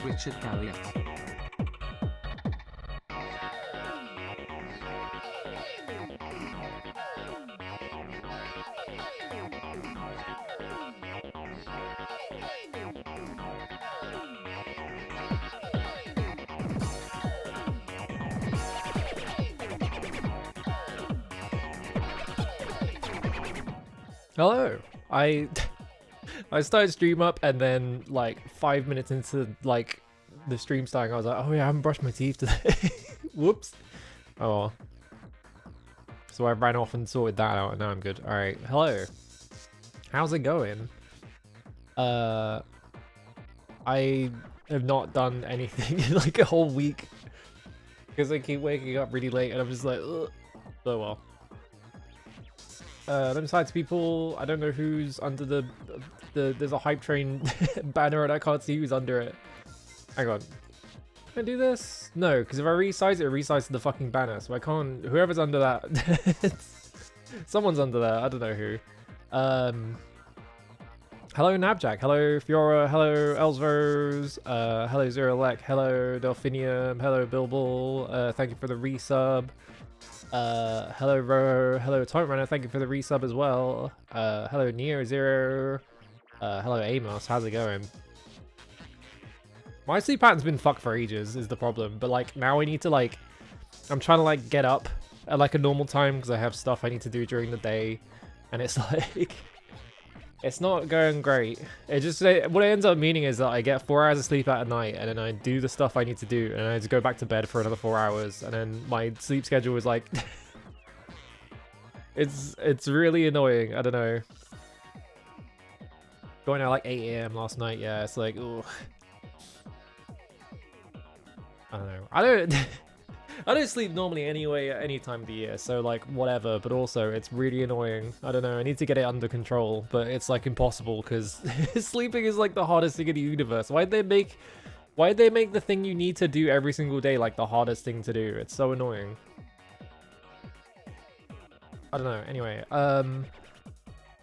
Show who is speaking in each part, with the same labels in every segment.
Speaker 1: Richard Garriott.
Speaker 2: Hello. I started stream up and then like 5 minutes into like the stream starting, I was like, oh yeah, I haven't brushed my teeth today. Whoops. Oh well. So I ran off and sorted that out and now I'm good. Alright, hello. How's it going? I have not done anything in like a whole week because I keep waking up really late and I'm just like, ugh. So well. Besides people, I don't know who's under there's a hype train banner and I can't see who's under it. Hang on. Can I do this? No, because if I resize it, it resizes the fucking banner, so I can't. Whoever's under that, someone's under there. I don't know who. Hello Nabjack. Hello Fiora. Hello Elsvos. Hello Zerolek. Hello Delphinium. Hello Bilbul. Thank you for the resub. Hello Ro. Hello Torrent Runner. Thank you for the resub as well. Hello Neo Zero. Hello Amos. How's it going? My sleep pattern's been fucked for ages is the problem, but like now I need to like, I'm trying to like get up at like a normal time because I have stuff I need to do during the day, and it's like, it's not going great. It just, what it ends up meaning is that I get 4 hours of sleep at night and then I do the stuff I need to do and I just go back to bed for another 4 hours and then my sleep schedule is like, it's really annoying. I don't know. Going out like 8 AM last night, yeah, it's like, ooh. I don't know. I don't sleep normally anyway at any time of the year, so like whatever, but also it's really annoying. I don't know, I need to get it under control, but it's like impossible because sleeping is like the hardest thing in the universe. Why'd they make the thing you need to do every single day like the hardest thing to do? It's so annoying. I don't know. Anyway,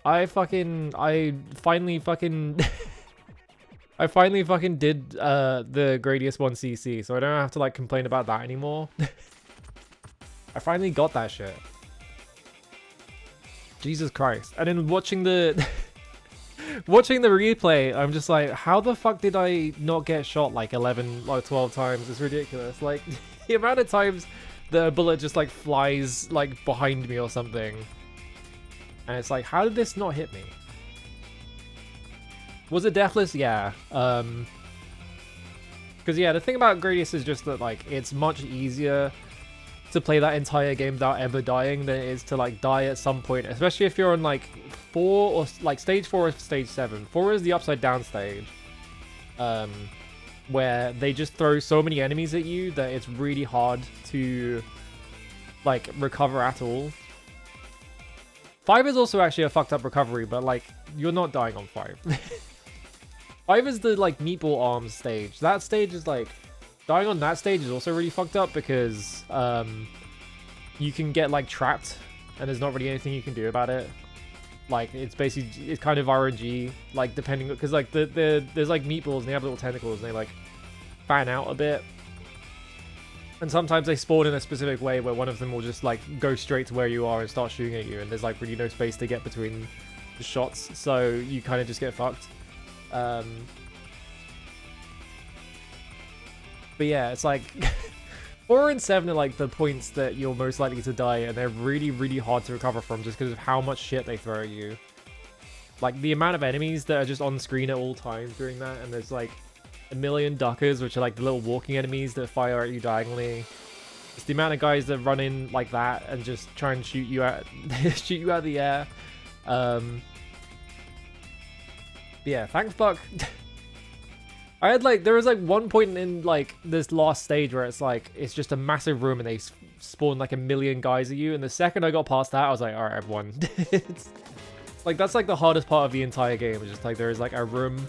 Speaker 2: I finally fucking I finally fucking did the Gradius 1 CC, so I don't have to like complain about that anymore. I finally got that shit. Jesus Christ. And then watching the watching the replay, I'm just like, how the fuck did I not get shot like 11 or 12 times? It's ridiculous. Like the amount of times the bullet just like flies like behind me or something. And it's like, how did this not hit me? Was it deathless? Yeah. Because yeah, the thing about Gradius is just that like it's much easier to play that entire game without ever dying than it is to like die at some point, especially if you're on like 4 or like stage 4 or stage 7. 4 is the upside down stage, where they just throw so many enemies at you that it's really hard to like recover at all. 5 is also actually a fucked up recovery, but like you're not dying on 5. 5 is the like meatball arms stage. That stage is like dying on that stage is also really fucked up because you can get like trapped and there's not really anything you can do about it. Like it's basically, it's kind of RNG, like depending, because like there's like meatballs and they have little tentacles and they like fan out a bit. And sometimes they spawn in a specific way where one of them will just like go straight to where you are and start shooting at you, and there's like really no space to get between the shots, so you kind of just get fucked. But yeah, it's like 4 and 7 are like the points that you're most likely to die, and they're really, really hard to recover from just because of how much shit they throw at you. Like the amount of enemies that are just on screen at all times during that, and there's like a million duckers, which are like the little walking enemies that fire at you diagonally. It's the amount of guys that run in like that and just try and shoot you out, shoot you out of the air. Yeah, thanks, Buck. I had like, there was like one point in like this last stage where it's like, it's just a massive room and they spawn like a million guys at you. And the second I got past that, I was like, all right, everyone. It's like, that's like the hardest part of the entire game. It's just like, there is like a room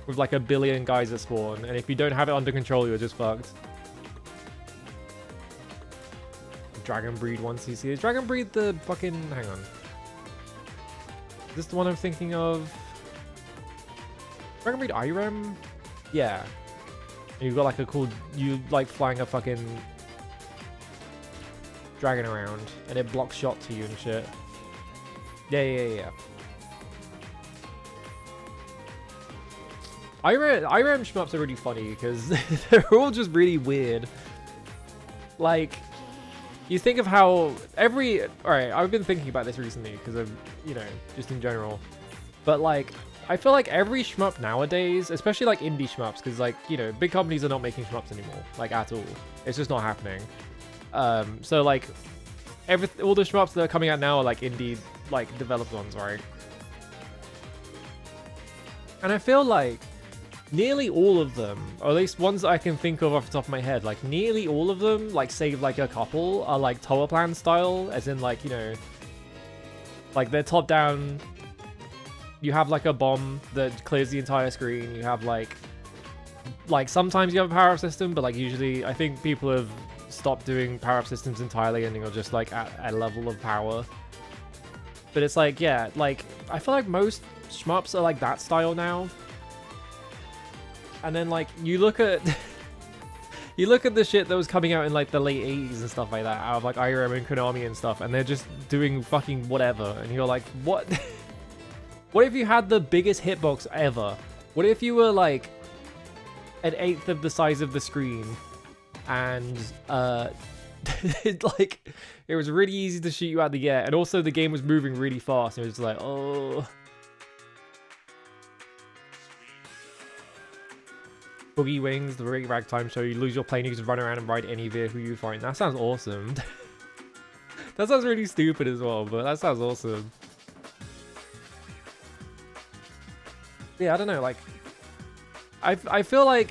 Speaker 2: with like a billion guys that spawn. And if you don't have it under control, you're just fucked. Dragon Breed 1cc. Is Dragon Breed the fucking, hang on. Is this the one I'm thinking of? Dragon Breed Irem? Yeah. And you've got like a cool, you like flying a fucking dragon around and it blocks shot to you and shit. Yeah. Irem shmups are really funny because they're all just really weird. Like, you think of how alright, I've been thinking about this recently because of, you know, just in general. But like, I feel like every shmup nowadays, especially like indie shmups, because like, you know, big companies are not making shmups anymore, like at all. It's just not happening. So like, all the shmups that are coming out now are like indie, like developed ones, right? And I feel like nearly all of them, or at least ones that I can think of off the top of my head, like nearly all of them, like save like a couple, are like Tower Plan style, as in like, you know, like they're top down. You have like a bomb that clears the entire screen. You have like sometimes you have a power-up system, but like usually I think people have stopped doing power-up systems entirely and you're just like at a level of power. But it's like, yeah, like I feel like most shmups are like that style now. And then like you look at the shit that was coming out in like the late 80s and stuff like that, out of like Irem and Konami and stuff, and they're just doing fucking whatever, and you're like, what? What if you had the biggest hitbox ever? What if you were like an eighth of the size of the screen and it was really easy to shoot you out the air, and also the game was moving really fast, and it was like, oh. Boogie Wings, the Rig Ragtime Show, you lose your plane, you can just run around and ride any vehicle you find. That sounds awesome. That sounds really stupid as well, but that sounds awesome. Yeah, I don't know, like, I feel like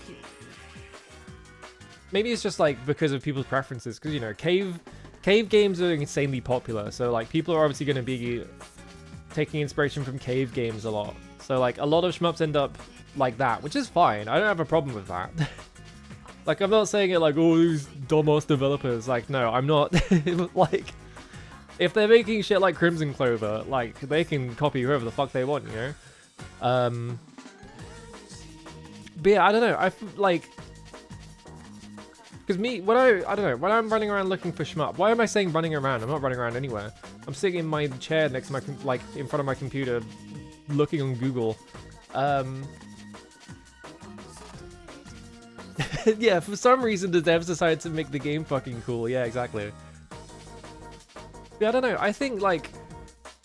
Speaker 2: maybe it's just like because of people's preferences, because, you know, cave games are insanely popular, so like people are obviously going to be taking inspiration from cave games a lot. So like a lot of shmups end up like that, which is fine. I don't have a problem with that. Like, I'm not saying it like, oh, these dumbass developers. Like, no, I'm not. Like, if they're making shit like Crimson Clover, like, they can copy whoever the fuck they want, you know? But yeah, I don't know. I like, because me, when I don't know, when I'm running around looking for shmup, why am I saying running around? I'm not running around anywhere. I'm sitting in my chair next to my, like, in front of my computer, looking on Google. Yeah, for some reason the devs decided to make the game fucking cool. Yeah, exactly. Yeah, I don't know. I think, like,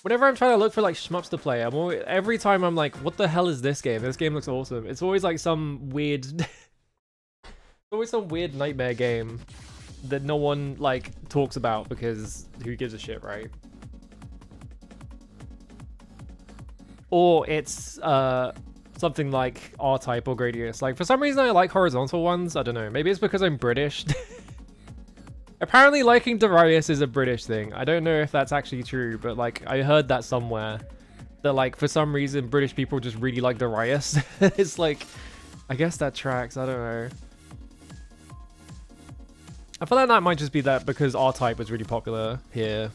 Speaker 2: Whenever I'm trying to look for like shmups to play, every time I'm like, what the hell is this game? This game looks awesome. It's always like some weird, always some weird nightmare game that no one like talks about because who gives a shit, right? Or it's something like R-Type or Gradius. Like for some reason I like horizontal ones. I don't know. Maybe it's because I'm British. Apparently liking Darius is a British thing. I don't know if that's actually true, but like I heard that somewhere. That like for some reason British people just really like Darius. It's like, I guess that tracks, I don't know. I feel like that might just be that because R-Type was really popular here.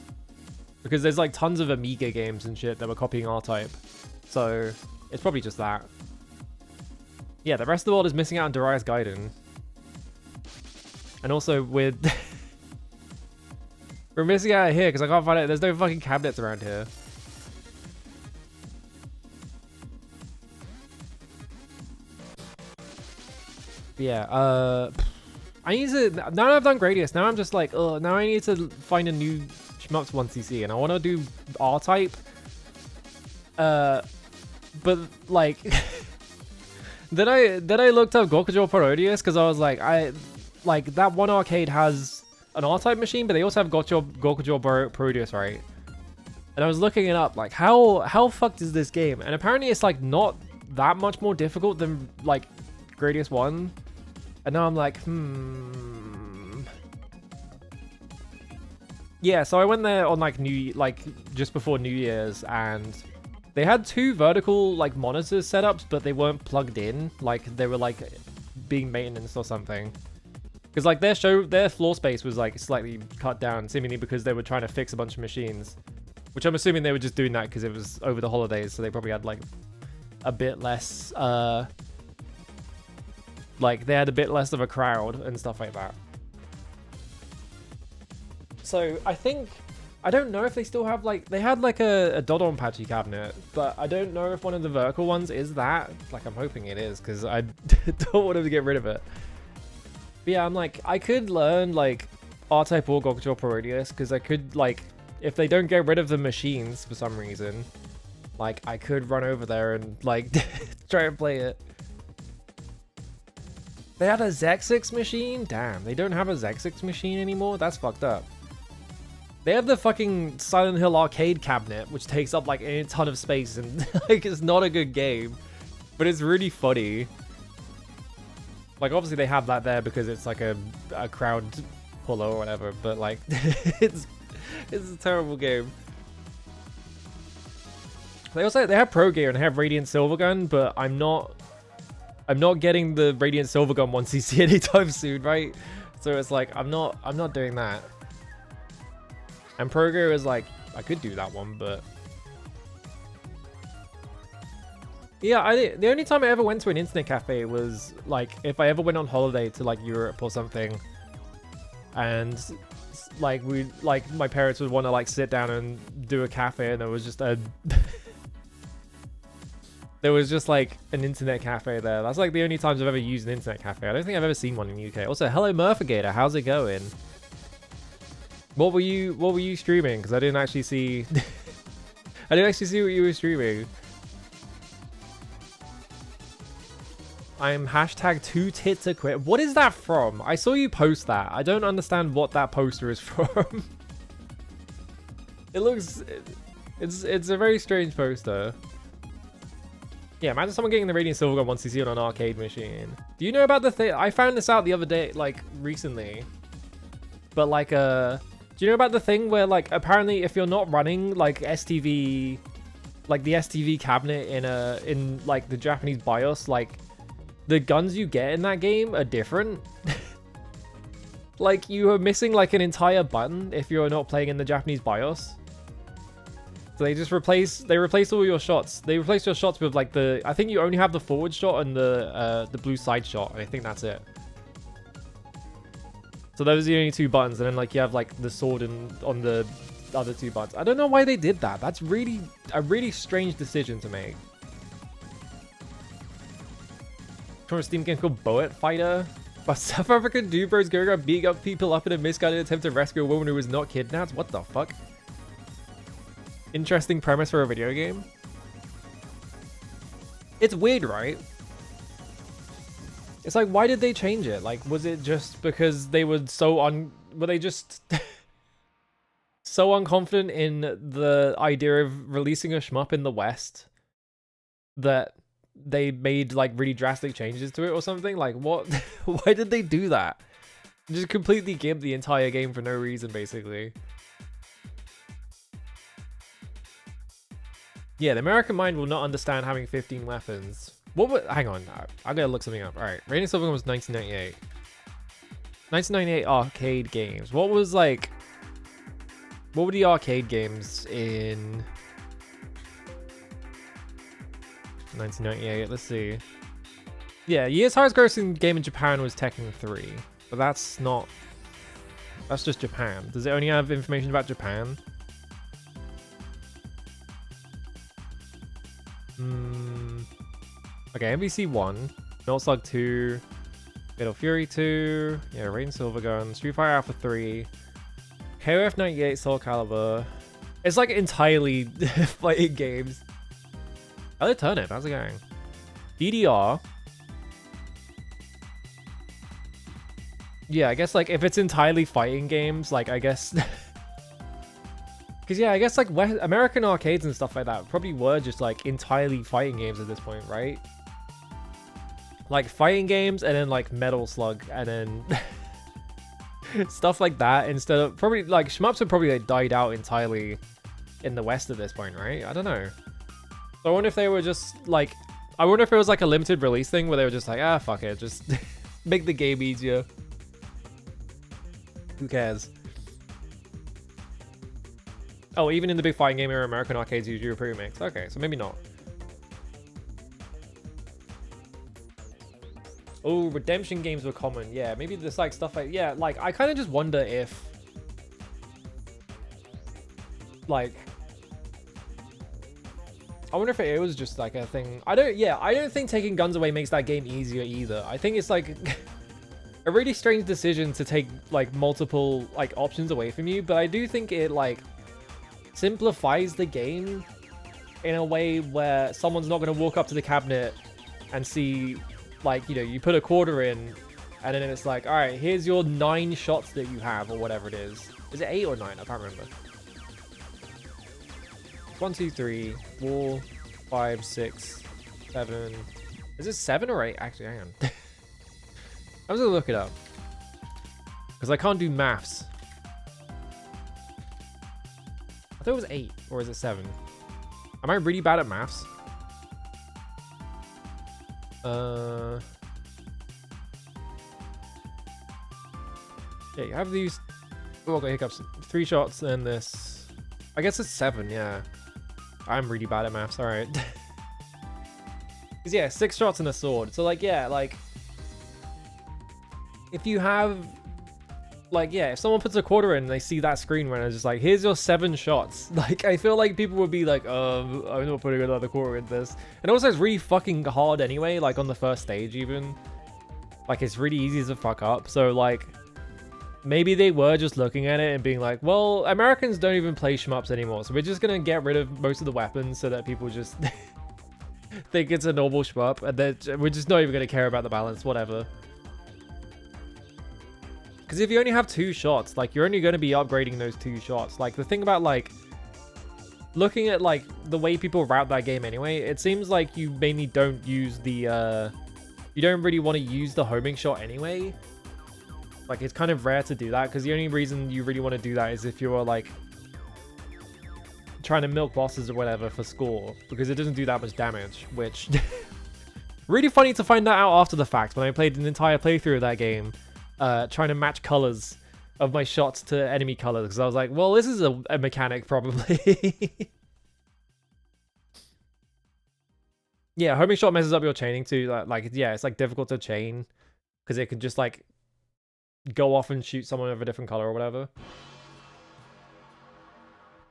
Speaker 2: Because there's like tons of Amiga games and shit that were copying R-Type. So it's probably just that. Yeah, the rest of the world is missing out on Darius Gaiden. And also with... We're missing out here because I can't find it. There's no fucking cabinets around here. Yeah, I need to... Now that I've done Gradius, now I'm just like, ugh, now I need to find a new Shmups 1cc and I want to do R-Type. But like... then I looked up Gokujo Parodius because I was like, that one arcade has an R-Type machine, but they also have Gokujo Parodius, right? And I was looking it up, like how fucked is this game? And apparently it's like not that much more difficult than like Gradius 1. And now I'm like, Yeah, so I went there on like just before New Year's, and they had 2 vertical like monitors setups, but they weren't plugged in. Like they were like being maintenance or something. Because like their floor space was like slightly cut down, seemingly because they were trying to fix a bunch of machines. Which I'm assuming they were just doing that because it was over the holidays, so they probably had like a bit less, like they had a bit less of a crowd and stuff like that. So I don't know if they still have like, they had like a Dodonpachi cabinet, but I don't know if one of the vertical ones is that. Like I'm hoping it is because I don't want them to get rid of it. But yeah, I'm like, I could learn like R-Type or Gokujo Parodius because I could like, if they don't get rid of the machines for some reason, like I could run over there and like try and play it. They had a Zexix machine? Damn, they don't have a Zexix machine anymore? That's fucked up. They have the fucking Silent Hill arcade cabinet, which takes up like a ton of space and like it's not a good game, but it's really funny. Like obviously they have that there because it's like a crowd puller or whatever, but like it's a terrible game. They have Pro Gear and they have Radiant Silvergun, but I'm not getting the Radiant Silvergun 1cc anytime soon, right? So it's like I'm not doing that. And Pro Gear is like, I could do that one, but yeah, the only time I ever went to an internet cafe was like if I ever went on holiday to like Europe or something, and like my parents would want to like sit down and do a cafe, and there was just like an internet cafe there. That's like the only times I've ever used an internet cafe. I don't think I've ever seen one in the UK. Also, hello Murphigator, how's it going? What were you streaming? Because I didn't actually see I didn't actually see what you were streaming. I'm hashtag 2 tits to quit. What is that from? I saw you post that. I don't understand what that poster is from. It's a very strange poster. Yeah, imagine someone getting the Radiant Silvergun 1cc on an arcade machine. Do you know about the thing? I found this out the other day, like recently. But like, do you know about the thing where like apparently if you're not running like STV, like the STV cabinet in like the Japanese BIOS, like the guns you get in that game are different. Like you are missing like an entire button if you're not playing in the Japanese BIOS. So they just replace all your shots. They replace your shots with like I think you only have the forward shot and the blue side shot, and I think that's it. So those are the only 2 buttons, and then like you have like the sword on the other 2 buttons. I don't know why they did that. That's really a really strange decision to make. From a Steam game called Bullet Fighter. But South African dude bros going around beating up people up in a misguided attempt to rescue a woman who was not kidnapped? What the fuck? Interesting premise for a video game. It's weird, right? It's like, why did they change it? Like, was it just because they were so were they just so unconfident in the idea of releasing a shmup in the West that they made like really drastic changes to it or something? Like, what? Why did they do that? Just completely gimp the entire game for no reason, basically. Yeah, the American mind will not understand having 15 weapons. What would... Hang on. I gotta look something up. Alright, Reign of Silvergun was 1998. 1998 arcade games. What was, like... What were the arcade games in... 1998? Let's see. Yeah, year's highest grossing game in Japan was Tekken 3. But that's not... That's just Japan. Does it only have information about Japan? Okay, MVC 1, Metal Slug 2, Fatal Fury 2, yeah, Raiden Silvergun, Street Fighter Alpha 3, KOF 98, Soul Calibur. It's like entirely fighting games. Hello Turnip, how's it going? DDR. Yeah, I guess like if it's entirely fighting games, like I guess... Because yeah, I guess like American arcades and stuff like that probably were just like entirely fighting games at this point, right? Like fighting games and then like Metal Slug and then stuff like that instead of probably like shmups have probably like died out entirely in the West at this point, right? I don't know. So I wonder if they were just like, I wonder if it was like a limited release thing where they were just like, ah, fuck it, just make the game easier. Who cares? Oh, even in the big fighting game era, American arcades usually were pretty mixed. Okay, so maybe not. Oh, redemption games were common. Yeah, maybe there's like stuff like... Yeah, like I kind of just wonder if... Like... I wonder if it was just like a thing... I don't think taking guns away makes that game easier either. I think it's like... a really strange decision to take like multiple like options away from you, but I do think it like... simplifies the game in a way where someone's not going to walk up to the cabinet and see, like, you know, you put a quarter in and then it's like, all right, here's your 9 shots that you have or whatever it is. Is it 8 or 9? I can't remember. 1, 2, 3, 4, 5, 6, 7. Is it 7 or 8? Actually, hang on. I'm just going to look it up because I can't do maths. I thought it was 8, or is it 7? Am I really bad at maths? Yeah, you have these... Oh, I got hiccups. 3 shots and this... I guess it's 7, yeah. I'm really bad at maths, alright. Because yeah, 6 shots and a sword. So like, yeah, like... If you have... Like, yeah, if someone puts a quarter in and they see that screen when it's just like, here's your 7 shots. Like, I feel like people would be like, I'm not putting another quarter in this. And also it's really fucking hard anyway, like on the first stage even. Like, it's really easy to fuck up. So like, maybe they were just looking at it and being like, well, Americans don't even play shmups anymore. So we're just gonna get rid of most of the weapons so that people just think it's a normal shmup. And then we're just not even gonna care about the balance, whatever. Because if you only have 2 shots, like, you're only going to be upgrading those 2 shots. Like, the thing about, like, looking at, like, the way people route that game anyway, it seems like you mainly don't use the, you don't really want to use the homing shot anyway. Like, it's kind of rare to do that, because the only reason you really want to do that is if you're, like, trying to milk bosses or whatever for score, because it doesn't do that much damage, which... really funny to find that out after the fact, when I played an entire playthrough of that game. Trying to match colors of my shots to enemy colors because I was like, well, this is a mechanic probably. Yeah, homing shot messes up your chaining too. Like, yeah, it's like difficult to chain because it could just like go off and shoot someone of a different color or whatever.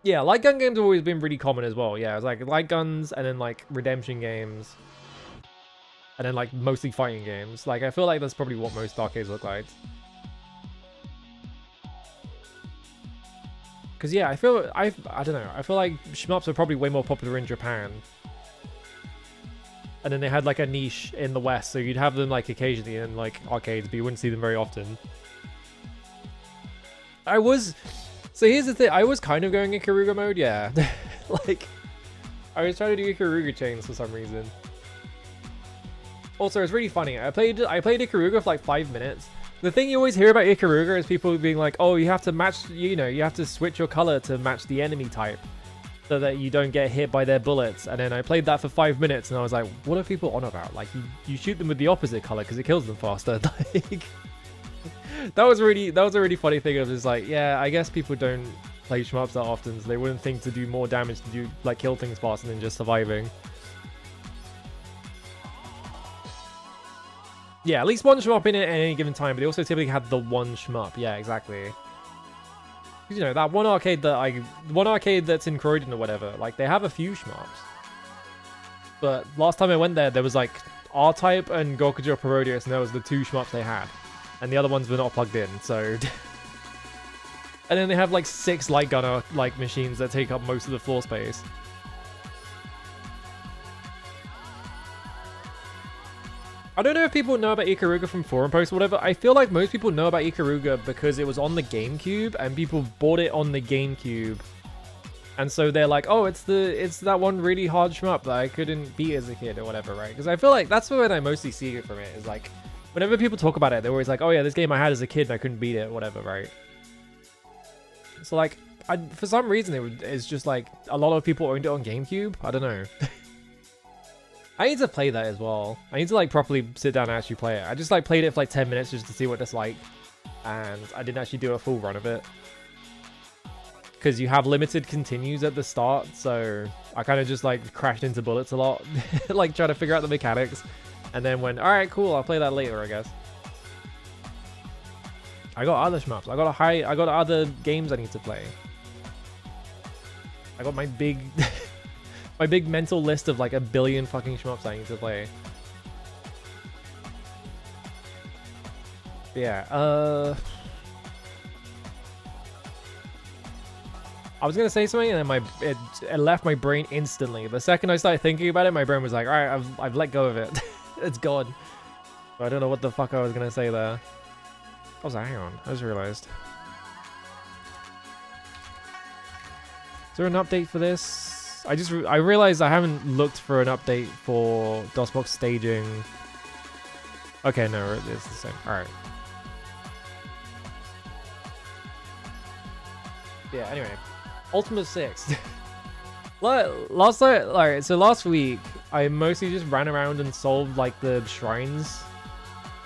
Speaker 2: Yeah, light gun games have always been really common as well. Yeah, it's like light guns and then like redemption games. And then, like, mostly fighting games. Like, I feel like that's probably what most arcades look like. Because yeah, I don't know. I feel like shmups are probably way more popular in Japan. And then they had like a niche in the West, so you'd have them like occasionally in like arcades, but you wouldn't see them very often. So here's the thing, I was kind of going Ikaruga mode, yeah. Like, I was trying to do Ikaruga chains for some reason. Also, it's really funny. I played Ikaruga for like 5 minutes. The thing you always hear about Ikaruga is people being like, oh, you have to match, you know, you have to switch your color to match the enemy type so that you don't get hit by their bullets. And then I played that for 5 minutes and I was like, what are people on about? Like, you shoot them with the opposite color because it kills them faster. Like, that was a really funny thing. Of just like, yeah, I guess people don't play shmups that often, so they wouldn't think to do more damage to do like kill things faster than just surviving. Yeah, at least one shmup in it at any given time, but they also typically had the one shmup. Yeah, exactly. You know, that one arcade that's in Croydon or whatever, like they have a few shmups. But last time I went there was like R-Type and Gokujo Parodius, and that was the two shmups they had. And the other ones were not plugged in, so... And then they have like 6 light gunner like machines that take up most of the floor space. I don't know if people know about Ikaruga from forum posts or whatever. I feel like most people know about Ikaruga because it was on the GameCube and people bought it on the GameCube. And so they're like, oh, it's that one really hard shmup that I couldn't beat as a kid or whatever, right? Because I feel like that's where I mostly see it from it, is like, whenever people talk about it, they're always like, oh yeah, this game I had as a kid and I couldn't beat it, whatever, right? So like, for some reason, it's just like, a lot of people owned it on GameCube. I don't know. I need to play that as well. I need to like properly sit down and actually play it. I just like played it for like 10 minutes just to see what it's like. And I didn't actually do a full run of it. Because you have limited continues at the start. So I kind of just like crashed into bullets a lot. Like trying to figure out the mechanics. And then went, alright, cool, I'll play that later, I guess. I got other shmups. I got other games I need to play. I got my big... my big mental list of like a billion fucking shmups I need to play. But yeah, I was gonna say something and then it left my brain instantly. The second I started thinking about it, my brain was like, alright, I've let go of it. It's gone. So I don't know what the fuck I was gonna say there. What was that? Hang on, I just realized. Is there an update for this? I realized I haven't looked for an update for DOSBox staging. Okay, no, it's the same. Alright. Yeah, anyway. Ultima VI. Last week, I mostly just ran around and solved, like, the shrines.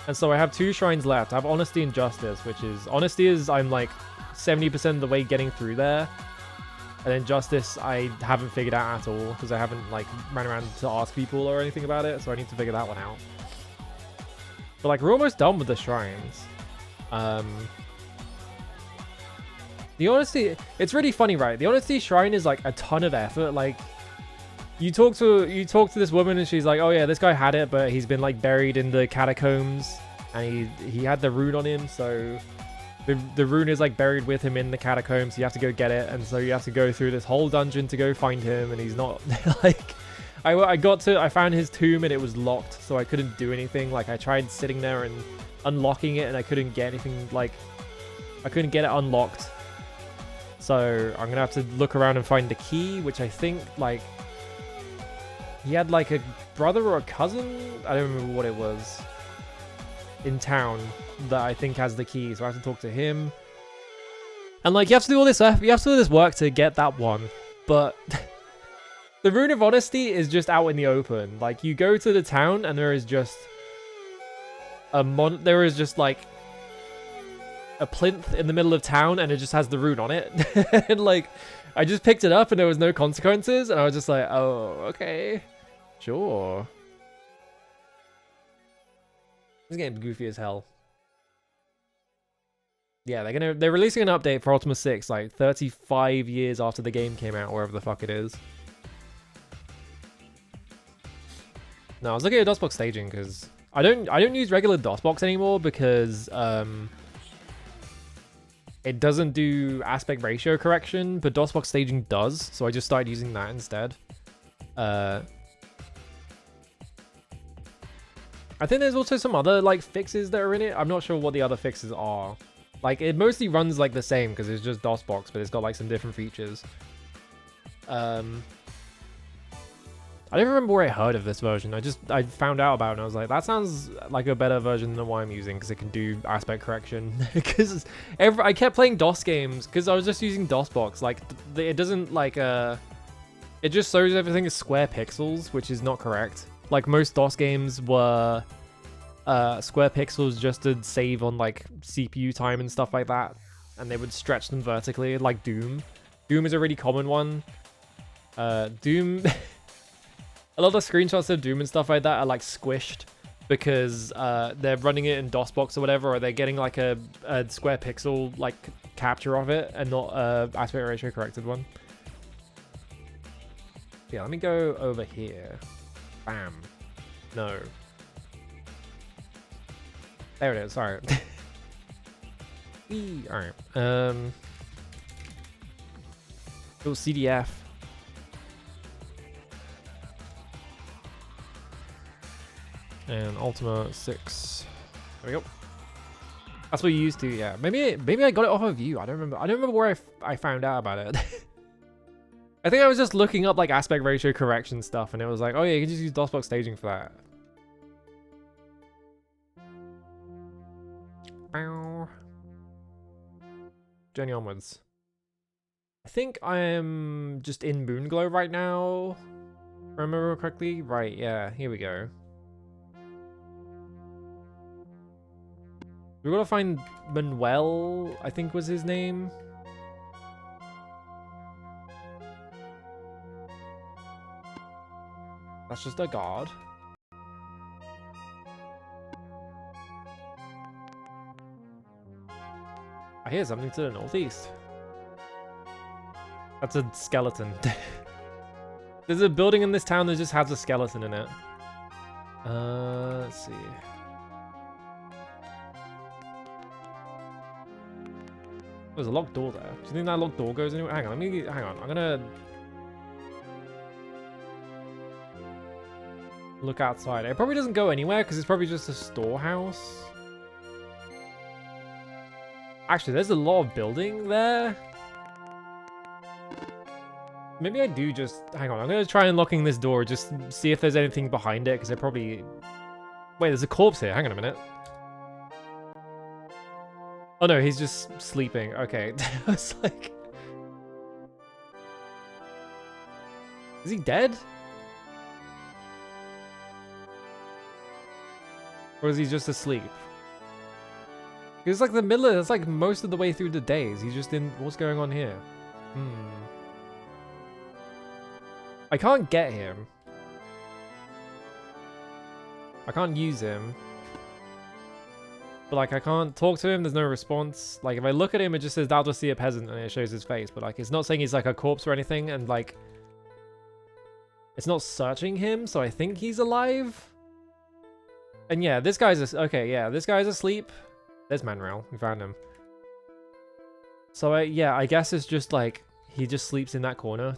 Speaker 2: And so I have 2 shrines left. I have Honesty and Justice, which is... Honesty is, I'm, like, 70% of the way getting through there. And then Justice, I haven't figured out at all, because I haven't, like, ran around to ask people or anything about it, so I need to figure that one out. But, like, we're almost done with the shrines. The Honesty... It's really funny, right? The Honesty shrine is, like, a ton of effort. Like, you talk to this woman, and she's like, oh, yeah, this guy had it, but he's been, like, buried in the catacombs, and he had the rune on him, so... The rune is like buried with him in the catacombs, so you have to go get it, and so you have to go through this whole dungeon to go find him, and he's not like... I found his tomb and it was locked, so I couldn't do anything. Like, I tried sitting there and unlocking it and I couldn't get anything, like... I couldn't get it unlocked. So I'm gonna have to look around and find the key, which I think, like... He had like a brother or a cousin? I don't remember what it was. In town. That I think has the key, so I have to talk to him. And like, you have to do all this stuff, you have to do this work to get that one. But the Rune of Honesty is just out in the open. Like, you go to the town and there is just like a plinth in the middle of town and it just has the rune on it. And like, I just picked it up and there was no consequences, and I was just like, oh, okay, sure. This game's goofy as hell. Yeah, they're releasing an update for Ultima VI like 35 years after the game came out, wherever the fuck it is. No, I was looking at DOSBox staging because I don't use regular DOSBox anymore because it doesn't do aspect ratio correction, but DOSBox staging does, so I just started using that instead. I think there's also some other like fixes that are in it. I'm not sure what the other fixes are. Like, it mostly runs like the same because it's just DOSBox, but it's got like some different features. I don't remember where I heard of this version. I found out about it and I was like, that sounds like a better version than what I'm using because it can do aspect correction. Because I kept playing DOS games because I was just using DOSBox. Like, it doesn't like it just shows everything as square pixels, which is not correct. Like, most DOS games were square pixels just to save on like CPU time and stuff like that, and they would stretch them vertically, like Doom. Doom is a really common one. Doom. A lot of screenshots of Doom and stuff like that are like squished because they're running it in DOSBox or whatever, or they're getting like a square pixel like capture of it and not a aspect ratio corrected one. Yeah, let me go over here. Bam. No. There it is. Sorry. All right. Oh, CDF. And Ultima 6. There we go. That's what you used to, yeah. Maybe I got it off of you. I don't remember where I found out about it. I think I was just looking up like aspect ratio correction stuff, and it was like, oh yeah, you can just use DOSBox staging for that. Journey onwards. I think I am just in Moonglow right now. If I remember correctly. Right, yeah, here we go. We gotta find Manuel, I think was his name. That's just a guard. I hear something to the northeast. That's a skeleton. There's a building in this town that just has a skeleton in it. Let's see. There's a locked door there. Do you think that locked door goes anywhere? Hang on, hang on. I'm gonna look outside. It probably doesn't go anywhere because it's probably just a storehouse. Actually, there's a lot of building there. Maybe I do just... Hang on, I'm gonna try unlocking this door, just see if there's anything behind it, because it probably... Wait, there's a corpse here. Hang on a minute. Oh no, he's just sleeping. Okay. I was like... Is he dead? Or is he just asleep? It's like the middle of... It's like most of the way through the days. He's just in... What's going on here? I can't get him. I can't use him. But like, I can't talk to him, there's no response. Like, if I look at him, it just says, "Thou dost see a peasant," and it shows his face. But like, it's not saying he's like a corpse or anything, and like... It's not searching him, so I think he's alive? And yeah, this guy's... Okay, yeah, this guy's asleep. There's Manuel, we found him. So yeah, I guess it's just like, he just sleeps in that corner.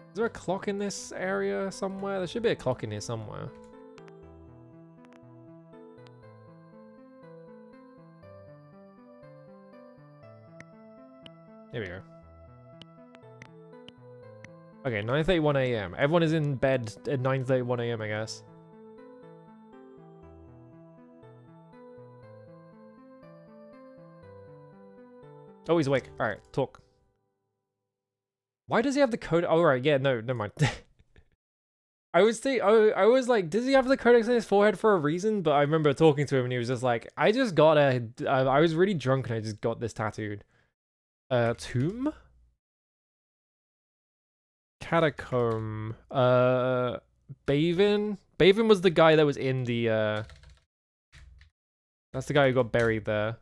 Speaker 2: Is there a clock in this area somewhere? There should be a clock in here somewhere. Here we go. Okay, 9:31 AM. Everyone is in bed at 9:31 AM, I guess. Oh, he's awake. Alright, talk. Why does he have the code? Oh, right, yeah, no, never mind. I was like, does he have the codex on his forehead for a reason? But I remember talking to him and he was just like, I just got I was really drunk and I just got this tattooed. Tomb? Catacomb. Bavin? Bavin was the guy that was in the, that's the guy who got buried there.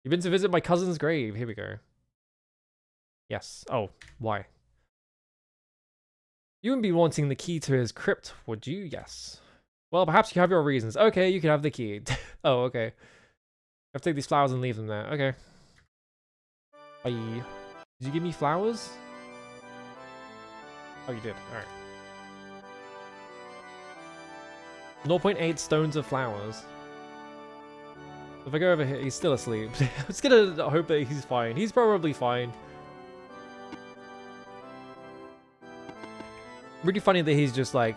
Speaker 2: You've been to visit my cousin's grave. Here we go. Yes. Oh, why? You wouldn't be wanting the key to his crypt, would you? Yes. Well, perhaps you have your reasons. Okay, you can have the key. Oh, okay. I have to take these flowers and leave them there. Okay. Bye. Did you give me flowers? Oh, you did. Alright. 0.8 stones of flowers. If I go over here, he's still asleep. I'm just gonna hope that he's fine. He's probably fine. Really funny that he's just like,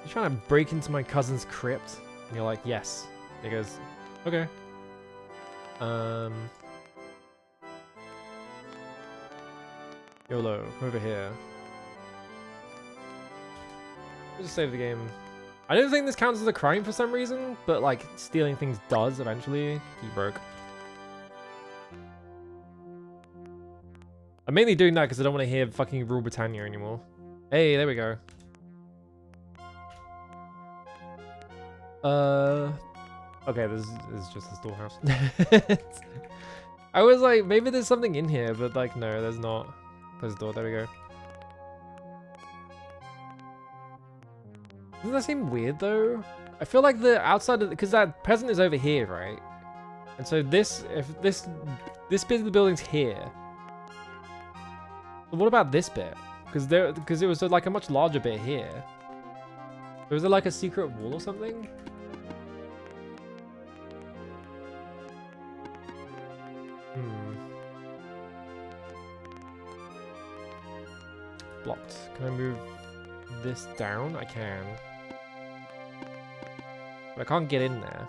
Speaker 2: you're trying to break into my cousin's crypt. And you're like, yes. He goes, okay. YOLO, over here. We'll just save the game. I don't think this counts as a crime for some reason, but like stealing things does eventually. He broke. I'm mainly doing that because I don't want to hear fucking Rule Britannia anymore. Hey, there we go. Okay, this is just a storehouse. I was like, maybe there's something in here, but like, no, there's not. Close the door, there we go. Doesn't that seem weird though? I feel like the outside of, because that present is over here, right? And so this, if this bit of the building's here. But what about this bit? Because it was like a much larger bit here. Was it like a secret wall or something? Blocked. Can I move this down? I can. But I can't get in there.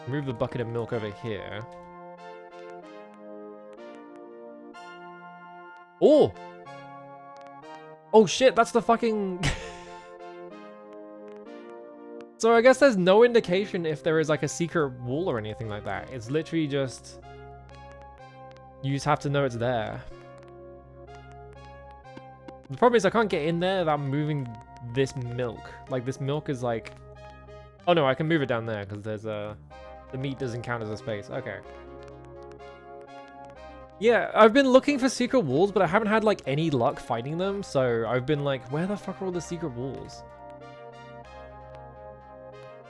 Speaker 2: Move the bucket of milk over here. Oh! Oh shit, that's the fucking... So I guess there's no indication if there is like a secret wall or anything like that. It's literally just... You just have to know it's there. The problem is I can't get in there without moving this milk. Like this milk is like... Oh no, I can move it down there because there's a... The meat doesn't count as a space. Okay. Yeah, I've been looking for secret walls, but I haven't had like any luck finding them. So I've been like, where the fuck are all the secret walls?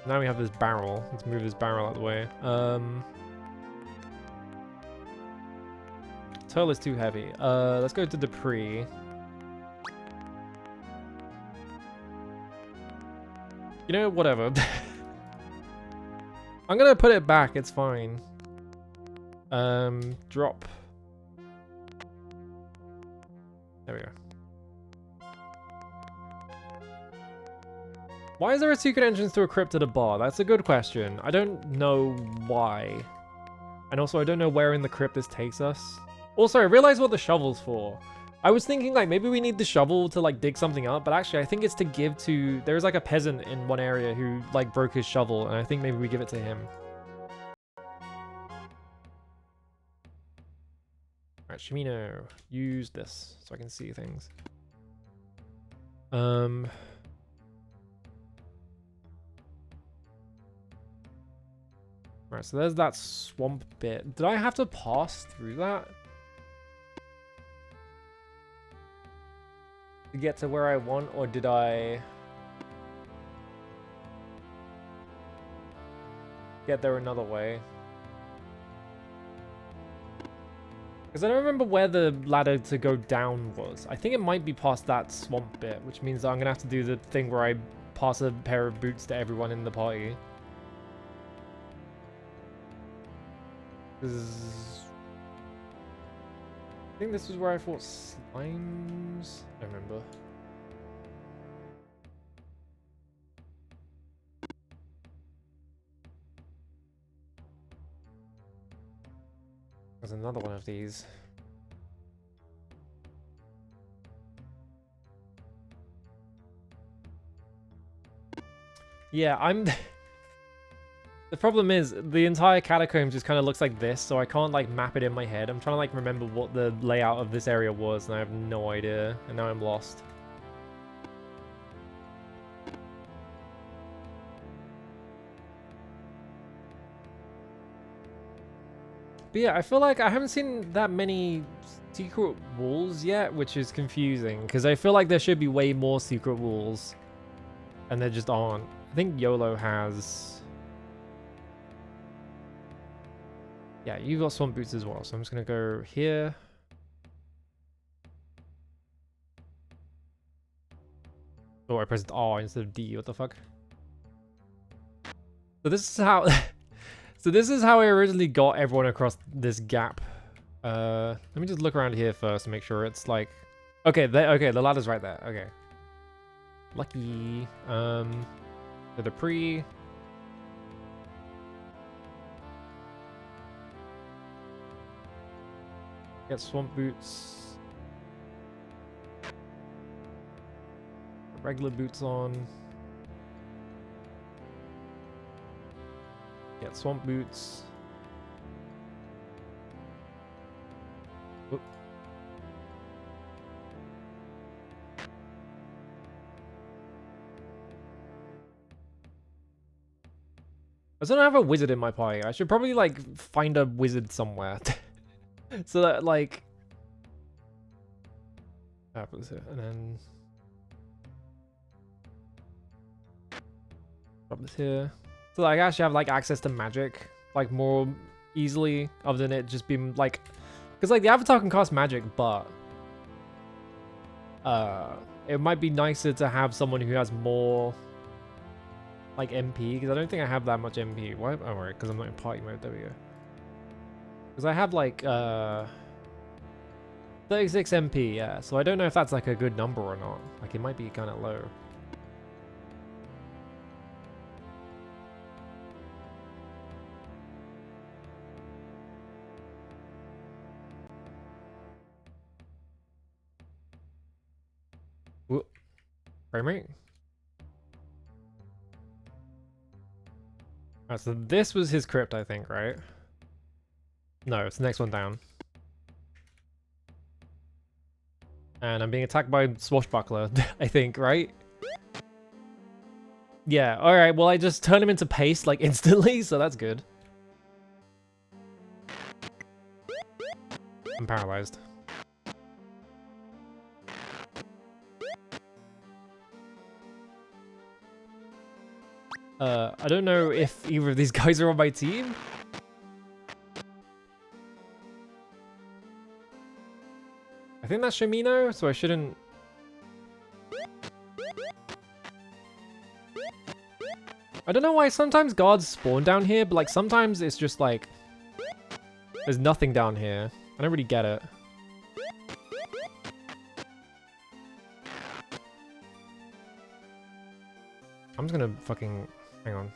Speaker 2: Now we have this barrel. Let's move this barrel out of the way. Turtle is too heavy. Let's go to Dupree. You know, whatever. I'm gonna put it back, it's fine. Drop. There we go. Why is there a secret entrance to a crypt at a bar? That's a good question. I don't know why. And also, I don't know where in the crypt this takes us. Also, I realized what the shovel's for. I was thinking like maybe we need the shovel to like dig something up, but actually I think it's to give to... There's like a peasant in one area who like broke his shovel, and I think maybe we give it to him. Alright, Shimino, use this so I can see things. Alright, so there's that swamp bit. Did I have to pass through that? To get to where I want, or did I get there another way? Because I don't remember where the ladder to go down was. I think it might be past that swamp bit, which means that I'm gonna have to do the thing where I pass a pair of boots to everyone in the party. I think this is where I fought slimes. I don't remember. There's another one of these. Yeah, I'm... The problem is, the entire catacomb just kind of looks like this, so I can't, like, map it in my head. I'm trying to, like, remember what the layout of this area was, and I have no idea, and now I'm lost. But yeah, I feel like I haven't seen that many secret walls yet, which is confusing, because I feel like there should be way more secret walls. And there just aren't. I think YOLO has... Yeah, you've got Swamp Boots as well, so I'm just going to go here. Oh, I pressed R instead of D, what the fuck? So this is how... so this is how I originally got everyone across this gap. Let me just look around here first and make sure it's like... Okay, okay, the ladder's right there, okay. Lucky. The pre. Get Swamp Boots. Regular boots on. Get Swamp Boots. Oop. I don't have a wizard in my party. I should probably like find a wizard somewhere. So that like... Ah, put this here, and then... Drop this here. So like, I actually have like access to magic like more easily, other than it just being like... Because like the avatar can cast magic, but... it might be nicer to have someone who has more... like MP, because I don't think I have that much MP. Why? Oh, right, because I'm not in party mode. There we go. Because I have like 36 MP, yeah. So I don't know if that's like a good number or not. Like it might be kind of low. Whoop. Frame rate. Alright, so this was his crypt, I think, right? No, it's the next one down. And I'm being attacked by Swashbuckler, I think, right? Yeah, alright, well I just turned him into paste, like, instantly, so that's good. I'm paralyzed. I don't know if either of these guys are on my team. I think that's Shamino, so I shouldn't... I don't know why sometimes guards spawn down here, but like sometimes it's just like... There's nothing down here. I don't really get it. I'm just gonna fucking... Hang on.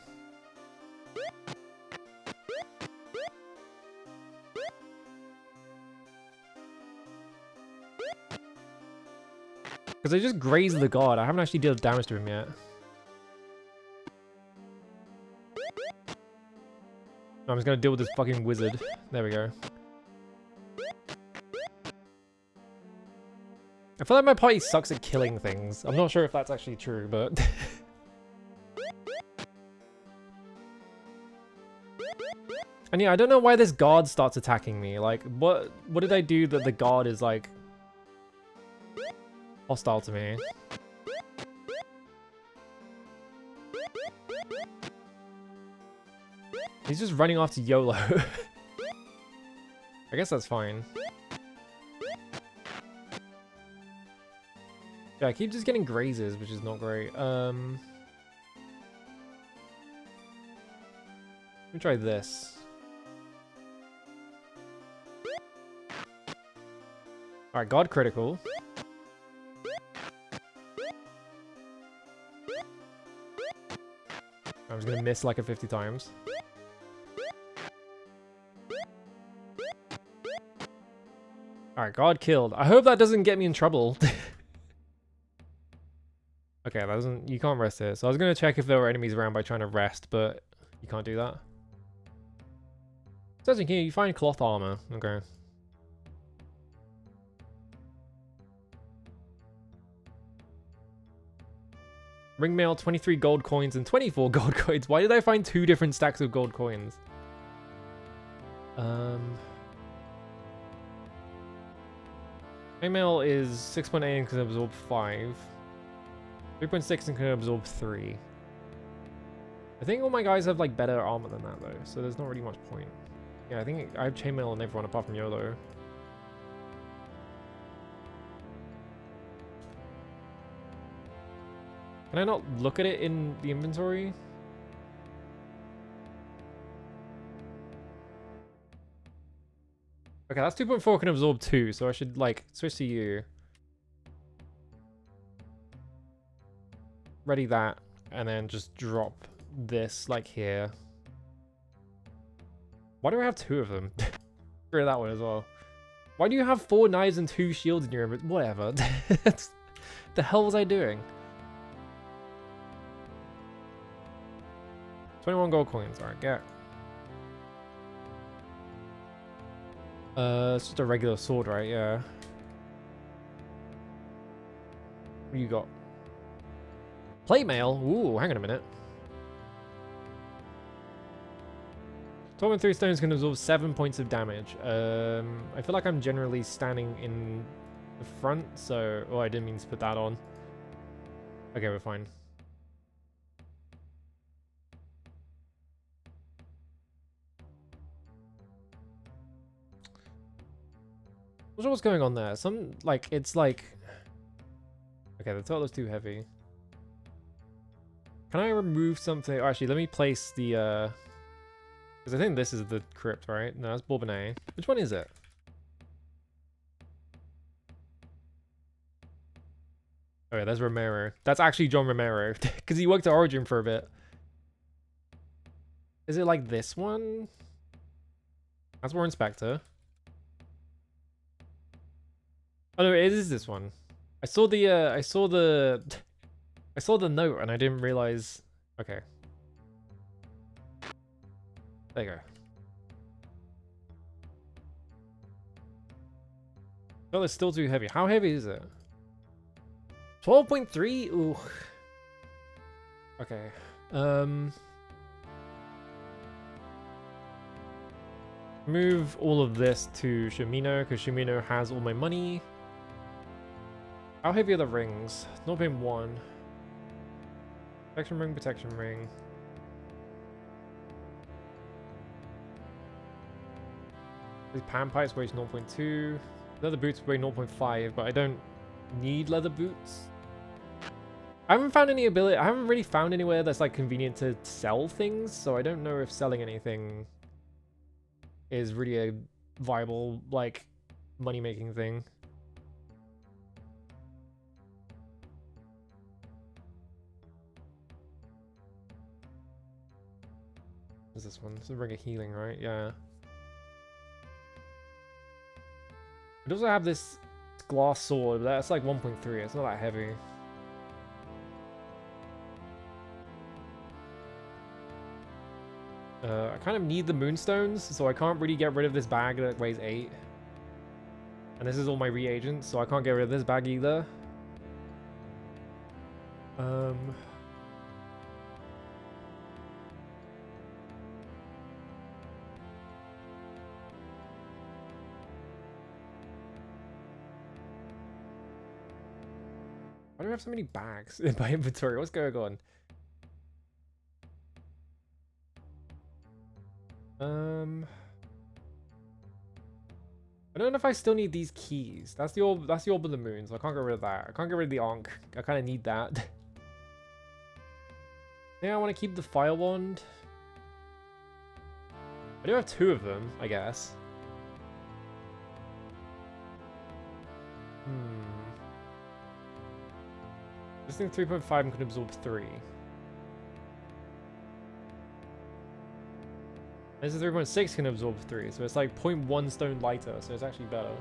Speaker 2: Because I just grazed the god. I haven't actually dealt damage to him yet. I'm just gonna deal with this fucking wizard. There we go. I feel like my party sucks at killing things. I'm not sure if that's actually true, but... And yeah, I don't know why this guard starts attacking me. Like, what did I do that the guard is, like, hostile to me? He's just running after YOLO. I guess that's fine. Yeah, I keep just getting grazes, which is not great. Let me try this. Alright, God critical. I'm just gonna miss like a 50 times. Alright, God killed. I hope that doesn't get me in trouble. Okay, that doesn't... You can't rest here. So I was gonna check if there were enemies around by trying to rest, but you can't do that. Searching here, you find cloth armor. Okay. Ring mail, 23 gold coins and 24 gold coins. Why did I find 2 different stacks of gold coins? Ring mail is 6.8 because I absorbed 5. 3.6 and can absorb 3. I think all my guys have like better armor than that though, so there's not really much point. Yeah, I think I have chainmail on everyone apart from YOLO. Can I not look at it in the inventory? Okay, that's 2.4 can absorb 2, so I should like switch to you. Ready that, and then just drop this like here. Why do I have 2 of them? Figure that one as well. Why do you have 4 knives and 2 shields in your inventory? Whatever. The hell was I doing? 21 gold coins. Alright, get. It's just a regular sword, right? Yeah. What do you got? Plate mail? Ooh, hang on a minute. 12 and 3 stones can absorb 7 points of damage. I feel like I'm generally standing in the front, so... Oh, I didn't mean to put that on. Okay, we're fine. Not sure what's going on there. Some, like, it's like... Okay, the turtle's too heavy. Can I remove something? Oh, actually, let me place the, because I think this is the crypt, right? No, that's Bourbonnais. Which one is it? Oh yeah, there's Romero. That's actually John Romero. Because he worked at Origin for a bit. Is it like this one? That's War Inspector. Oh no, it is this one. I saw the, I saw the note and I didn't realize. Okay. There you go. Oh, it's still too heavy. How heavy is it? 12.3? Ooh. Okay. Move all of this to Shimino, because Shimino has all my money. How heavy are the rings? 0.1. Protection ring, protection ring. These pan pipes weigh 0.2. Leather boots weigh 0.5, but I don't need leather boots. I haven't found any ability. I haven't really found anywhere that's like convenient to sell things, so I don't know if selling anything is really a viable like money-making thing. What's this one? This is a ring of healing, right? Yeah. It also have this glass sword, but that's like 1.3. It's not that heavy. I kind of need the moonstones, so I can't really get rid of this bag that weighs 8. And this is all my reagents, so I can't get rid of this bag either. Why do I have so many bags in my inventory? What's going on? I don't know if I still need these keys. That's the orb of the moon, so I can't get rid of that. I can't get rid of the Ankh. I kind of need that. Yeah, I want to keep the fire wand. I do have 2 of them, I guess. This thing 3.5 and can absorb 3. This is 3.6 can absorb 3, so it's like 0.1 stone lighter, so it's actually better.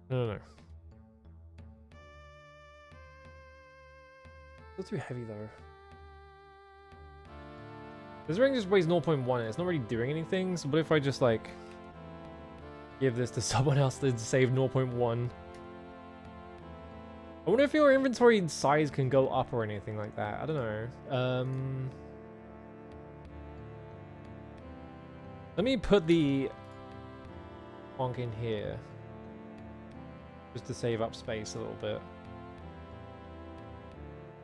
Speaker 2: No. Still too heavy though. This ring just weighs 0.1. It's not really doing anything. So what if I just like give this to someone else to save 0.1? I wonder if your inventory size can go up or anything like that. I don't know. Let me put the bonk in here. Just to save up space a little bit.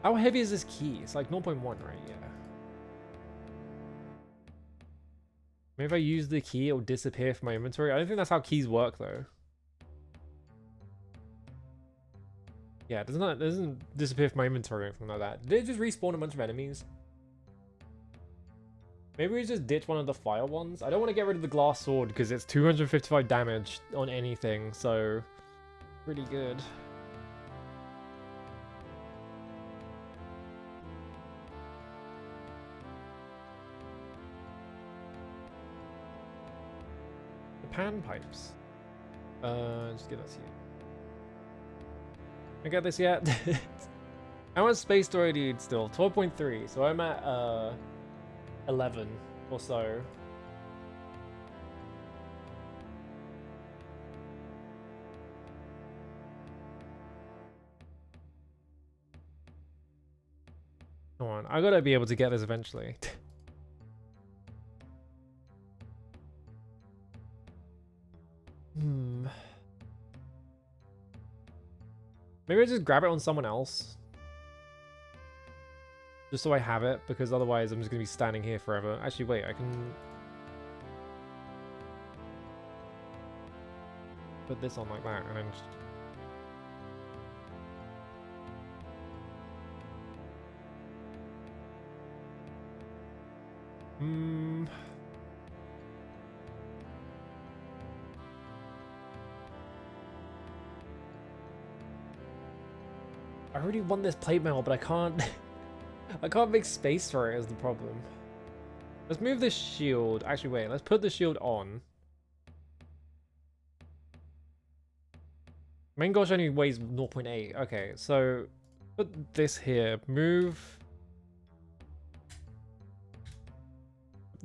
Speaker 2: How heavy is this key? It's like 0.1, right? Yeah. Maybe if I use the key, it'll disappear from my inventory. I don't think that's how keys work, though. Yeah, it doesn't disappear from my inventory or anything like that. Did it just respawn a bunch of enemies? Maybe we just ditch one of the fire ones. I don't want to get rid of the glass sword because it's 255 damage on anything, so pretty good. The pan pipes. Just get that to you. I get this yet? How much space do I need still? 12.3, so I'm at 11 or so. Come on, I gotta be able to get this eventually. Maybe I just grab it on someone else. Just so I have it, because otherwise I'm just going to be standing here forever. Actually, wait, I can put this on like that, and then just... I already want this plate mail, but I can't... I can't make space for it is the problem. Let's move this shield. Actually, wait. Let's put the shield on. Main gosh only weighs 0.8. Okay, so put this here. Move.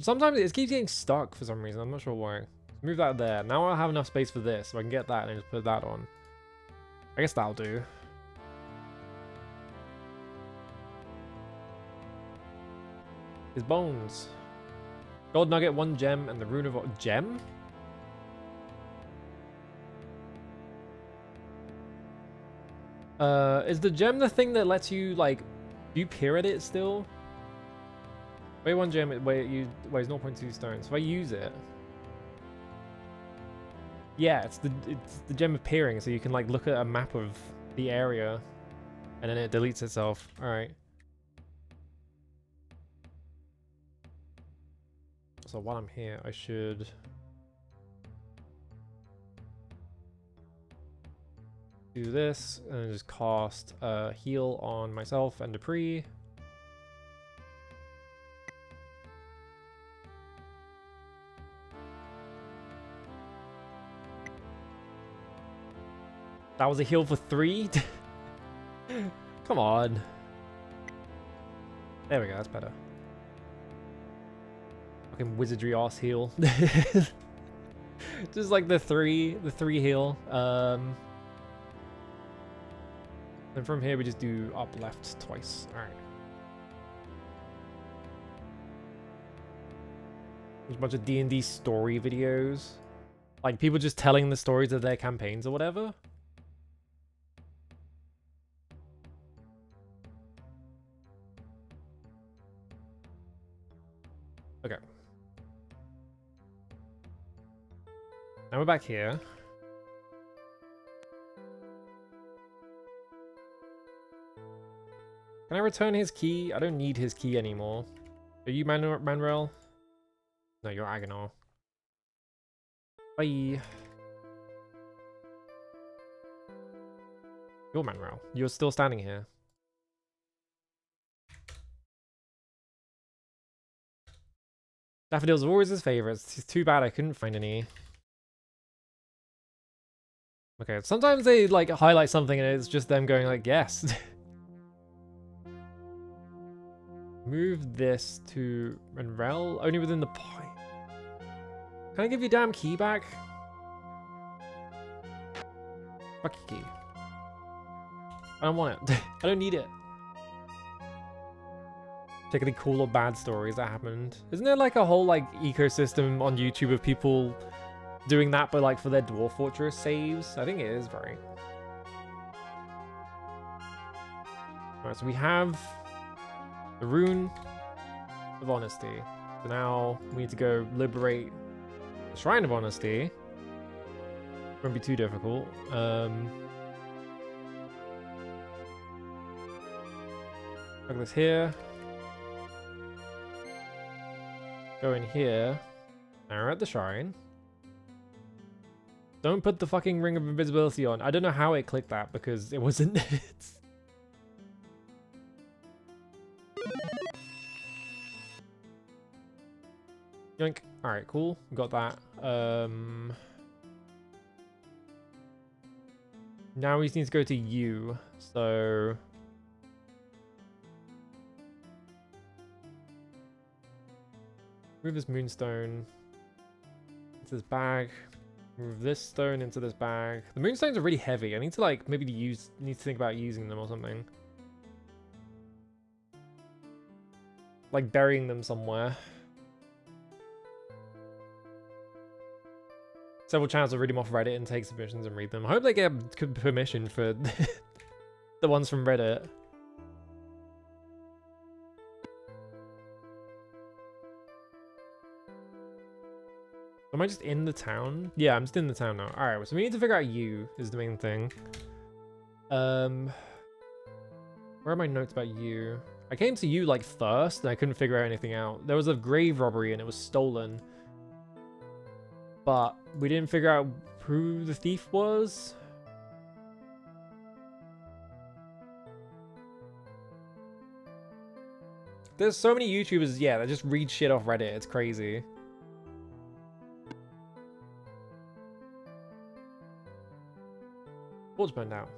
Speaker 2: Sometimes it keeps getting stuck for some reason. I'm not sure why. Move that there. Now I'll have enough space for this, so I can get that and just put that on. I guess that'll do. His bones. Gold nugget, 1 gem, and the rune of... Gem? Is the gem the thing that lets you, like... Do you peer at it still? Weigh 1 gem, it weighs 0.2 stones. If I use it... Yeah, it's the gem of peering, so you can, like, look at a map of the area. And then it deletes itself. Alright. So while I'm here, I should do this and just cast heal on myself and Dupree. That was a heal for 3? Come on. There we go, that's better. Fucking wizardry ass heal. Just like the three heal. And from here we just do up left twice. Alright. There's a bunch of D&D story videos. Like people just telling the stories of their campaigns or whatever. Okay. Now we're back here. Can I return his key? I don't need his key anymore. Are you Manuel? No, you're Agonor. Bye. You're Manuel. You're still standing here. Daffodils are always his favorites. It's too bad I couldn't find any. Okay, sometimes they like highlight something and it's just them going like, yes. Move this to Renrel, only within the point. Can I give you damn key back? Fuck your key. I don't want it. I don't need it. Particularly cool or bad stories that happened. Isn't there like a whole like ecosystem on YouTube of people doing that, but like for their Dwarf Fortress saves? I think it is very. Alright, so we have the Rune of Honesty. So now we need to go liberate the Shrine of Honesty. Won't be too difficult. Plug this here. Go in here. Now we're at the shrine. Don't put the fucking Ring of Invisibility on. I don't know how it clicked that because it wasn't it. Yoink. Alright, cool. Got that. Now we just need to go to U. So move this moonstone into this bag. Move this stone into this bag. The moonstones are really heavy. I need to like maybe need to think about using them or something. Like burying them somewhere. Several channels will read them off Reddit and take submissions and read them. I hope they get permission for the ones from Reddit. Am I just in the town? Yeah, I'm just in the town now. Alright, so we need to figure out you is the main thing. Where are my notes about you? I came to you like first and I couldn't figure out anything out. There was a grave robbery and it was stolen. But we didn't figure out who the thief was. There's so many YouTubers, yeah, that just read shit off Reddit. It's crazy. Forge burned out.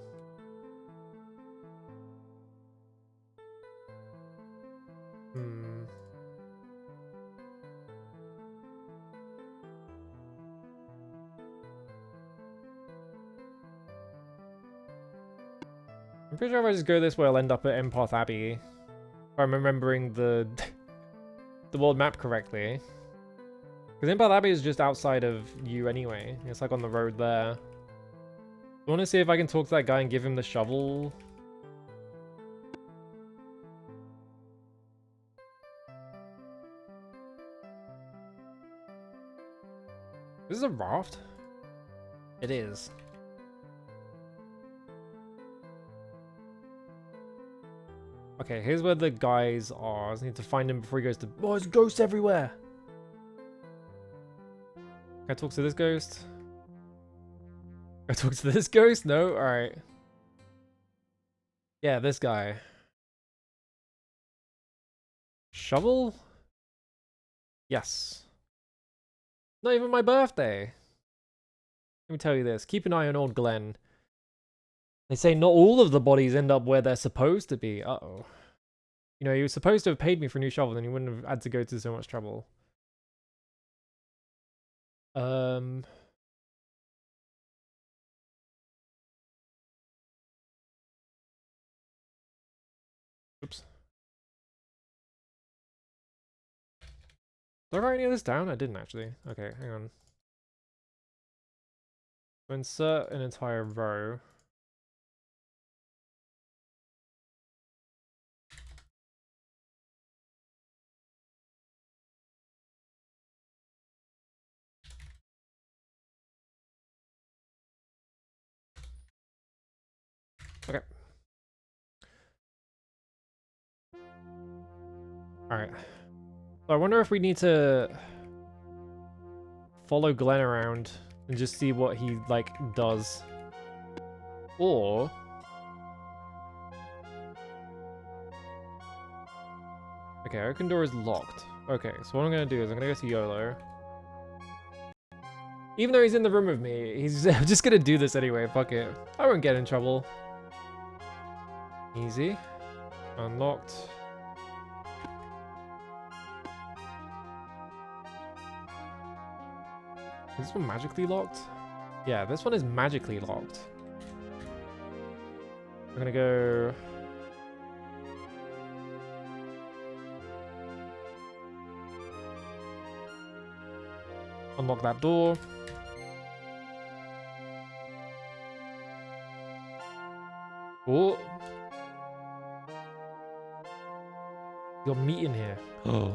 Speaker 2: I'm pretty sure if I just go this way, I'll end up at Empath Abbey. If I'm remembering the the world map correctly. Because Empath Abbey is just outside of you anyway. It's like on the road there. I want to see if I can talk to that guy and give him the shovel. This is a raft? It is. Okay, here's where the guys are. I just need to find him before he goes to... Oh, there's ghosts everywhere! Can I talk to this ghost? Can I talk to this ghost? No? Alright. Yeah, this guy. Shovel? Yes. Not even my birthday. Let me tell you this. Keep an eye on old Glenn. They say not all of the bodies end up where they're supposed to be. Uh-oh. You know, he was supposed to have paid me for a new shovel, then he wouldn't have had to go to so much trouble. Oops. Did I write any of this down? I didn't actually. Okay, hang on. So insert an entire row. Okay. Alright. So I wonder if we need to follow Glenn around and just see what he, like, does. Or... Okay, oaken door is locked. Okay, so what I'm gonna do is I'm gonna go to YOLO. Even though he's in the room with me, he's I'm just gonna do this anyway, fuck it. I won't get in trouble. Easy. Unlocked. Is this one magically locked? Yeah, this one is magically locked. I'm gonna go... unlock that door. Oh. Got meat in here. Oh.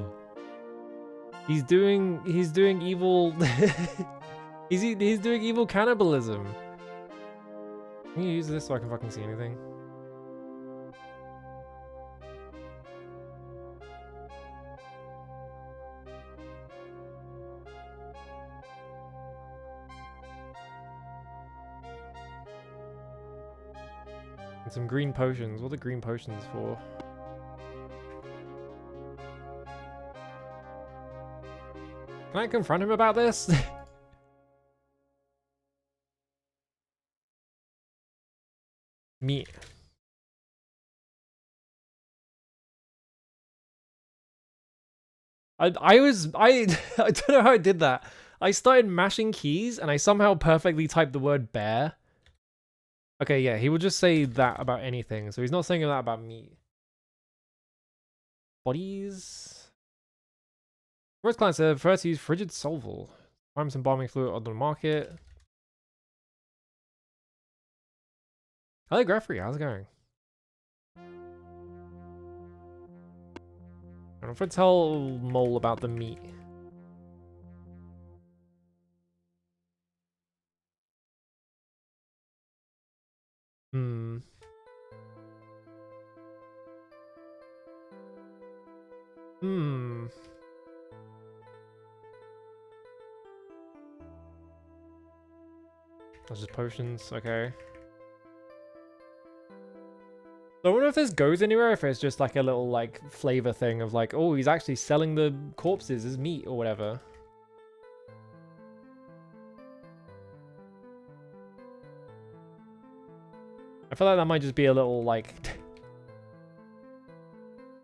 Speaker 2: He's doing evil he's doing evil cannibalism. Can you use this so I can fucking see anything? And some green potions. What are green potions for? Can I confront him about this? Meat. I don't know how I did that. I started mashing keys and I somehow perfectly typed the word bear. Okay, yeah, he will just say that about anything, so he's not saying that about meat. Bodies. First client said prefer to use frigid solval. Find some bombing fluid on the market. Hello, Greffrey. How's it going? I don't know if I tell Mole about the meat. Hmm. Hmm. That's just potions. Okay. So I wonder if this goes anywhere, if it's just like a little like flavor thing of like, oh, he's actually selling the corpses as meat or whatever. I feel like that might just be a little like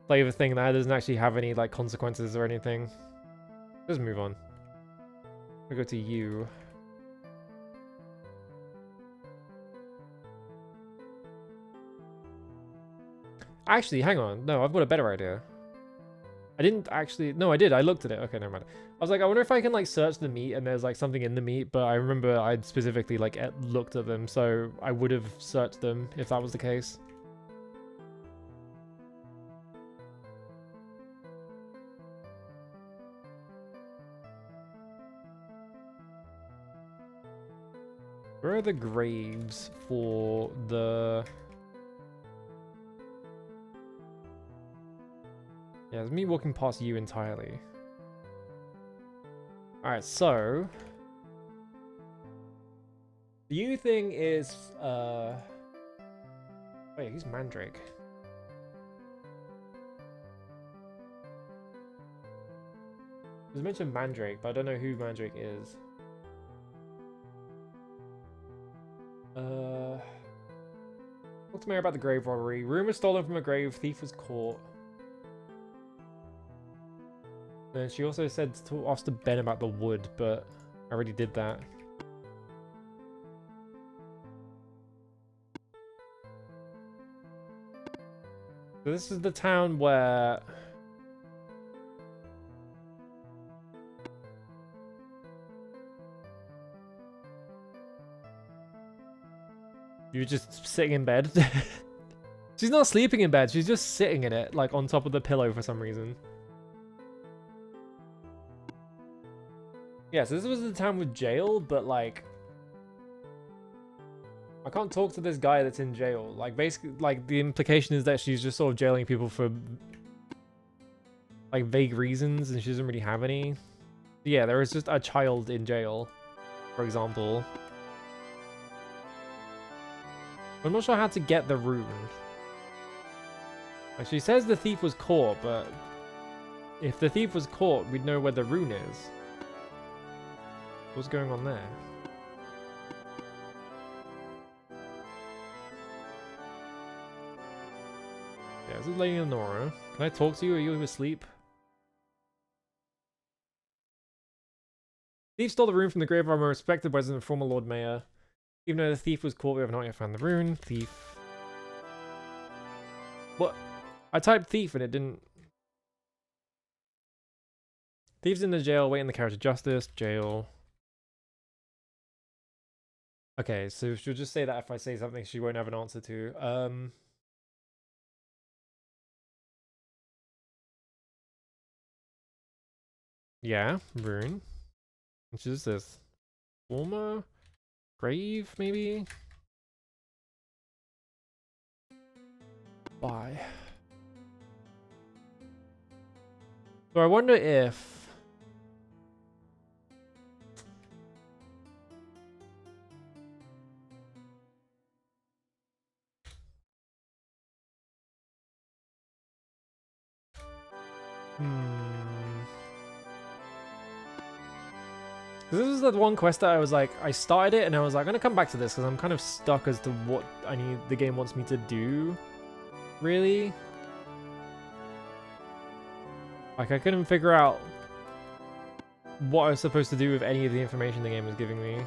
Speaker 2: flavor thing that doesn't actually have any like consequences or anything. Just move on. We'll go to you. Actually, hang on. No, I've got a better idea. I didn't actually... No, I did. I looked at it. Okay, never mind. I was like, I wonder if I can, like, search the meat and there's, like, something in the meat. But I remember I'd specifically, like, looked at them. So I would have searched them if that was the case. Where are the graves for the... Yeah, it's me walking past you entirely. Alright, so... The you thing is, Wait, who's Mandrake? There's mentioned Mandrake, but I don't know who Mandrake is. Talk to Mary about the grave robbery. Room was stolen from a grave. Thief was caught. Then she also said to ask to Ben about the wood, but I already did that. So this is the town where... You're just sitting in bed. She's not sleeping in bed. She's just sitting in it, like on top of the pillow for some reason. Yeah, so this was the town with jail, but like... I can't talk to this guy that's in jail. Like, basically, like, the implication is that she's just sort of jailing people for, like, vague reasons, and she doesn't really have any. Yeah, there is just a child in jail, for example. I'm not sure how to get the rune. Like, she says the thief was caught, but if the thief was caught, we'd know where the rune is. What's going on there? Yeah, this is Lady Nora. Can I talk to you? Are you asleep? Thief stole the rune from the grave of our respected resident, former Lord Mayor. Even though the thief was caught, we have not yet found the rune. Thief. What? I typed thief and it didn't. Thieves in the jail, waiting the carriage of justice. Jail. Okay, so she'll just say that if I say something she won't have an answer to. Yeah, rune. Which is this? Former? Grave, maybe? Bye. So I wonder if... This is the one quest that I was like, I started it and I was like, I'm gonna come back to this because I'm kind of stuck as to what the game wants me to do. Really? Like, I couldn't figure out what I was supposed to do with any of the information the game was giving me.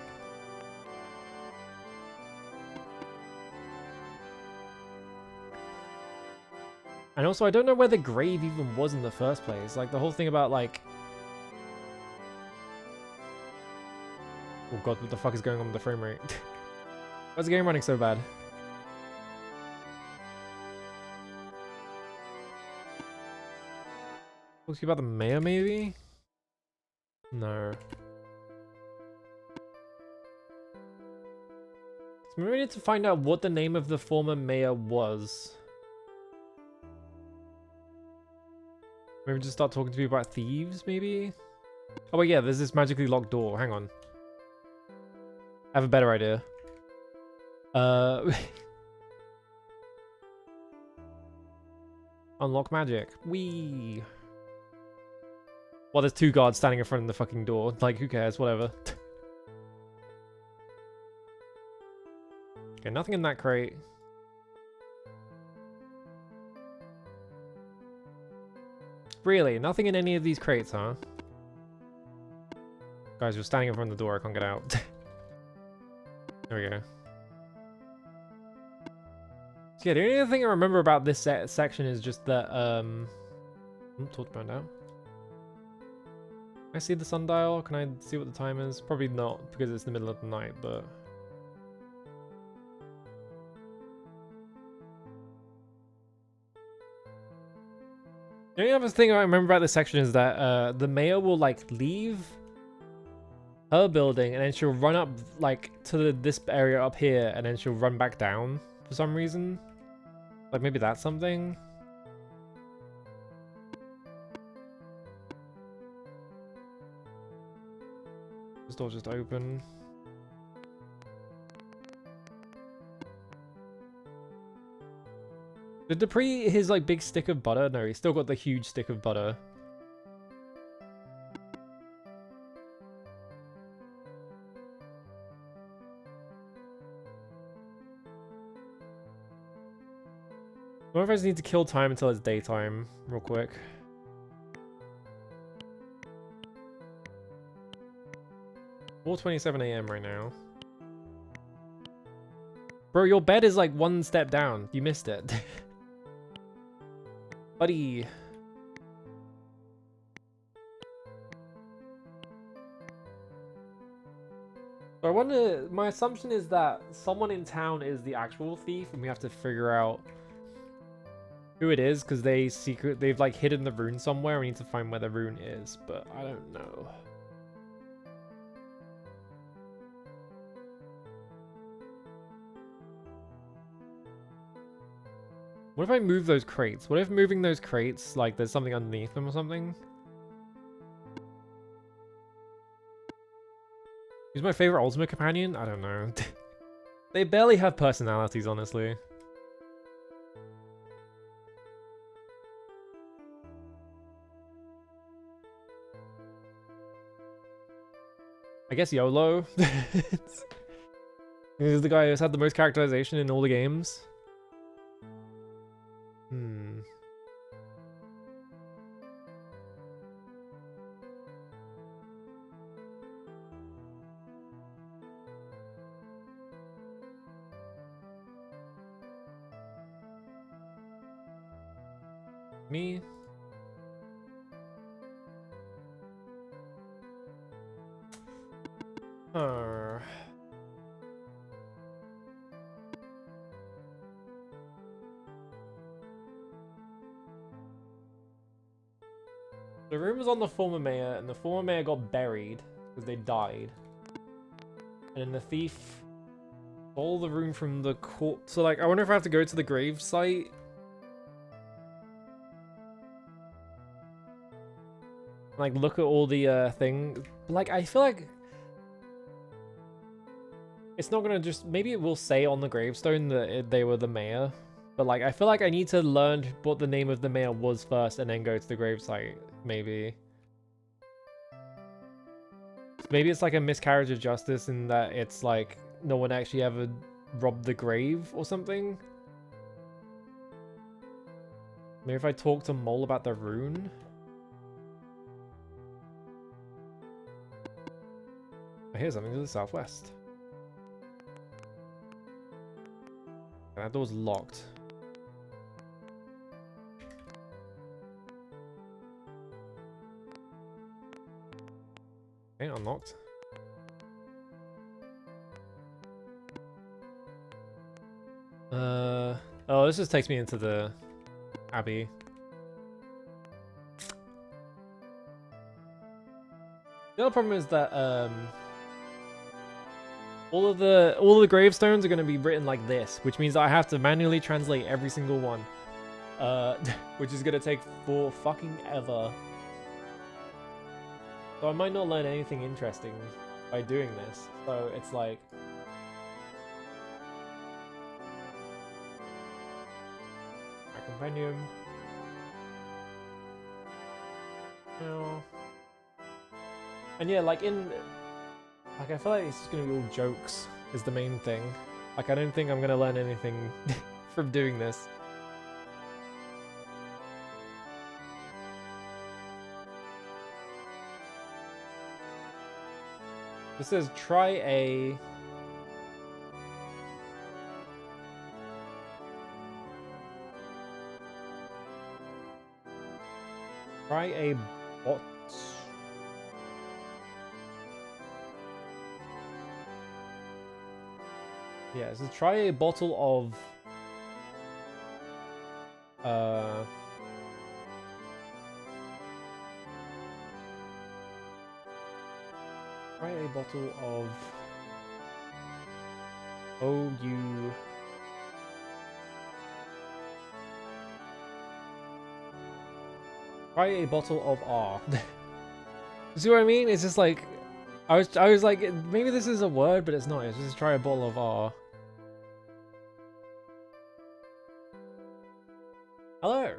Speaker 2: And also, I don't know where the grave even was in the first place. Like, the whole thing about, like... Oh god, what the fuck is going on with the frame rate? Why's the game running so bad? Talks about the mayor, maybe? No. So maybe we need to find out what the name of the former mayor was. Maybe just start talking to people about thieves, maybe? Oh wait, yeah, there's this magically locked door. Hang on. I have a better idea. Unlock magic. Whee! Well, there's two guards standing in front of the fucking door. Like, who cares? Whatever. Okay, nothing in that crate. Really? Nothing in any of these crates, huh? Guys, you're standing in front of the door. I can't get out. There we go. So yeah, the only other thing I remember about this section is just that, talked about now. Can I see the sundial? Can I see what the time is? Probably not, because it's the middle of the night, but... The only other thing I remember about this section is that, the mayor will, like, leave her building, and then she'll run up, like, to this area up here, and then she'll run back down for some reason. Like, maybe that's something? This door's just open. Did Dupree eat his, like, big stick of butter? No, he's still got the huge stick of butter. What if I just need to kill time until it's daytime, real quick? 4:27 AM right now. Bro, your bed is like one step down. You missed it. Buddy. So I wonder, my assumption is that someone in town is the actual thief and we have to figure out who it is because they've like hidden the rune somewhere. We need to find where the rune is, but I don't know. What if I move those crates? What if moving those crates, like there's something underneath them or something? Who's my favorite ultimate companion? I don't know. They barely have personalities, honestly. I guess YOLO. He's the guy who's had the most characterization in all the games. Me? The room was on the former mayor, and the former mayor got buried because they died. And then the thief stole the room from the court. So, like, I wonder if I have to go to the grave site. Like, look at all the things. Like, I feel like it's not gonna just... Maybe it will say on the gravestone that they were the mayor. But, like, I feel like I need to learn what the name of the mayor was first and then go to the gravesite. Maybe. Maybe it's like a miscarriage of justice in that it's like no one actually ever robbed the grave or something. Maybe if I talk to Mole about the rune. I hear something to the southwest. That door's locked. Okay, unlocked. Oh, this just takes me into the Abbey. The other problem is that all of the gravestones are going to be written like this, which means I have to manually translate every single one, which is going to take for fucking ever. So I might not learn anything interesting by doing this. So it's like... A compendium. No. And yeah, like in... Like I feel like it's just gonna be all jokes is the main thing. Like I don't think I'm gonna learn anything from doing this. This says try a bot. Yeah, it says try a bottle of try a bottle of OU. Try a bottle of R. See what I mean? It's just like I was like maybe this is a word, but it's not. It's just try a bottle of R. Hello.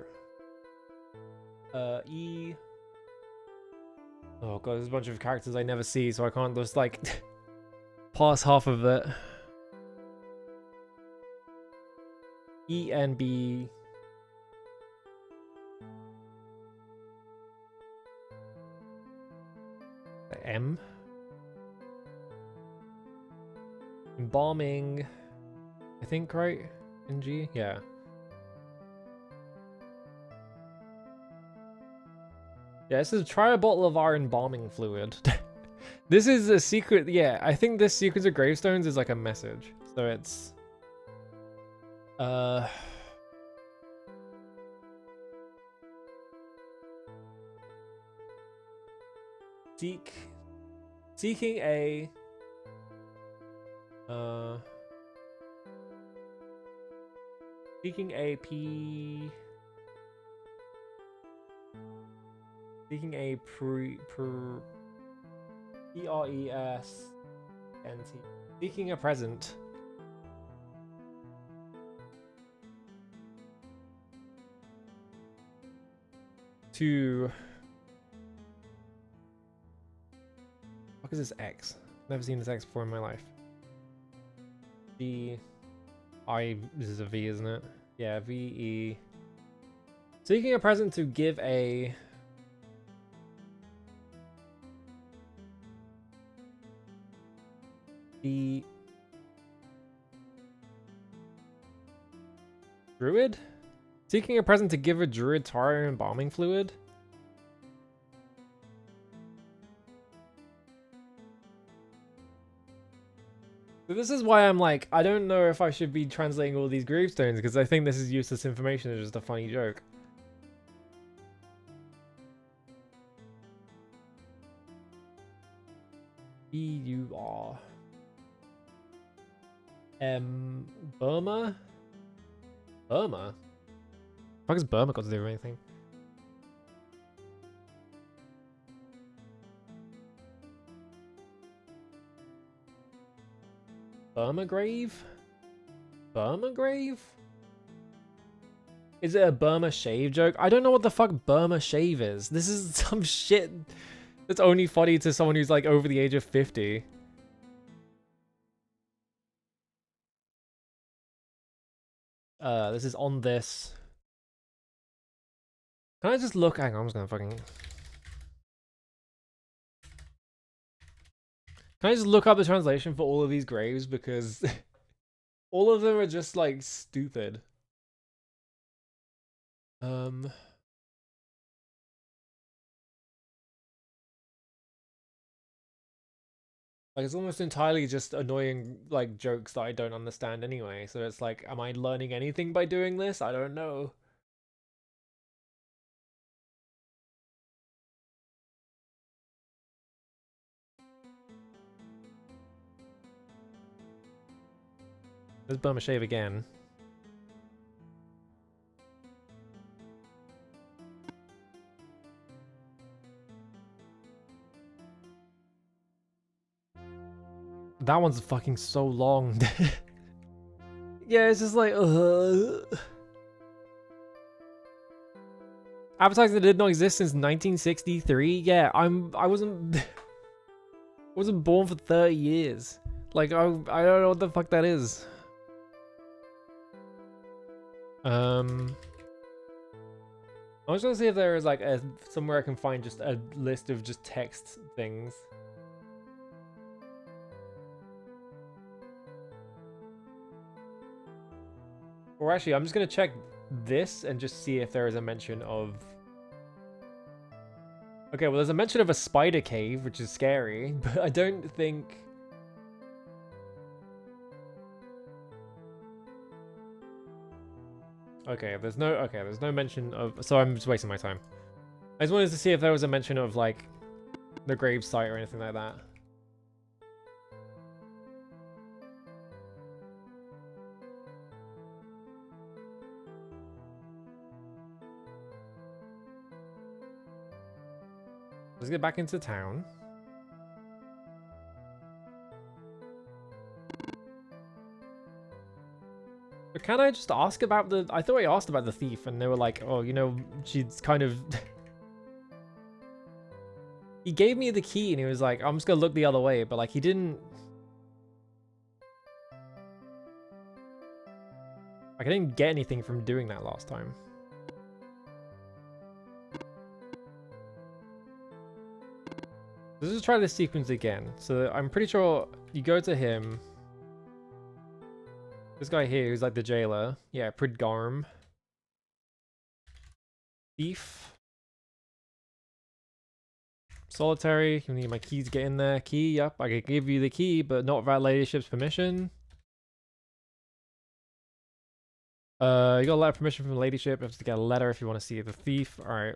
Speaker 2: E. Oh god, there's a bunch of characters I never see, so I can't just like pass half of it. E and B. M. Embalming. I think, right? NG? Yeah. Yeah, this is try a bottle of our embalming fluid. This is a secret. Yeah, I think this sequence of gravestones is like a message. So it's... Seeking a... Seeking a P... Seeking a P-R-E-S-N-T. Seeking a present. To... What is this X? Never seen this X before in my life. V... I... This is a V, isn't it? Yeah, V-E... Seeking a present to give a... The Druid? Seeking a present to give a druid tire and embalming fluid? So this is why I'm like, I don't know if I should be translating all these gravestones, because I think this is useless information. It's just a funny joke. B-U-R. Burma? Burma? What has Burma got to do with anything? Burma grave? Burma grave? Is it a Burma shave joke? I don't know what the fuck Burma shave is. This is some shit that's only funny to someone who's like over the age of 50. This is on this. Can I just look? Hang on, I'm just gonna fucking... Can I just look up the translation for all of these graves? Because all of them are just like stupid. Like it's almost entirely just annoying like jokes that I don't understand anyway. So it's like, am I learning anything by doing this? I don't know. There's Burma shave again. That one's fucking so long. Yeah, it's just like, Advertising that did not exist since 1963. Yeah, I wasn't wasn't born for 30 years. Like I don't know what the fuck that is. I was gonna see if there is like somewhere I can find just a list of just text things. Or actually, I'm just gonna check this and just see if there is a mention of... Okay, well there's a mention of a spider cave, which is scary, but I don't think... Okay, there's no mention of... So I'm just wasting my time. I just wanted to see if there was a mention of like the grave site or anything like that. Let's get back into town. But can I just ask about the... I thought I asked about the thief and they were like, oh, you know, she's kind of... He gave me the key and he was like, I'm just gonna look the other way, but like he didn't... Like I didn't get anything from doing that last time. Let's just try this sequence again. So I'm pretty sure you go to him. This guy here who's like the jailer. Yeah, Pridgarm. Thief. Solitary. You need my key to get in there. Key, yep. I could give you the key, but not without ladyship's permission. You got a letter of permission from the ladyship. You have to get a letter if you want to see the thief. Alright.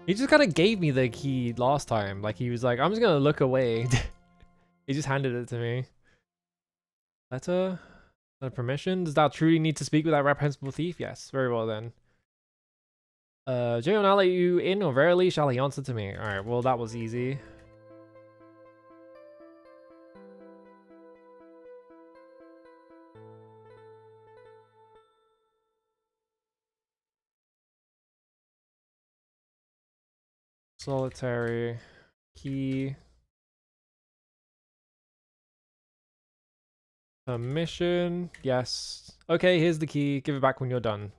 Speaker 2: He just kind of gave me the key last time. Like, he was like, I'm just gonna look away. He just handed it to me. Letter? Letter permission? Does thou truly need to speak with that reprehensible thief? Yes. Very well then. Jay will now let you in, or verily shall he answer to me? Alright, well that was easy. Solitary. Key. Permission. Yes. Okay, here's the key. Give it back when you're done.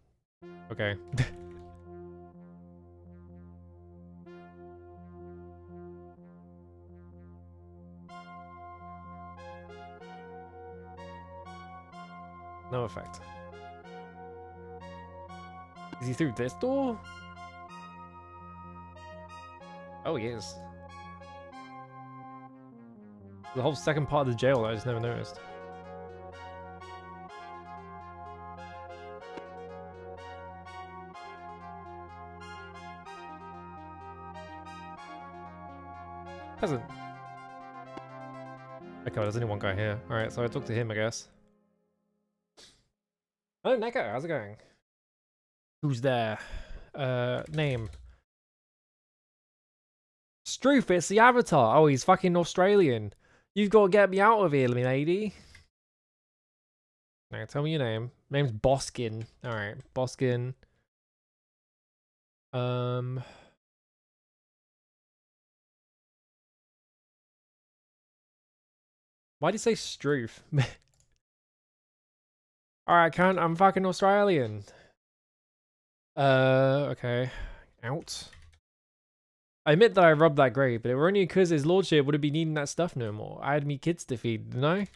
Speaker 2: Okay. No effect. Is he through this door? Oh, he is. The whole second part of the jail that I just never noticed. Peasant. Okay, well, there's only one guy here. Alright, so I talk to him, I guess. Oh, Neko, how's it going? Who's there? Name. Struth, it's the Avatar. Oh, he's fucking Australian. You've got to get me out of here, me lady. Now, tell me your name. Name's Boskin. Alright, Boskin. Why'd you say Struth? Alright, cunt, I'm fucking Australian. Okay. Out. I admit that I robbed that grave, but it were only because his lordship wouldn't be needing that stuff no more. I had me kids to feed, didn't I?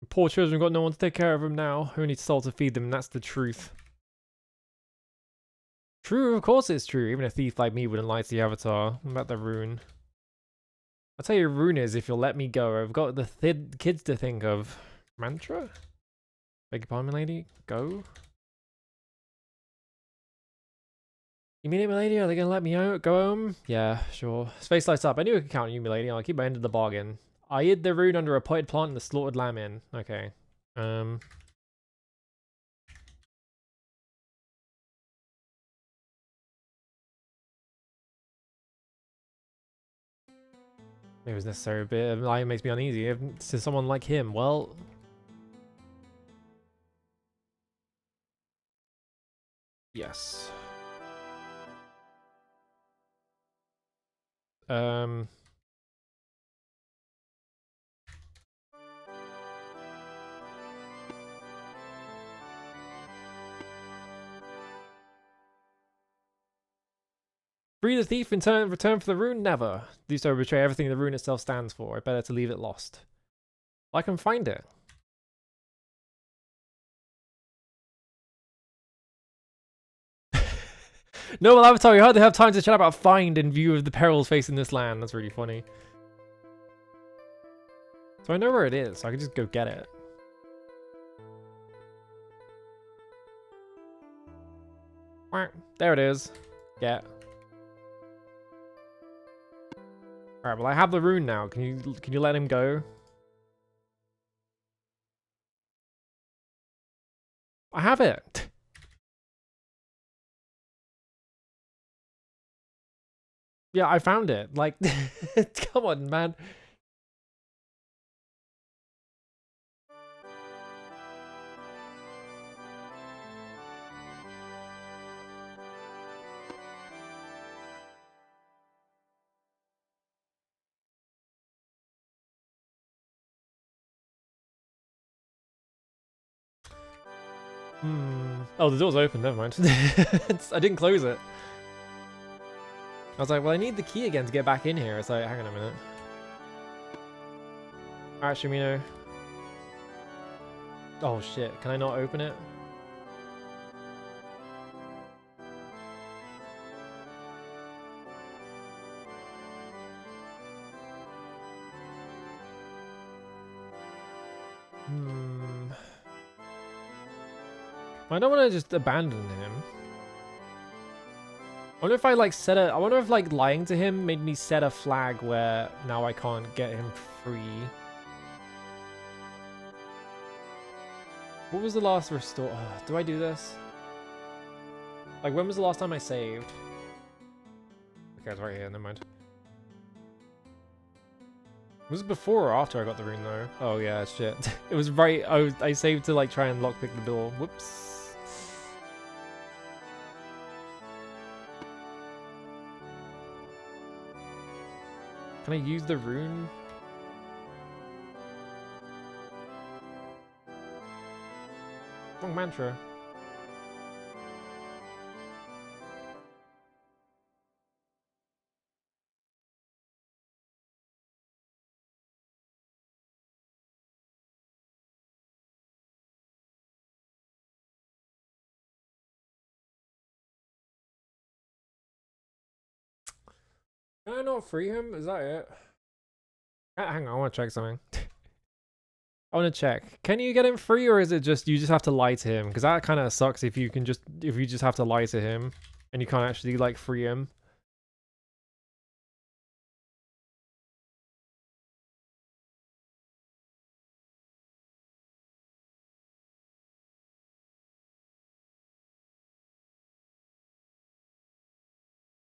Speaker 2: Poor children got no one to take care of them now. Who needs salt to feed them, and that's the truth. True, of course it's true. Even a thief like me wouldn't lie to the Avatar. What about the rune? I'll tell you what rune is if you'll let me go. I've got the kids to think of. Mantra? Beg your pardon, lady? Go? You mean it, milady? Are they gonna let me out? Go home? Yeah, sure. Space lights up. I knew I could count on you, milady. I'll keep my end of the bargain. I hid the rune under a potted plant and the slaughtered lamb in. Okay. It was necessary, but it makes me uneasy. To someone like him, well... Yes. Free the thief in return for the rune? Never. Do so betray everything the rune itself stands for. I better to leave it lost. I can find it. No, well, Avatar, you hardly have time to chat about find in view of the perils facing this land. That's really funny. So I know where it is, so I can just go get it. There it is. Get. Alright, well I have the rune now. Can you let him go? I have it. Yeah, I found it. Like, come on, man. Oh, the door's open. Never mind. I didn't close it. I was like, well, I need the key again to get back in here. It's like, hang on a minute. Alright, Shimino. Oh shit, can I not open it? I don't want to just abandon him. I wonder if I like I wonder if like lying to him made me set a flag where now I can't get him free. What was the last restore? Do I do this? Like, when was the last time I saved? Okay, it's right here, never mind. Was it before or after I got the rune though? Oh yeah, shit. It was right, I saved to like try and lockpick the door. Whoops. Can I use the rune? Wrong mantra. Can I not free him? Is that it? Hang on, I want to check something. I want to check. Can you get him free, or is it just you just have to lie to him? Because that kind of sucks if you just have to lie to him and you can't actually like free him.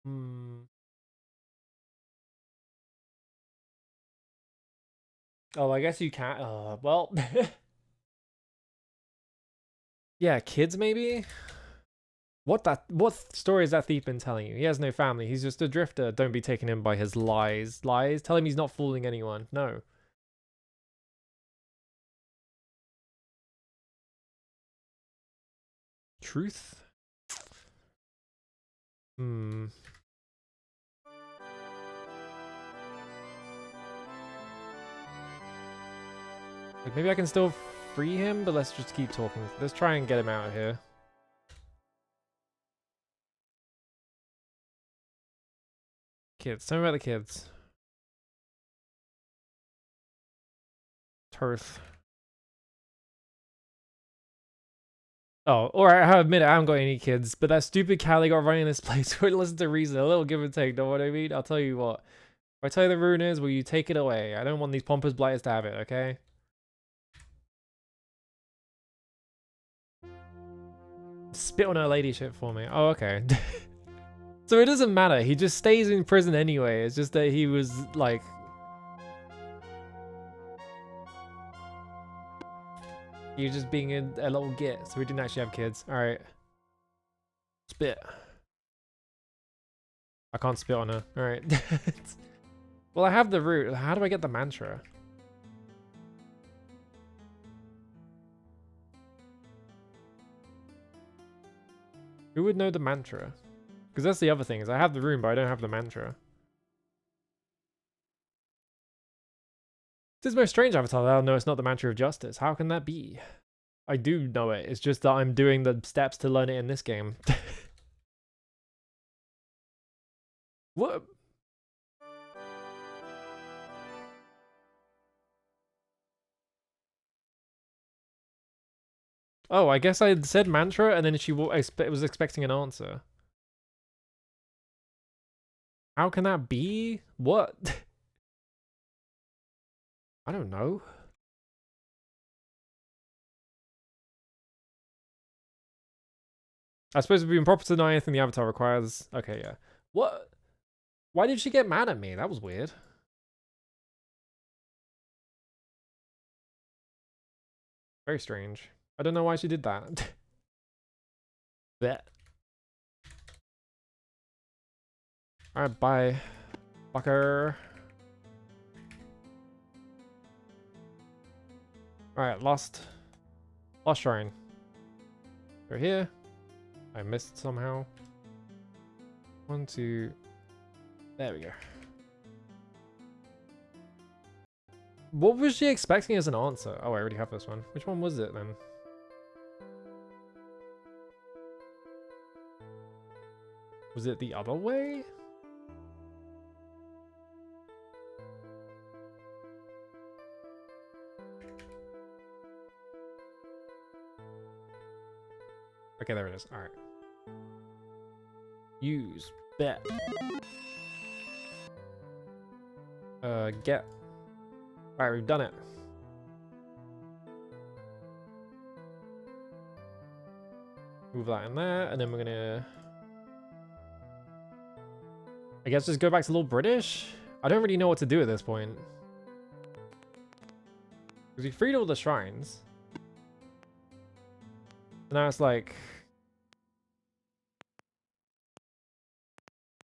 Speaker 2: Hmm. Oh, I guess you can't. Well. Yeah, kids maybe? What story has that thief been telling you? He has no family. He's just a drifter. Don't be taken in by his lies. Lies? Tell him he's not fooling anyone. No. Truth? Hmm. Like maybe I can still free him, but let's just keep talking. Let's try and get him out of here. Kids. Tell me about the kids. Turth. Oh, alright, I admit it, I haven't got any kids, but that stupid Callie got running this place wouldn't listen to reason. A little give and take, know what I mean? I'll tell you what. If I tell you the rune is, will you take it away? I don't want these pompous blighters to have it, okay? Spit on her ladyship for me. Oh, okay. So it doesn't matter. He just stays in prison anyway. It's just that he was like... He was just being a little git, so we didn't actually have kids. Alright. Spit. I can't spit on her. Alright. Well, I have the root. How do I get the mantra? Who would know the mantra? Because that's the other thing, is I have the rune, but I don't have the mantra. This is most strange avatar that I'll know it's not the mantra of justice. How can that be? I do know it. It's just that I'm doing the steps to learn it in this game. What? Oh, I guess I said mantra and then she was expecting an answer. How can that be? What? I don't know. I suppose it'd be improper to know anything the avatar requires. Okay, yeah. What? Why did she get mad at me? That was weird. Very strange. I don't know why she did that. Bet. Alright, bye. Fucker. Alright, lost shrine. Go here. I missed somehow. 1, 2. There we go. What was she expecting as an answer? Oh, I already have this one. Which one was it then? Was it the other way? Okay, there it is. Alright. Use. Bet. Get. Alright, we've done it. Move that in there, and then we're gonna... I guess just go back to Little British? I don't really know what to do at this point. Because we freed all the shrines. And now it's like...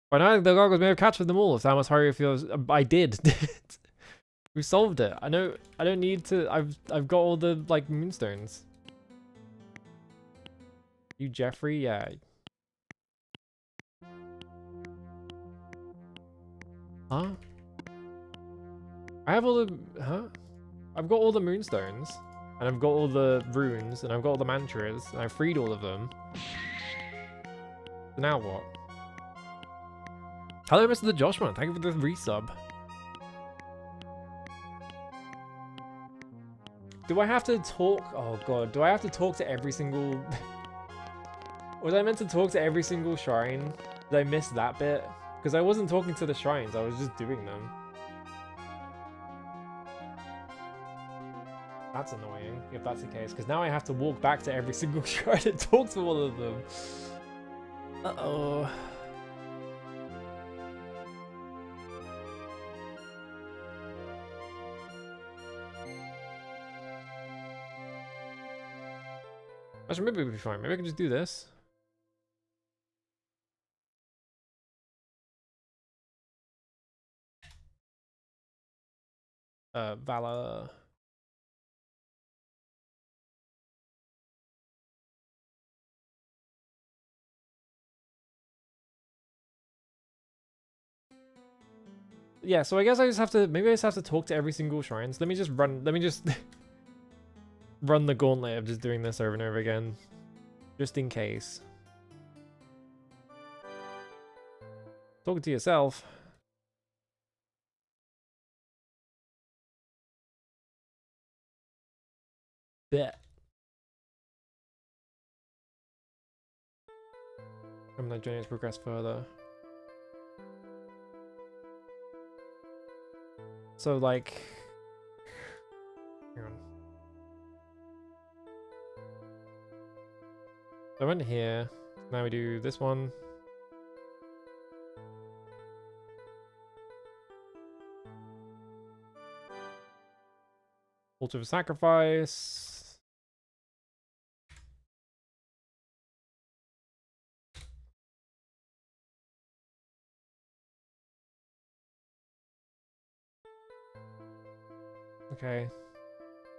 Speaker 2: By now the goggles may have captured them all, if that much hurry feels... I did. We solved it. I don't need to... I've got all the, like, moonstones. You Jeffrey? Yeah. Huh? I have all the... Huh? I've got all the moonstones. And I've got all the runes. And I've got all the mantras. And I've freed all of them. So now what? Hello, Mr. Joshua. Thank you for the resub. Do I have to talk? Oh god, do I have to talk to every single... Was I meant to talk to every single shrine? Did I miss that bit? Because I wasn't talking to the shrines, I was just doing them. That's annoying, if that's the case, because now I have to walk back to every single shrine and talk to all of them. Uh-oh. Actually, maybe it'll be fine. Maybe I can just do this. Valor. Yeah, so I guess I just have to, maybe I just have to talk to every single shrine. So let me just run run the gauntlet of just doing this over and over again. Just in case. Talking to yourself. Bet. I'm not journey has progressed further. So like, hang on. I went here. Now we do this one. Altar of Sacrifice. Okay,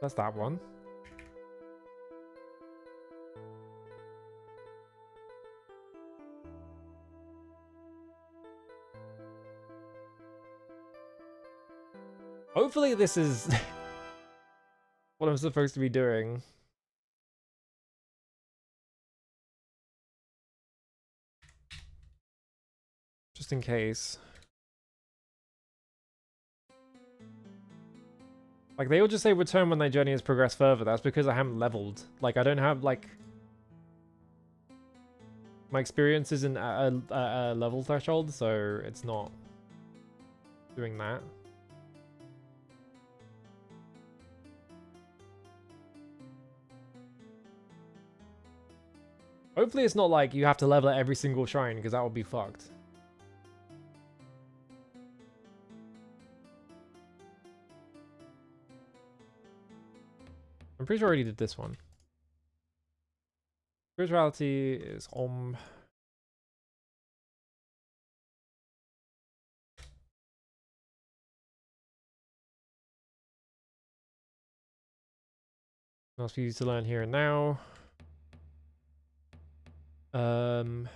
Speaker 2: that's that one. Hopefully this is what I'm supposed to be doing. Just in case. Like, they all just say return when thy journey has progressed further. That's because I haven't leveled. Like, I don't have, like... My experience isn't at a level threshold, so it's not doing that. Hopefully it's not like you have to level at every single shrine, because that would be fucked. I'm pretty sure I already did this one. Spirituality is Om. What else for you to learn here and now? Do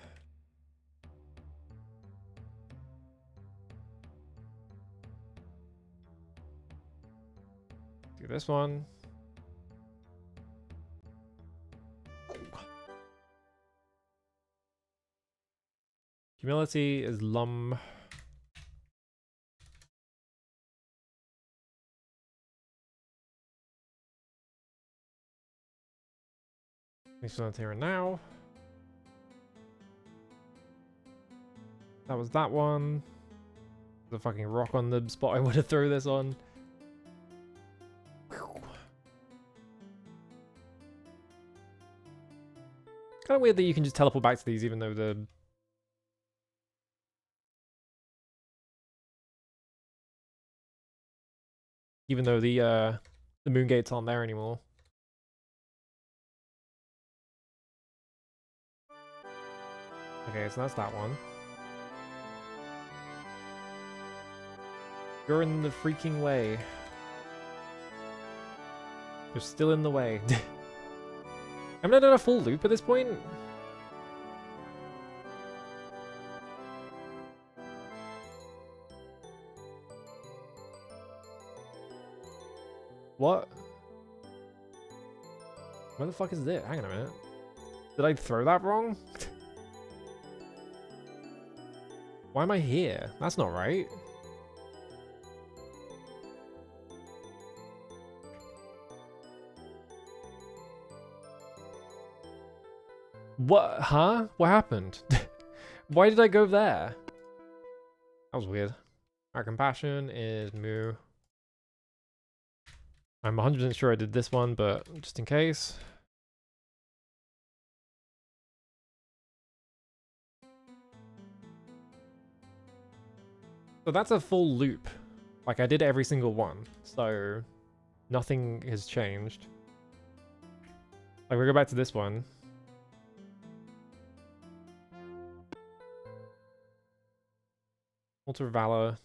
Speaker 2: this one. Humility is Lum. Next one here and now. That was that one. The fucking rock on the spot I want to throw this on. Kind of weird that you can just teleport back to these even though the... Even though the moon gates aren't there anymore. Okay, so that's that one. You're in the freaking way. You're still in the way. Haven't I done a full loop at this point? What? Where the fuck is it? Hang on a minute. Did I throw that wrong? Why am I here? That's not right. What? Huh? What happened? Why did I go there? That was weird. Our compassion is moo. I'm 100% sure I did this one, but just in case. So that's a full loop. Like, I did every single one, so nothing has changed. Like, we go back to this one. Altar of Valor.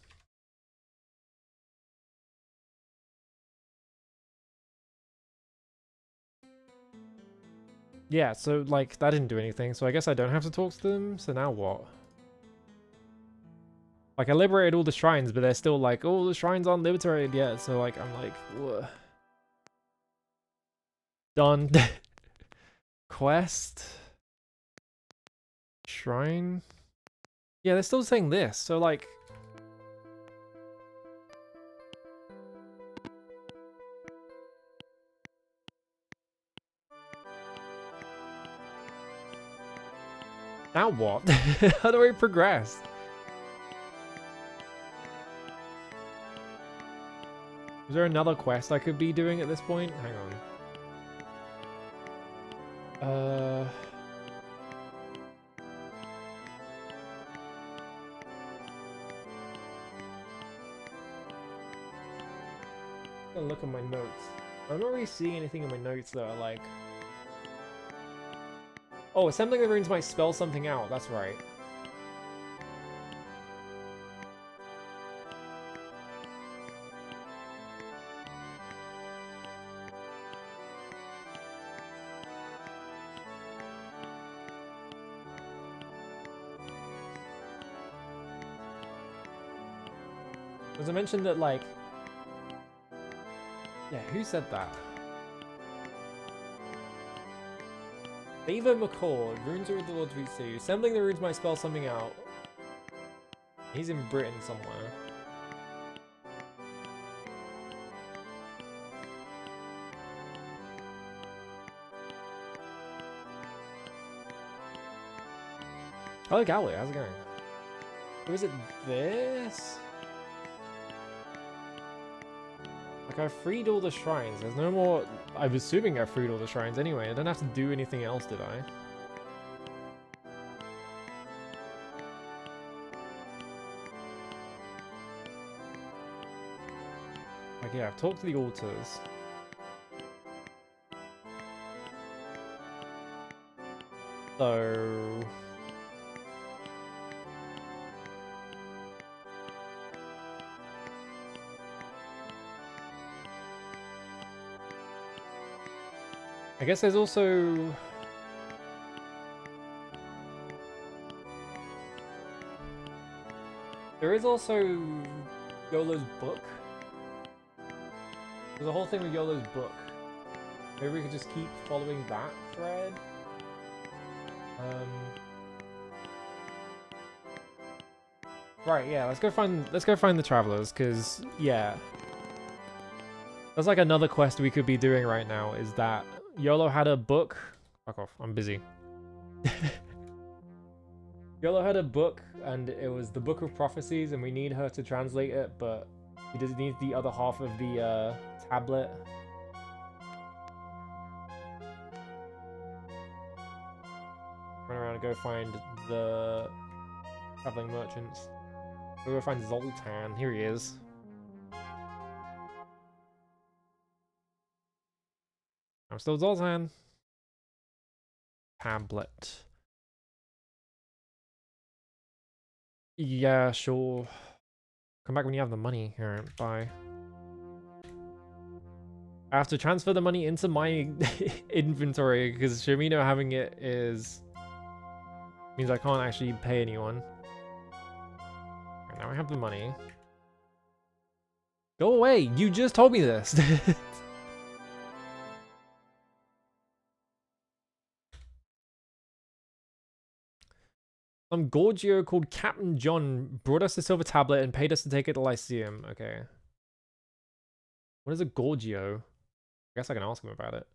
Speaker 2: Yeah, so, like, that didn't do anything, so I guess I don't have to talk to them, so now what? Like, I liberated all the shrines, but they're still like, oh, the shrines aren't liberated yet, so, like, I'm like, whoa. Done. Quest. Shrine. Yeah, they're still saying this, so, like... Now what? How do I progress? Is there another quest I could be doing at this point? Hang on. I'm gonna look at my notes. I'm not really seeing anything in my notes that are like... Oh, assembling the runes might spell something out, that's right. As I mentioned that, like... Yeah, who said that? Beaver McCord, runes are the Lord's Ritsu. Assembling the runes might spell something out. He's in Britain somewhere. Hello Galway, how's it going? Or is it this? Like, I freed all the shrines. There's no more... I'm assuming I freed all the shrines anyway. I don't have to do anything else, did I? Like, yeah, I've talked to the altars. So... I guess there's also... There is also YOLO's book. There's a whole thing with YOLO's book. Maybe we could just keep following that thread. Right, yeah, let's go find the travelers, because yeah. That's like another quest we could be doing right now, is that YOLO had a book. Fuck off, I'm busy. YOLO had a book, and it was the Book of Prophecies, and we need her to translate it, but he does need the other half of the tablet. Run around and go find the traveling merchants. We'll go find Zoltan. Here he is. I'm still Zoltan. Tablet. Yeah, sure. Come back when you have the money. Alright, bye. I have to transfer the money into my inventory because Shimino having it means I can't actually pay anyone. Right, now I have the money. Go away! You just told me this! Some Gorgio called Captain John brought us a silver tablet and paid us to take it to Lyceum. Okay. What is a Gorgio? I guess I can ask him about it.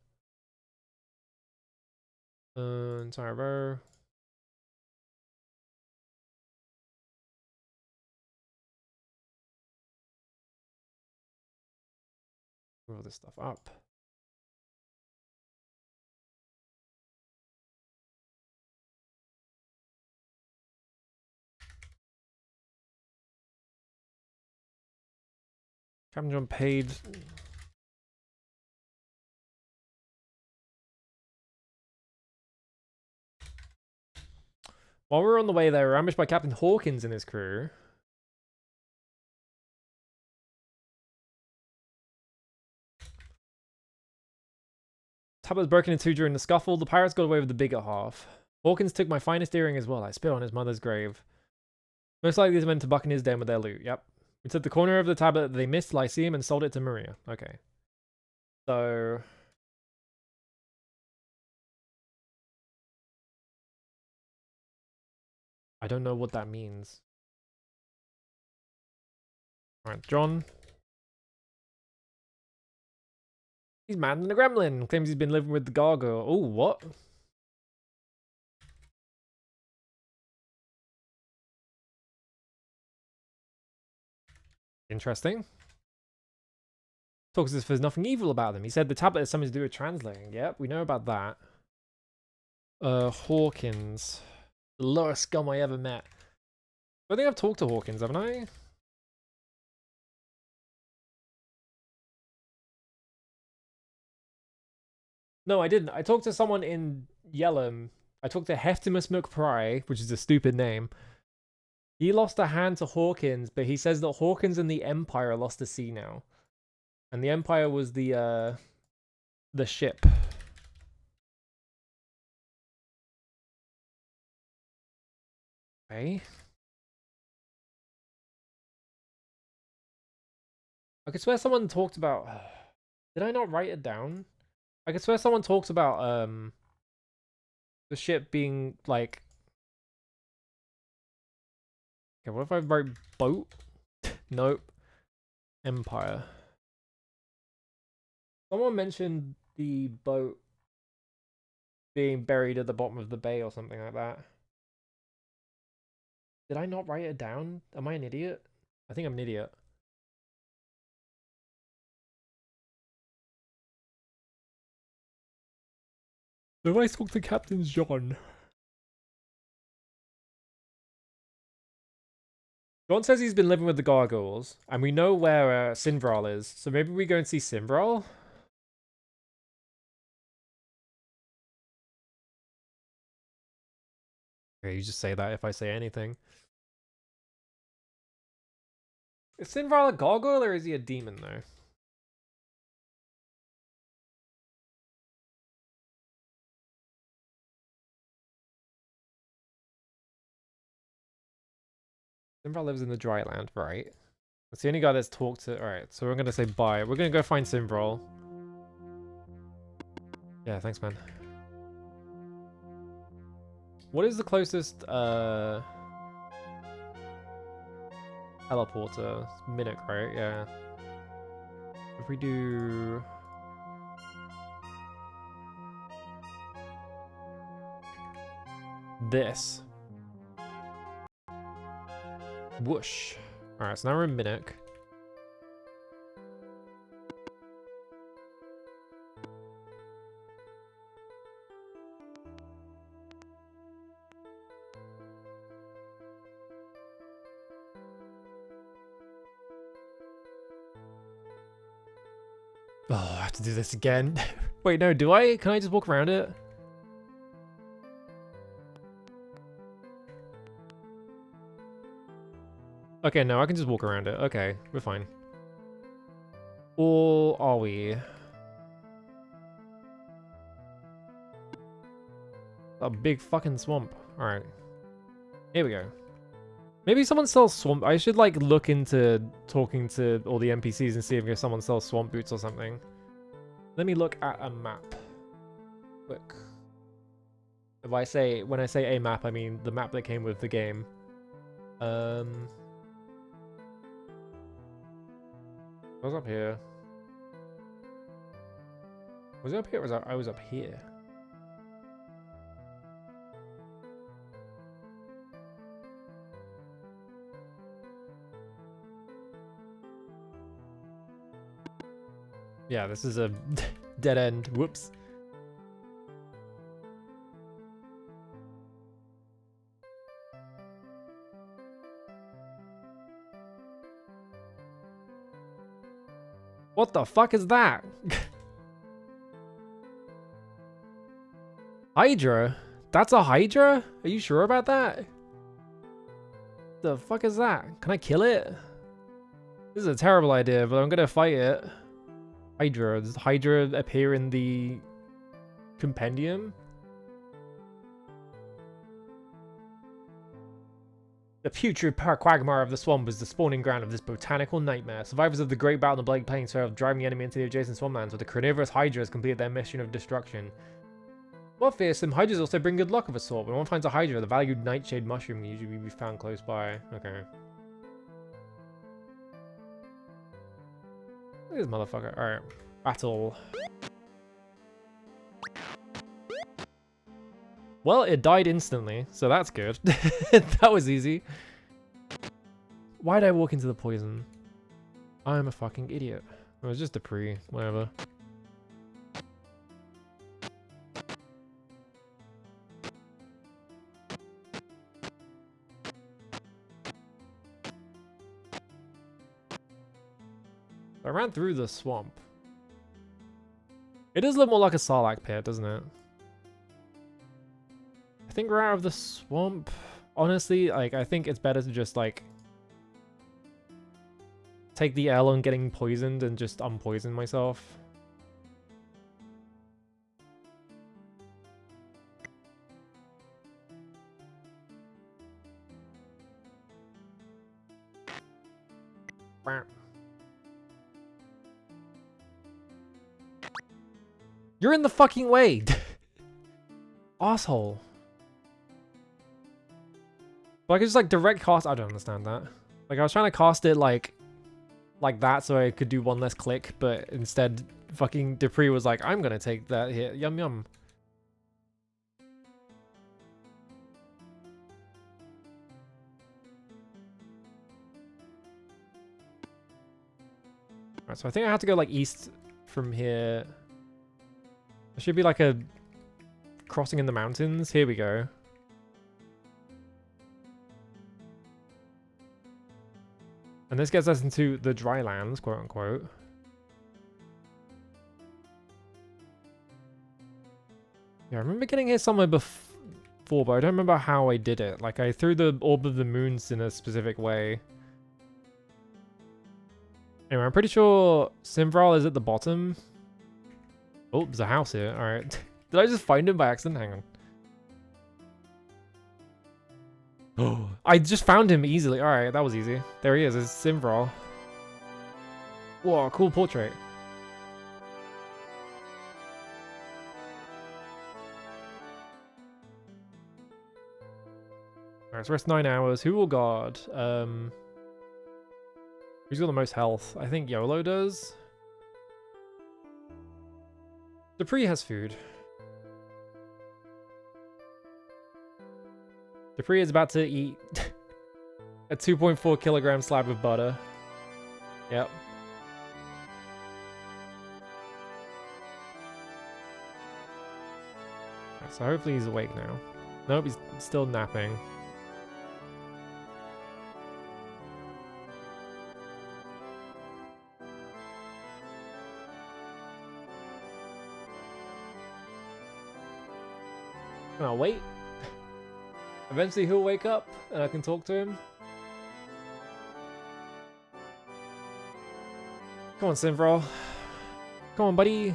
Speaker 2: Sorry, bro. Move all this stuff up. Captain John paid. While we were on the way there, we were ambushed by Captain Hawkins and his crew. Tablet was broken in two during the scuffle. The pirates got away with the bigger half. Hawkins took my finest earring as well. I spit on his mother's grave. Most likely these went to Buccaneer's Den with their loot. Yep. We took the corner of the tablet that they missed, Lyceum, and sold it to Maria. Okay. So... I don't know what that means. Alright, John. He's mad than a gremlin. Claims he's been living with the gargoyle. Oh, what? Interesting. Talks as if there's nothing evil about them. He said the tablet has something to do with translating. Yep, we know about that. Hawkins. The lowest scum I ever met. I think I've talked to Hawkins, haven't I? No, I didn't. I talked to someone in Yellum. I talked to Heftimus McPry, which is a stupid name. He lost a hand to Hawkins, but he says that Hawkins and the Empire lost a sea now. And the Empire was the ship. Okay. I could swear someone talked about... Did I not write it down? I could swear someone talks about the ship being like... Okay, what if I wrote boat? Nope. Empire. Someone mentioned the boat being buried at the bottom of the bay or something like that. Did I not write it down? Am I an idiot? I think I'm an idiot. So I talk to Captain John. John says he's been living with the gargoyles, and we know where Sinvral is, so maybe we go and see Sinvral? Okay, you just say that if I say anything. Is Sinvral a gargoyle, or is he a demon, though? Sinvral lives in the dry land, right? That's the only guy that's talked to... Alright, so we're gonna say bye. We're gonna go find Sinvral. Yeah, thanks, man. What is the closest, teleporter? It's Minnock, right? Yeah. If we do... this. Whoosh. Alright, so now we're in Minnock. Oh, I have to do this again. Wait, no, do I? Can I just walk around it? Okay, no, I can just walk around it. Okay, we're fine. Or are we? A big fucking swamp. Alright. Here we go. Maybe someone sells swamp. I should like look into talking to all the NPCs and see if someone sells swamp boots or something. Let me look at a map. Quick. When I say a map, I mean the map that came with the game. I was up here. Was it up here? Or was I was up here? Yeah, this is a dead end. Whoops. What the fuck is that? Hydra? That's a Hydra? Are you sure about that? The fuck is that? Can I kill it? This is a terrible idea, but I'm gonna fight it. Hydra. Does Hydra appear in the compendium? The putrid quagmire of the swamp is the spawning ground of this botanical nightmare. Survivors of the Great Battle in the Black Plains failed driving the enemy into the adjacent swamplands, but the carnivorous Hydra has completed their mission of destruction. Well, fearsome, Hydras also bring good luck of a sort. When one finds a Hydra, the valued nightshade mushroom can usually be found close by. Okay. Look at this motherfucker. Alright. Battle. Well, it died instantly, so that's good. That was easy. Why did I walk into the poison? I'm a fucking idiot. It was just a pre, whatever. I ran through the swamp. It does look more like a Sarlacc pit, doesn't it? I think we're out of the swamp. Honestly, like, I think it's better to just, like, take the L on getting poisoned and just unpoison myself. You're in the fucking way! Asshole. But I could just like direct cast. I don't understand that. Like I was trying to cast it like that so I could do one less click, but instead fucking Dupree was like, I'm gonna take that hit. Yum yum. Alright, so I think I have to go like east from here. There should be like a crossing in the mountains. Here we go. And this gets us into the dry lands, quote unquote. Yeah, I remember getting here somewhere before, but I don't remember how I did it. Like, I threw the Orb of the Moons in a specific way. Anyway, I'm pretty sure Simvral is at the bottom. Oh, there's a house here. Alright. Did I just find him by accident? Hang on. Oh, I just found him easily. Alright, that was easy. There he is. It's Simvral. Whoa, cool portrait. Alright, so rest 9 hours. Who will guard? Who's got the most health? I think YOLO does. Dupree has food. Dupree is about to eat a 2.4 kilogram slab of butter. Yep. So hopefully he's awake now. Nope, he's still napping. And I'll wait. Eventually he'll wake up and I can talk to him. Come on, Simvral. Come on, buddy.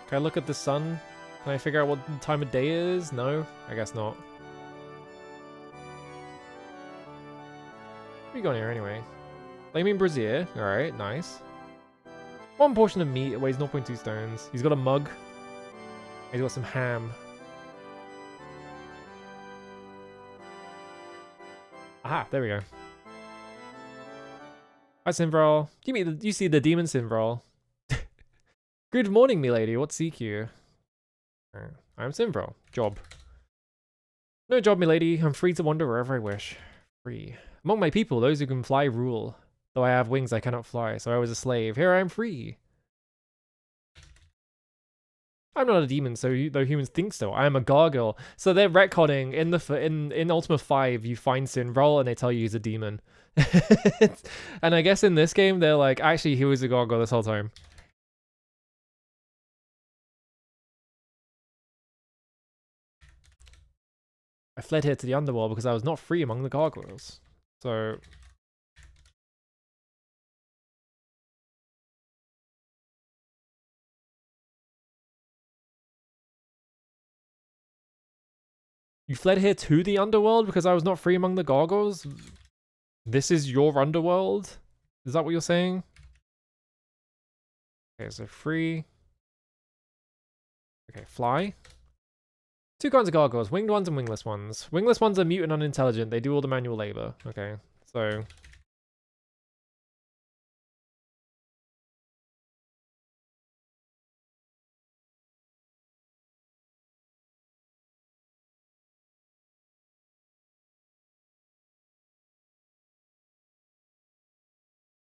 Speaker 2: Can I look at the sun? Can I figure out what time of day it is? No? I guess not. Where are you going here anyway? Flaming Brazier. Alright, nice. One portion of meat, it weighs 0.2 stones. He's got a mug. He's got some ham. Aha, there we go. Hi, Simvrol. You see the demon Simvrol. Good morning, milady. What seek you? I'm Simvrol. Job. No job, milady. I'm free to wander wherever I wish. Free. Among my people, those who can fly rule. Though I have wings, I cannot fly, so I was a slave. Here I am free. I'm not a demon, though humans think so. I am a gargoyle. So they're retconning in Ultima 5. You find Sinrol and they tell you he's a demon. And I guess in this game they're like, actually he was a gargoyle this whole time. I fled here to the underworld because I was not free among the gargoyles. So you fled here to the underworld because I was not free among the gargoyles? This is your underworld? Is that what you're saying? Okay, so free. Okay, fly. Two kinds of gargoyles, winged ones and wingless ones. Wingless ones are mute and unintelligent. They do all the manual labor. Okay, so...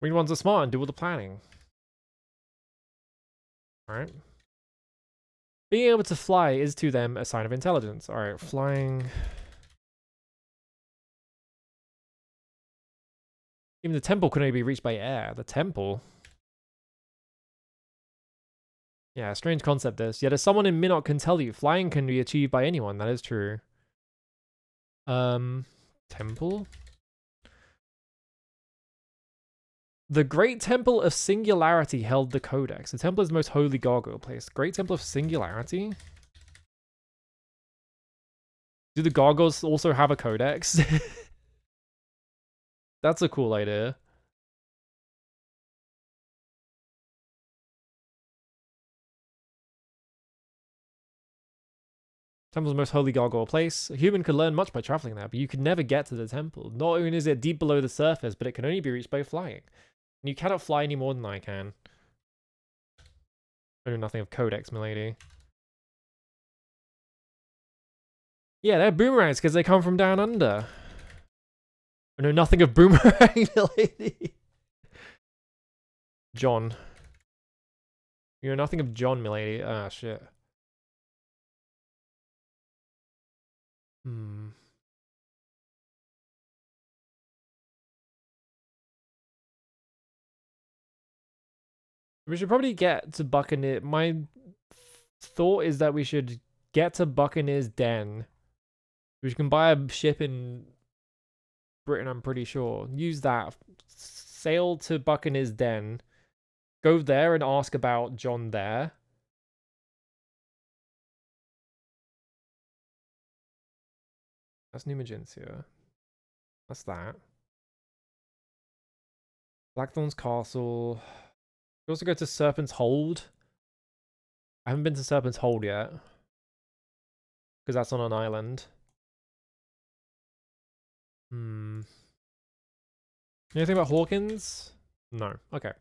Speaker 2: winged ones are smart and do all the planning. Alright. Being able to fly is to them a sign of intelligence. Alright, flying... Even the temple can only be reached by air. The temple? Yeah, strange concept this. Yet as someone in Minot can tell you, flying can be achieved by anyone. That is true. Temple? The Great Temple of Singularity held the Codex. The temple is the most holy gargoyle place. Great Temple of Singularity? Do the gargoyles also have a codex? That's a cool idea. Temple's the most holy gargoyle place. A human could learn much by traveling there, but you could never get to the temple. Not only is it deep below the surface, but it can only be reached by flying. And you cannot fly any more than I can. I know nothing of codex, milady. Yeah, they're boomerangs because they come from down under. I know nothing of boomerang, milady. John. You know nothing of John, milady. Ah, shit. We should probably get to Buccaneer. My thought is that we should get to Buccaneer's Den. We can buy a ship in Britain, I'm pretty sure. Use that. Sail to Buccaneer's Den. Go there and ask about John there. That's New Magentia. That's that. Blackthorn's Castle. We also go to Serpent's Hold. I haven't been to Serpent's Hold yet. Because that's on an island. Anything about Hawkins? No. Okay.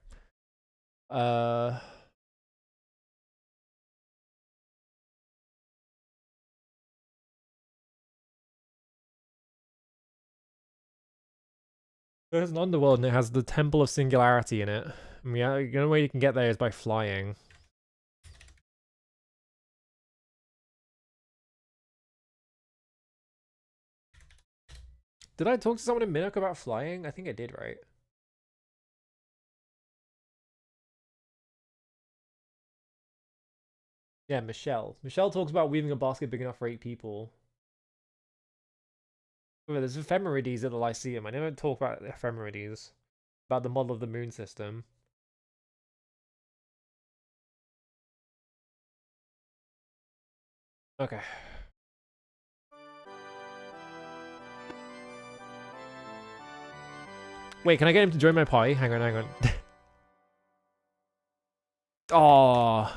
Speaker 2: There's an underworld and it has the Temple of Singularity in it. I mean, the only way you can get there is by flying. Did I talk to someone in Minnock about flying? I think I did, right? Yeah, Michelle. Michelle talks about weaving a basket big enough for 8 people. Oh, there's ephemerides at the Lyceum. I never talk about ephemerides. About the model of the moon system. Okay. Wait, can I get him to join my party? Hang on, hang on. Oh,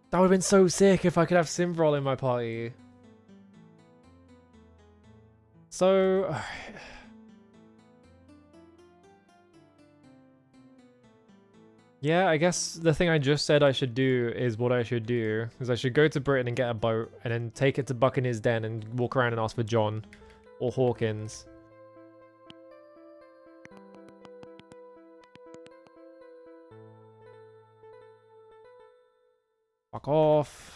Speaker 2: that would have been so sick if I could have Simvrol in my party. So, yeah, I guess the thing I just said I should do is what I should do. Is I should go to Britain and get a boat and then take it to Buccaneer's Den and walk around and ask for John or Hawkins. Fuck off.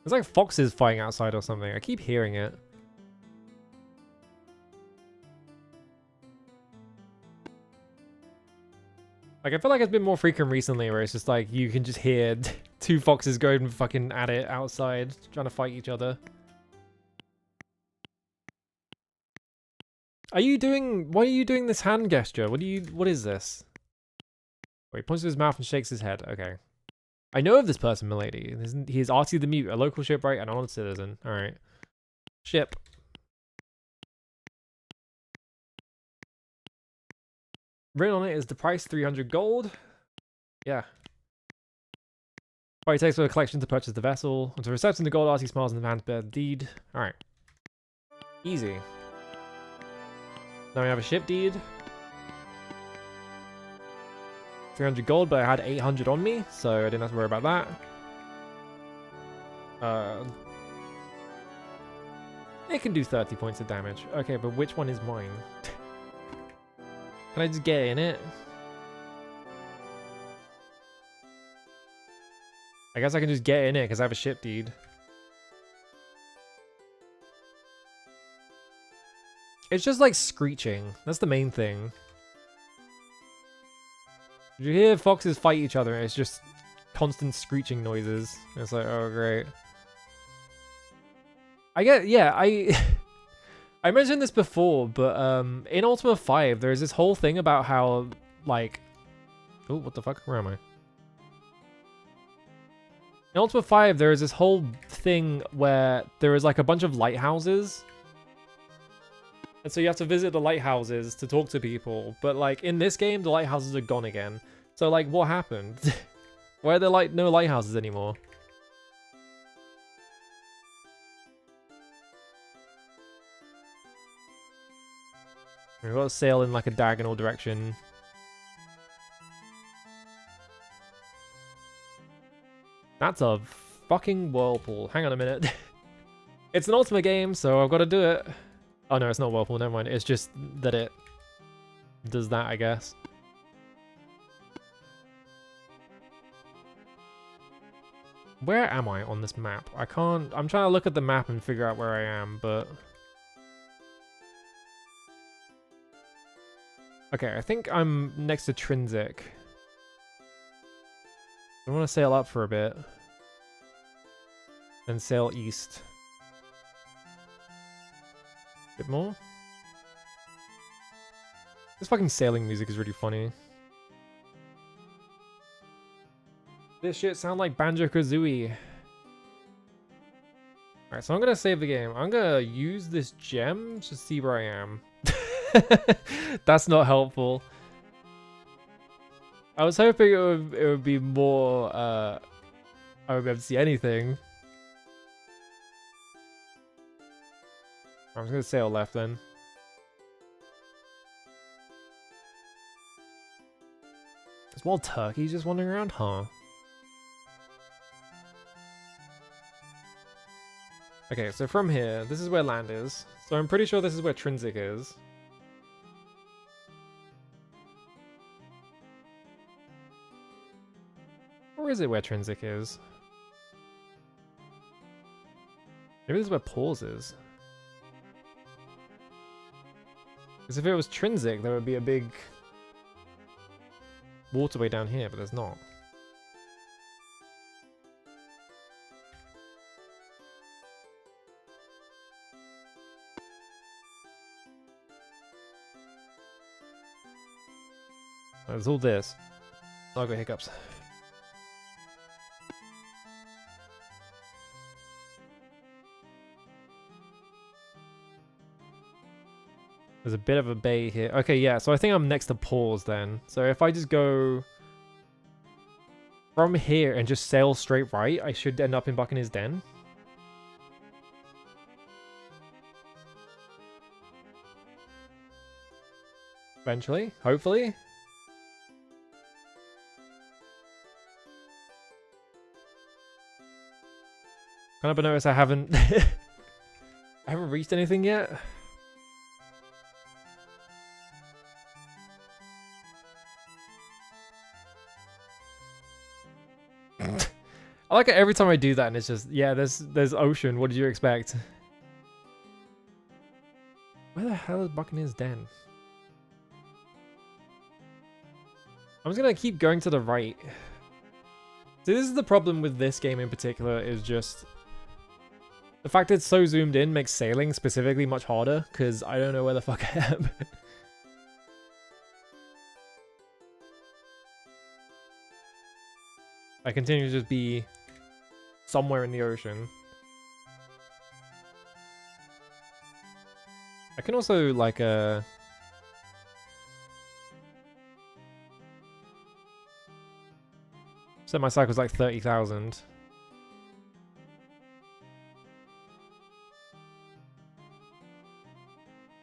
Speaker 2: There's like foxes fighting outside or something. I keep hearing it. Like, I feel like it's been more frequent recently where it's just like you can just hear two foxes going fucking at it outside, trying to fight each other. Why are you doing this hand gesture? What is this? Wait, he points to his mouth and shakes his head. Okay. I know of this person, milady. He is Artie the Mute, a local shipwright and honored citizen. Alright. Ship. Written on it is the price, 300 gold. Yeah. Party takes for the collection to purchase the vessel. Onto reception the gold, Artie smiles and demands bear the deed. Alright. Easy. Now we have a ship deed. 300 gold, but I had 800 on me, so I didn't have to worry about that. It can do 30 points of damage. Okay, but which one is mine? Can I just get in it? I guess I can just get in it because I have a ship deed. It's just like screeching. That's the main thing. You hear foxes fight each other and it's just constant screeching noises. It's like, oh great. I mentioned this before, but in Ultima 5 there is this whole thing about how like, oh, what the fuck? Where am I? In Ultima 5 there is this whole thing where there is like a bunch of lighthouses. And so you have to visit the lighthouses to talk to people. But like in this game, the lighthouses are gone again. So like what happened? Why are there like no lighthouses anymore? We've got to sail in like a diagonal direction. That's a fucking whirlpool. Hang on a minute. It's an Ultima game, so I've got to do it. Oh no, it's not whirlpool, never mind. It's just that it does that, I guess. Where am I on this map? I can't... I'm trying to look at the map and figure out where I am, but... Okay, I think I'm next to Trinsic. I want to sail up for a bit. And sail east. Bit more. This fucking sailing music is really funny. This shit sound like Banjo-Kazooie. Alright, so I'm gonna save the game. I'm gonna use this gem to see where I am. That's not helpful. I was hoping it would be more, I would be able to see anything. I'm just gonna sail left then. There's wild turkeys just wandering around, huh? Okay, so from here, this is where land is. So I'm pretty sure this is where Trinsic is. Or is it where Trinsic is? Maybe this is where Pause is. Because if it was Trinsic, there would be a big waterway down here, but there's not. There's all this. I've got hiccups. There's a bit of a bay here. Okay, yeah, so I think I'm next to pause then. So if I just go from here and just sail straight right, I should end up in Buccaneer's Den. Eventually, hopefully. Kind of notice I haven't I haven't reached anything yet. I like it every time I do that and it's just, yeah, there's ocean. What did you expect? Where the hell is Buccaneer's Den? I'm just gonna keep going to the right. So this is the problem with this game in particular, is just the fact it's so zoomed in makes sailing specifically much harder, because I don't know where the fuck I am. I continue to just be somewhere in the ocean. I can also, like, set my cycle's like 30,000.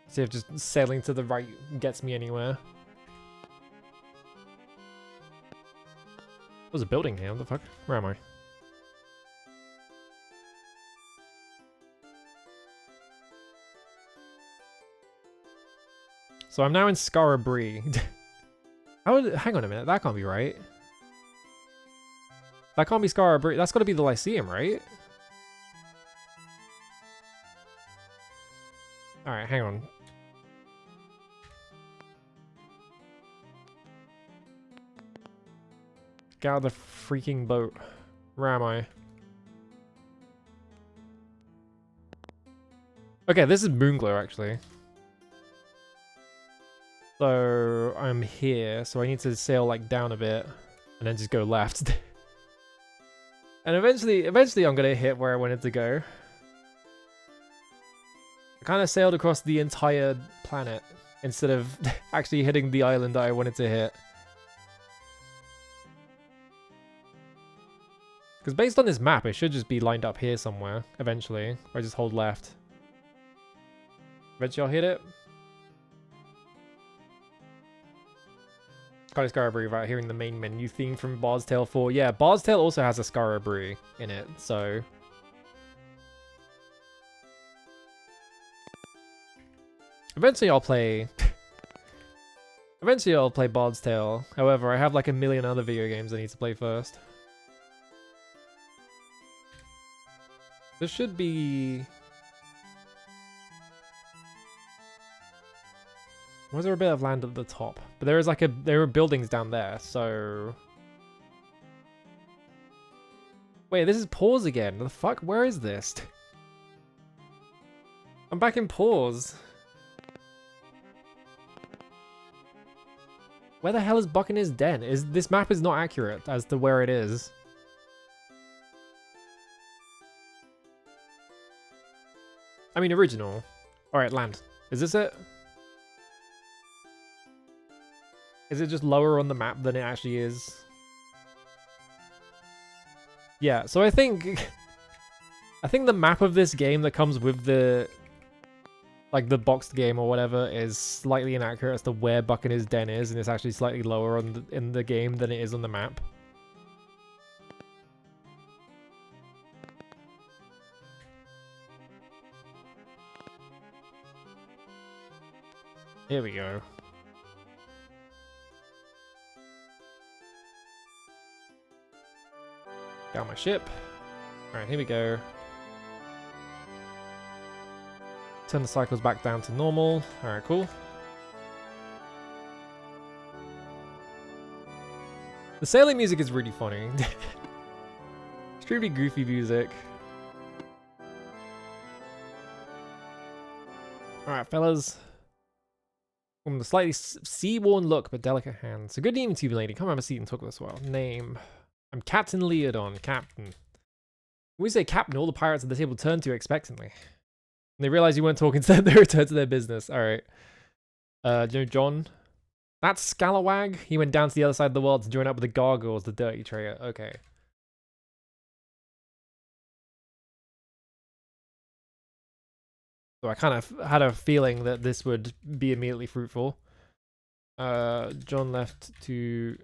Speaker 2: See if just sailing to the right gets me anywhere. There's a building here, what the fuck? Where am I? So I'm now in Scarabrie. Hang on a minute, that can't be right. That can't be Scarabrie, that's gotta be the Lyceum, right? Alright, hang on. Get out of the freaking boat. Where am I? Okay, this is Moonglow, actually. So, I'm here, so I need to sail, like, down a bit, and then just go left. And eventually I'm gonna hit where I wanted to go. I kind of sailed across the entire planet, instead of actually hitting the island that I wanted to hit. Because based on this map, it should just be lined up here somewhere, eventually. Or I just hold left. Eventually I'll hit it. Can't Scarabrie without hearing the main menu theme from Bard's Tale 4. Yeah, Bard's Tale also has a Scarabrie in it, so... Eventually I'll play Bard's Tale. However, I have like a million other video games I need to play first. There should be... Was there a bit of land at the top? But there is like there are buildings down there, so... Wait, this is pause again. The fuck? Where is this? I'm back in pause. Where the hell is Buccaneer's Den? This map is not accurate as to where it is. I mean, original. Alright, land. Is this it? Is it just lower on the map than it actually is? Yeah, so I think the map of this game that comes with the like the boxed game or whatever is slightly inaccurate as to where Buccaneer's Den is, and it's actually slightly lower on in the game than it is on the map. Here we go. Got my ship. Alright, here we go. Turn the cycles back down to normal. Alright, cool. The sailing music is really funny. Extremely goofy music. Alright, fellas. From the slightly sea-worn look, but delicate hands. So good evening to you, lady. Come have a seat and talk with us well. Name. I'm Captain Leodon. Captain. When we say captain, all the pirates at the table turn to you expectantly. And they realize you weren't talking to them, they return to their business. Alright. Do you know John? That's Scalawag. He went down to the other side of the world to join up with the Gargoyles, the dirty traitor. Okay. So I kind of had a feeling that this would be immediately fruitful. John left to...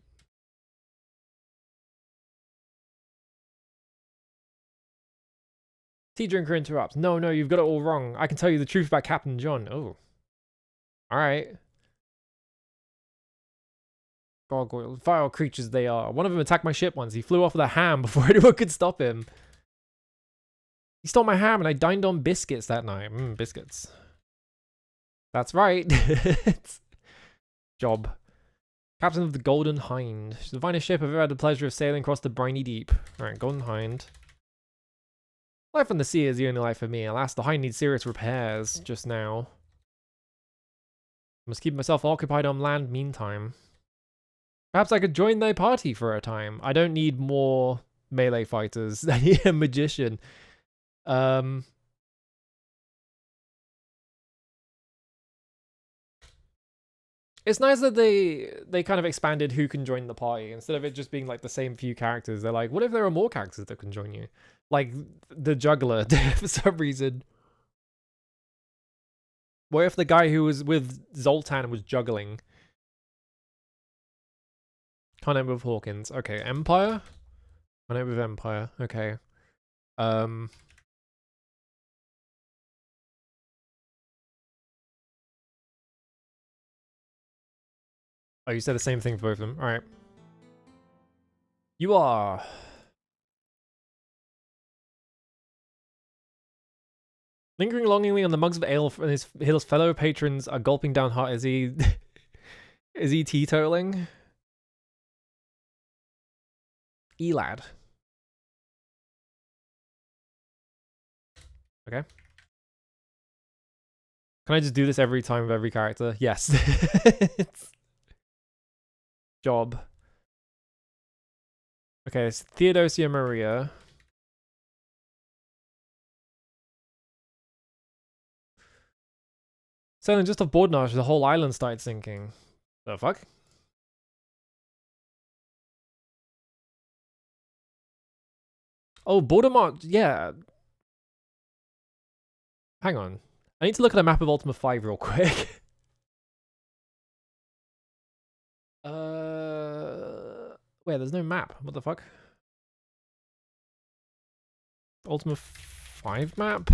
Speaker 2: Tea drinker interrupts. No, you've got it all wrong. I can tell you the truth about Captain John. Oh. Alright. Gargoyles. Vile creatures they are. One of them attacked my ship once. He flew off with a ham before anyone could stop him. He stole my ham and I dined on biscuits that night. Biscuits. That's right. Job. Captain of the Golden Hind. She's the finest ship I've ever had the pleasure of sailing across the briny deep. Alright, Golden Hind. Life on the sea is the only life for me. Alas, the Hind needs serious repairs just now. I must keep myself occupied on land meantime. Perhaps I could join thy party for a time. I don't need more melee fighters. I need a magician. It's nice that they kind of expanded who can join the party. Instead of it just being like the same few characters, they're like, what if there are more characters that can join you? Like the juggler for some reason. What if the guy who was with Zoltan was juggling? Connect with Hawkins. Okay, Empire? Connect with Empire. Okay. Oh, you said the same thing for both of them. Alright. You are... Lingering longingly on the mugs of ale and his fellow patrons are gulping down hot. Is he... is he teetotaling? Elad. Okay. Can I just do this every time with every character? Yes. Job. Okay, it's Theodosia Maria. Sailing just off Bordenage, the whole island started sinking. The fuck? Oh, Bordermarch, yeah. Hang on. I need to look at a map of Ultima 5 real quick. Wait, there's no map. What the fuck? Ultima 5 map?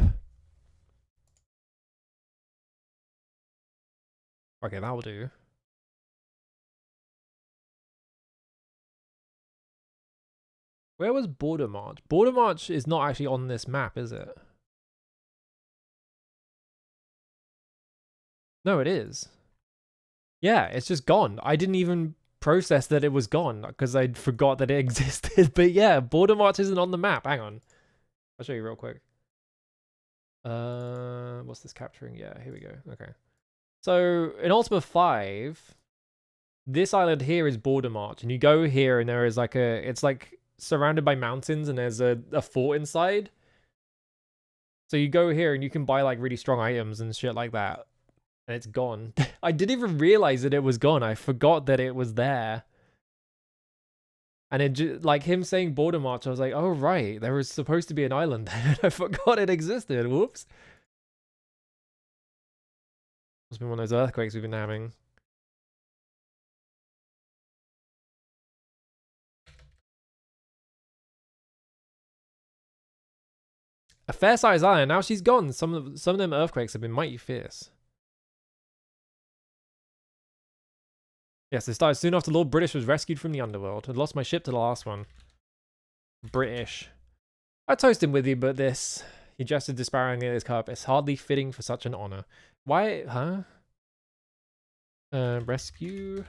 Speaker 2: Okay, that will do. Where was Bordermarch? Bordermarch is not actually on this map, is it? No, it is. Yeah, it's just gone. I didn't even process that it was gone because I forgot that it existed. But yeah, Bordermarch isn't on the map. Hang on. I'll show you real quick. What's this capturing? Yeah, here we go. Okay. So in Ultima 5, this island here is Bordermarch, and you go here and there is like it's like surrounded by mountains and there's a fort inside. So you go here and you can buy like really strong items and shit like that. And it's gone. I didn't even realize that it was gone. I forgot that it was there. And it like him saying Bordermarch, I was like, oh right, there was supposed to be an island there. I forgot it existed. Whoops. Must be one of those earthquakes we've been having. A fair-sized island. Now she's gone. Some of them earthquakes have been mighty fierce. Yes, they started soon after Lord British was rescued from the underworld. I'd lost my ship to the last one. British. I toast him with you, but this... He gestured despairingly at his cup. It's hardly fitting for such an honor. Why... Huh? Rescue...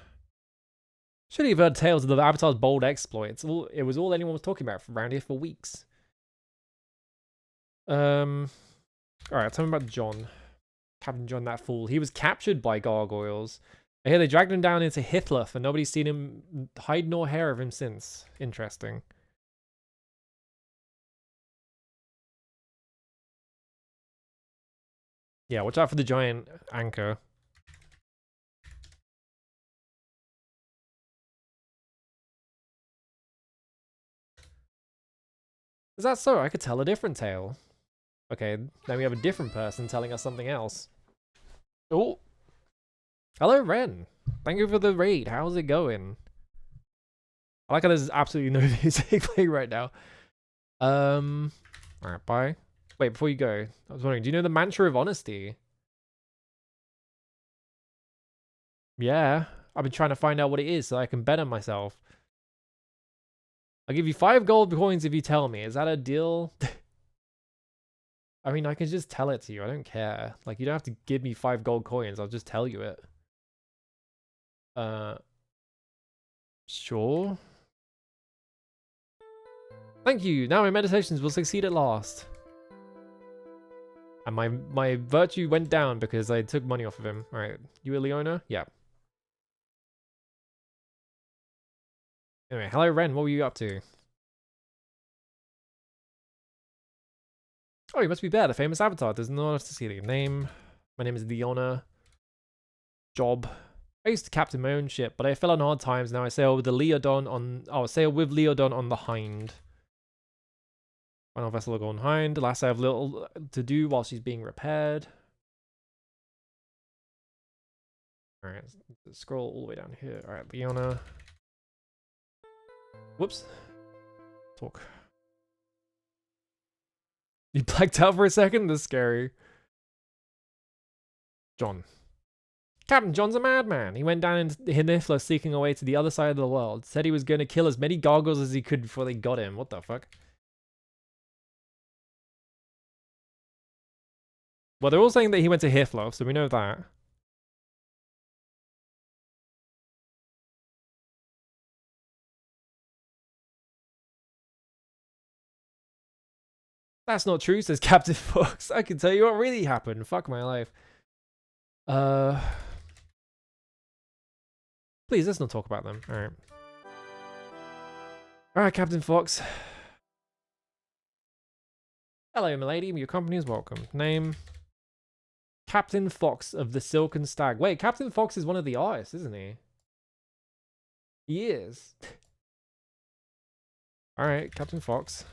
Speaker 2: Should have heard tales of the Avatar's bold exploits. It was all anyone was talking about around here for weeks. Alright, tell me about John. Captain John, that fool. He was captured by gargoyles. I hear they dragged him down into Hithleth, and nobody's seen him hide nor hair of him since. Interesting. Yeah, watch out for the giant anchor. Is that so? I could tell a different tale. Okay, then we have a different person telling us something else. Oh. Hello, Ren. Thank you for the raid. How's it going? I like how there's absolutely no music playing right now. Alright, bye. Wait, before you go, I was wondering, do you know the mantra of honesty? Yeah, I've been trying to find out what it is so I can better myself. I'll give you 5 gold coins if you tell me. Is that a deal? I mean, I can just tell it to you. I don't care. Like, you don't have to give me 5 gold coins. I'll just tell you it. Sure. Thank you. Now my meditations will succeed at last. And my virtue went down because I took money off of him. All right, you a Leona? Yeah. Anyway, hello Ren. What were you up to? Oh, you must be there. The famous avatar. There's no one else to see. Name. My name is Leona. Job. I used to captain my own ship, but I fell on hard times. Now I sail with the Leodon on. Oh, sail with Leodon on the Hind. Final vessel will go on Hind. Last I have little to do while she's being repaired. Alright, scroll all the way down here. Alright, Leona. Whoops. Talk. You blacked out for a second? That's scary. John. Captain John's a madman. He went down into Hinifla seeking a way to the other side of the world. Said he was going to kill as many gargoyles as he could before they got him. What the fuck? Well, they're all saying that he went to Hiflof, so we know that. That's not true, says Captain Fox. I can tell you what really happened. Fuck my life. Please, let's not talk about them. Alright. Alright, Captain Fox. Hello, milady. Your company is welcome. Name. Captain Fox of the Silken Stag. Wait, Captain Fox is one of the artists, isn't he? He is. Alright, Captain Fox.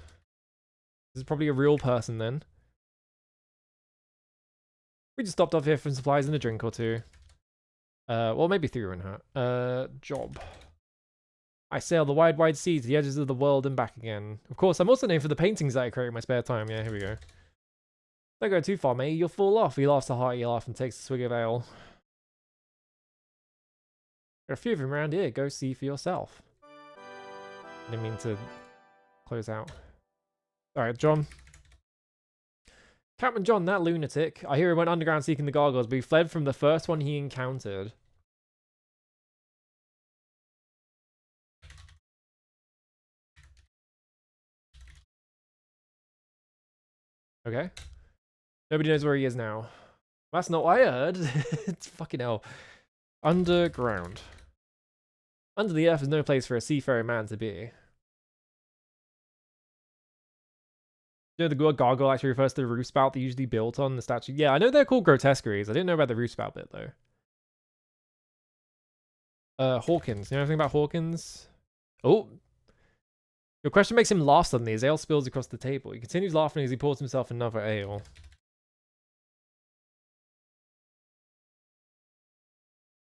Speaker 2: This is probably a real person then. We just stopped off here for supplies and a drink or two. Well, maybe 3 were in her. Job. I sail the wide, wide sea to the edges of the world and back again. Of course, I'm also known for the paintings that I create in my spare time. Yeah, here we go. Don't go too far, mate. You'll fall off. He laughs a hearty laugh and takes a swig of ale. There are a few of them around here. Go see for yourself. I didn't mean to close out. Alright, John. Captain John, that lunatic. I hear he went underground seeking the gargoyles, but he fled from the first one he encountered. Okay. Nobody knows where he is now. That's not what I heard. It's fucking hell. Underground. Under the earth is no place for a seafaring man to be. You know, the gargoyle actually refers to the roof spout they usually built on the statue. Yeah, I know they're called grotesqueries. I didn't know about the roof spout bit, though. Hawkins. You know anything about Hawkins? Oh. Your question makes him laugh suddenly as ale spills across the table. He continues laughing as he pours himself another ale.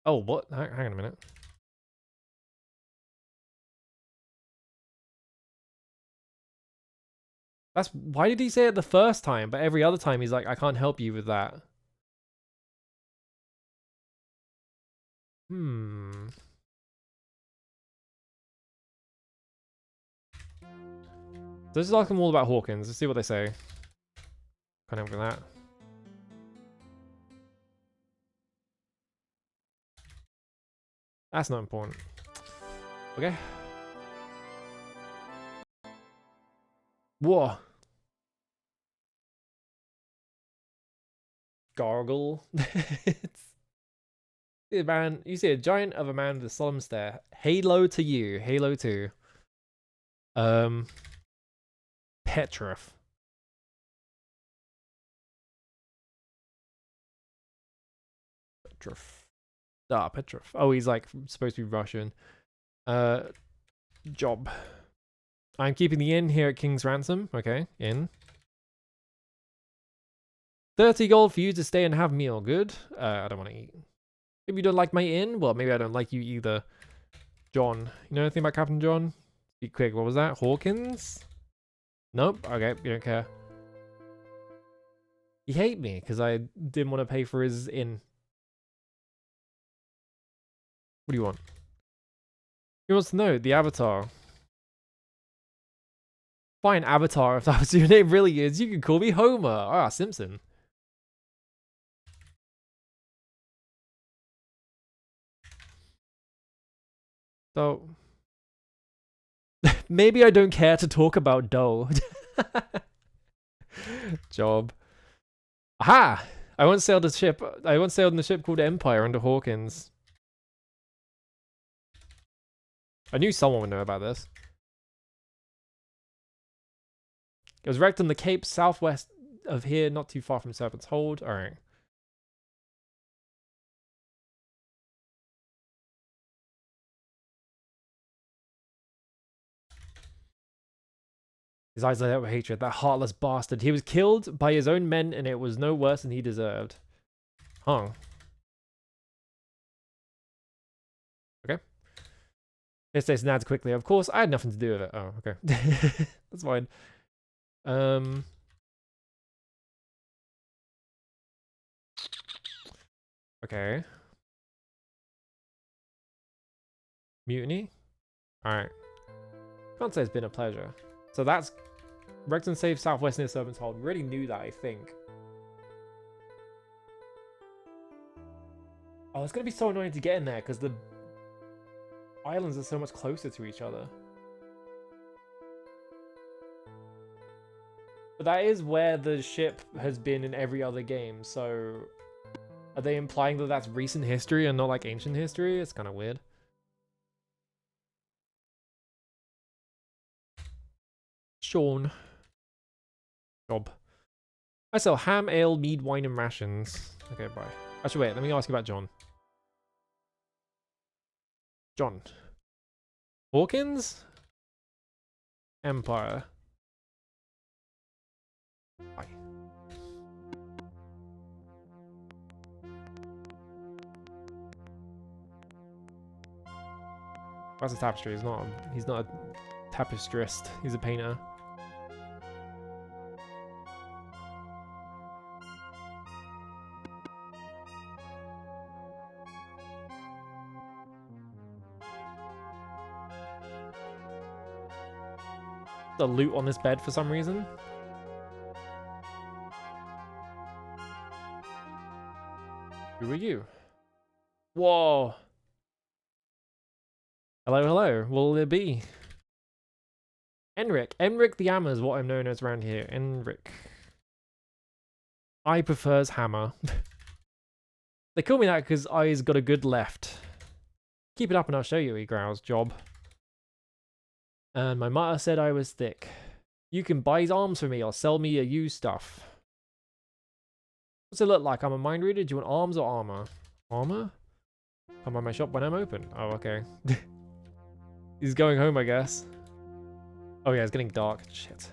Speaker 2: Oh, what? Hang on a minute. That's why did he say it the first time, but every other time he's like, I can't help you with that. So let's ask them all about Hawkins. Let's see what they say. Can't help with that. That's not important. Okay. Whoa. Gargle. Man, you see a giant of a man with a solemn stare. Halo to you. Halo 2. Petrov. Petrov. Oh, he's like supposed to be Russian. Job. I'm keeping the inn here at King's Ransom. Okay, inn. 30 gold for you to stay and have meal. Good. I don't want to eat. If you don't like my inn, well, maybe I don't like you either. John. You know anything about Captain John? Be quick. What was that? Hawkins? Nope. Okay, you don't care. He hate me because I didn't want to pay for his inn. What do you want? He wants to know the avatar. Fine, avatar, if that was your name really is. You can call me Homer. Ah, Simpson. So, maybe I don't care to talk about dough. Job. Aha! I once sailed a ship. I once sailed in a ship called Empire under Hawkins. I knew someone would know about this. It was wrecked on the Cape southwest of here, not too far from Serpent's Hold. Alright. His eyes lit up with hatred. That heartless bastard. He was killed by his own men, and it was no worse than he deserved. Huh. Okay. It stays nads quickly. Of course, I had nothing to do with it. Oh, okay. That's fine. Okay. Mutiny? Alright. Can't say it's been a pleasure. So that's wrecked and saved southwest near Serpent's Hold. We already knew that, I think. Oh, it's gonna be so annoying to get in there because the islands are so much closer to each other. But that is where the ship has been in every other game, so are they implying that that's recent history and not like ancient history? It's kind of weird. Sean. Job. I sell ham, ale, mead, wine, and rations. Okay, bye. Actually, wait, let me ask you about John. John. Hawkins? Empire. Bye. That's a tapestry. He's not a tapestrist. He's a painter. The loot on this bed for some reason. Who are you? Whoa. Hello, hello. Will it be? Enric. Enric the Hammer is what I'm known as around here. Enric. I prefers hammer. They call me that because I's got a good left. Keep it up and I'll show you, he growls. Job. And my mother said I was thick. You can buy his arms for me or sell me a used stuff. What's it look like? I'm a mind reader. Do you want arms or armor? Armor? Come by my shop when I'm open. Oh, okay. He's going home, I guess. Oh yeah, it's getting dark. Shit.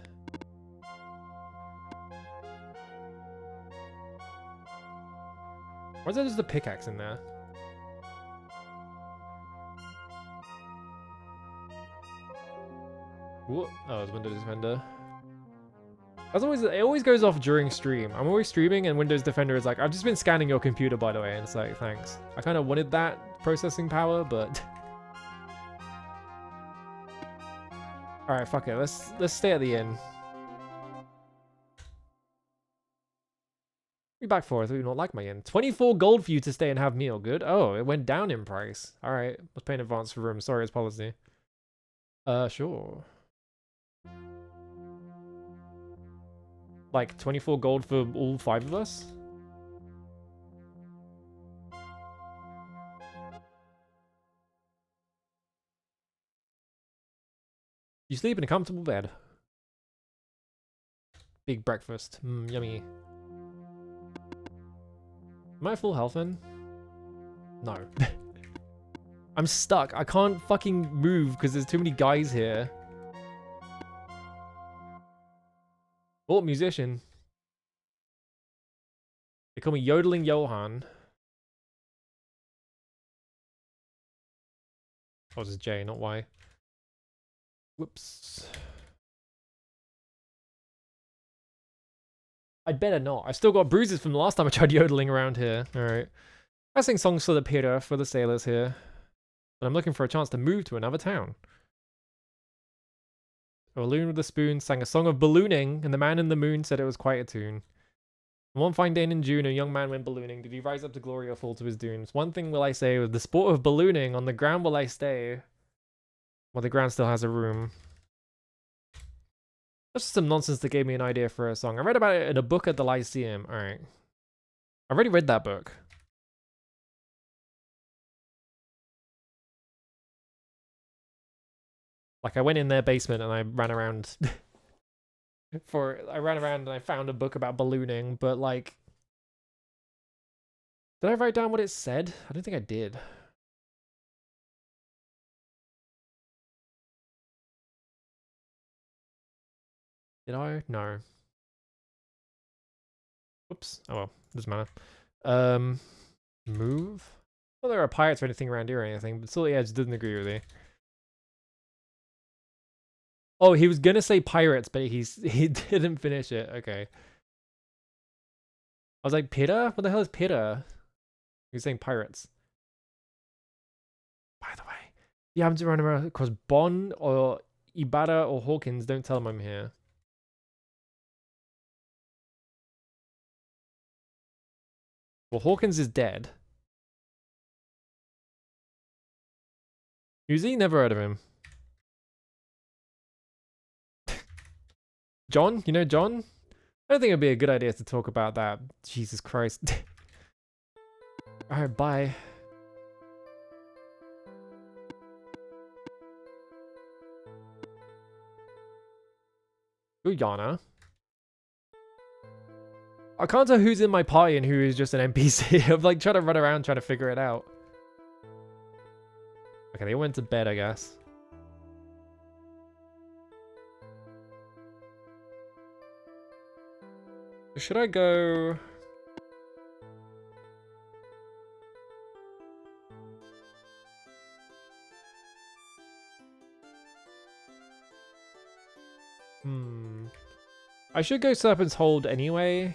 Speaker 2: Why is there just a pickaxe in there? Ooh. Oh, it's Windows Defender. It always goes off during stream. I'm always streaming and Windows Defender is like, I've just been scanning your computer, by the way, and it's like, thanks. I kind of wanted that processing power, but all right, fuck it. Let's stay at the inn. Be back for it. I do not like my inn. 24 gold for you to stay and have meal. Good. Oh, it went down in price. All right, let's pay in advance for room. Sorry, it's policy. Sure. Like 24 gold for all 5 of us? You sleep in a comfortable bed. Big breakfast. Yummy. Am I at full health then? No. I'm stuck. I can't fucking move because there's too many guys here. Oh, musician. They call me Yodeling Johan. Oh, this is J, not Y. Whoops. I'd better not. I've still got bruises from the last time I tried yodeling around here. Alright. I sing songs for the Peter, for the sailors here. But I'm looking for a chance to move to another town. A balloon with a spoon sang a song of ballooning, and the man in the moon said it was quite a tune. One fine day in June, a young man went ballooning. Did he rise up to glory or fall to his dooms? One thing will I say, with the sport of ballooning, on the ground will I stay. Well, the ground still has a room. That's just some nonsense that gave me an idea for a song. I read about it in a book at the Lyceum. Alright. I've already read that book. Like, I went in their basement and I ran around I ran around and I found a book about ballooning, but like, did I write down what it said? I don't think I did. Did I? No. Whoops. Oh well, doesn't matter. Move? Well, there are pirates or anything around here or anything, but still, yeah, I just didn't agree with you. Oh, he was gonna say pirates, but he didn't finish it. Okay. I was like, Peter? What the hell is Peter? He was saying pirates. By the way, you happen to run around across Bon or Ibarra or Hawkins, don't tell them I'm here. Well, Hawkins is dead. Who's he? Never heard of him. John? You know John? I don't think it'd be a good idea to talk about that. Jesus Christ. Alright, bye. Ooh, Yana. I can't tell who's in my party and who is just an NPC. I'm like trying to run around trying to figure it out. Okay, they went to bed, I guess. Should I go... I should go Serpent's Hold anyway.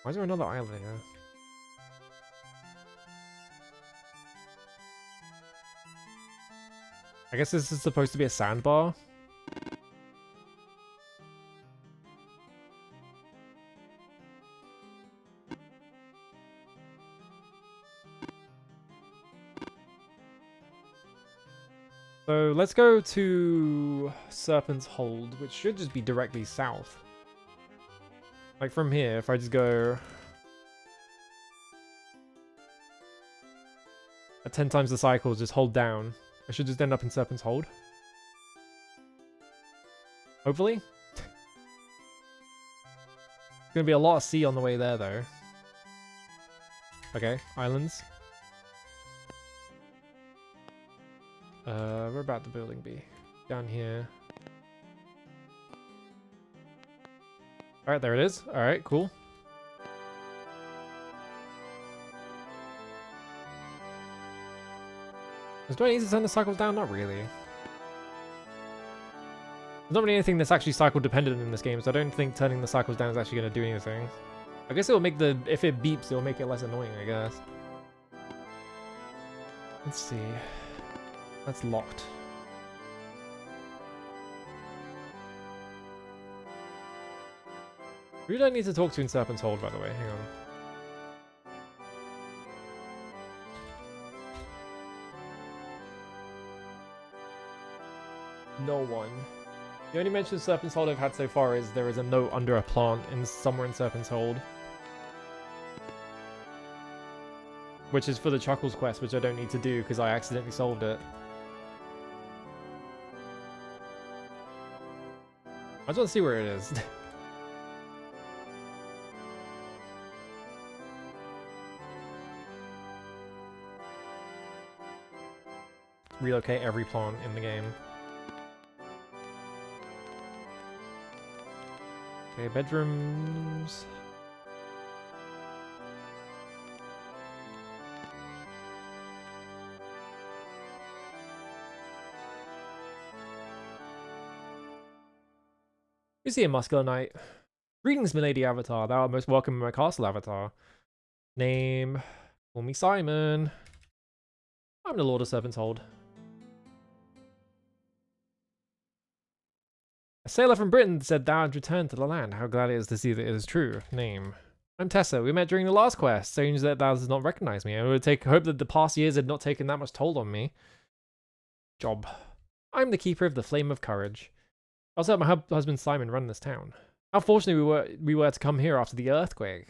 Speaker 2: Why is there another island here? I guess this is supposed to be a sandbar. So let's go to Serpent's Hold, which should just be directly south. Like from here, if I just go at 10 times the cycle, just hold down, I should just end up in Serpent's Hold. Hopefully. It's gonna be a lot of sea on the way there, though. Okay, islands. Where about the building be? Down here. Alright, there it is. Alright, cool. Do I need to turn the cycles down? Not really. There's not really anything that's actually cycle dependent in this game, so I don't think turning the cycles down is actually going to do anything. I guess it'll make the... if it beeps, it'll make it less annoying, I guess. Let's see. That's locked. Who do I need to talk to in Serpent's Hold, by the way? Hang on. No one. The only mention of Serpent's Hold I've had so far is there is a note under a plant somewhere in Serpent's Hold. Which is for the Chuckles quest, which I don't need to do because I accidentally solved it. I just want to see where it is. Relocate every plant in the game. Okay, bedrooms. You see a muscular knight. Greetings, milady avatar. Thou art most welcome in my castle, avatar. Name. Call me Simon. I'm the Lord of Serpent's Hold. A sailor from Britain said thou had returned to the land. How glad it is to see that it is true. Name. I'm Tessa. We met during the last quest. Strange that thou does not recognize me. I would hope that the past years had not taken that much toll on me. Job. I'm the keeper of the Flame of Courage. I also help my husband Simon run this town. How fortunate we were to come here after the earthquake.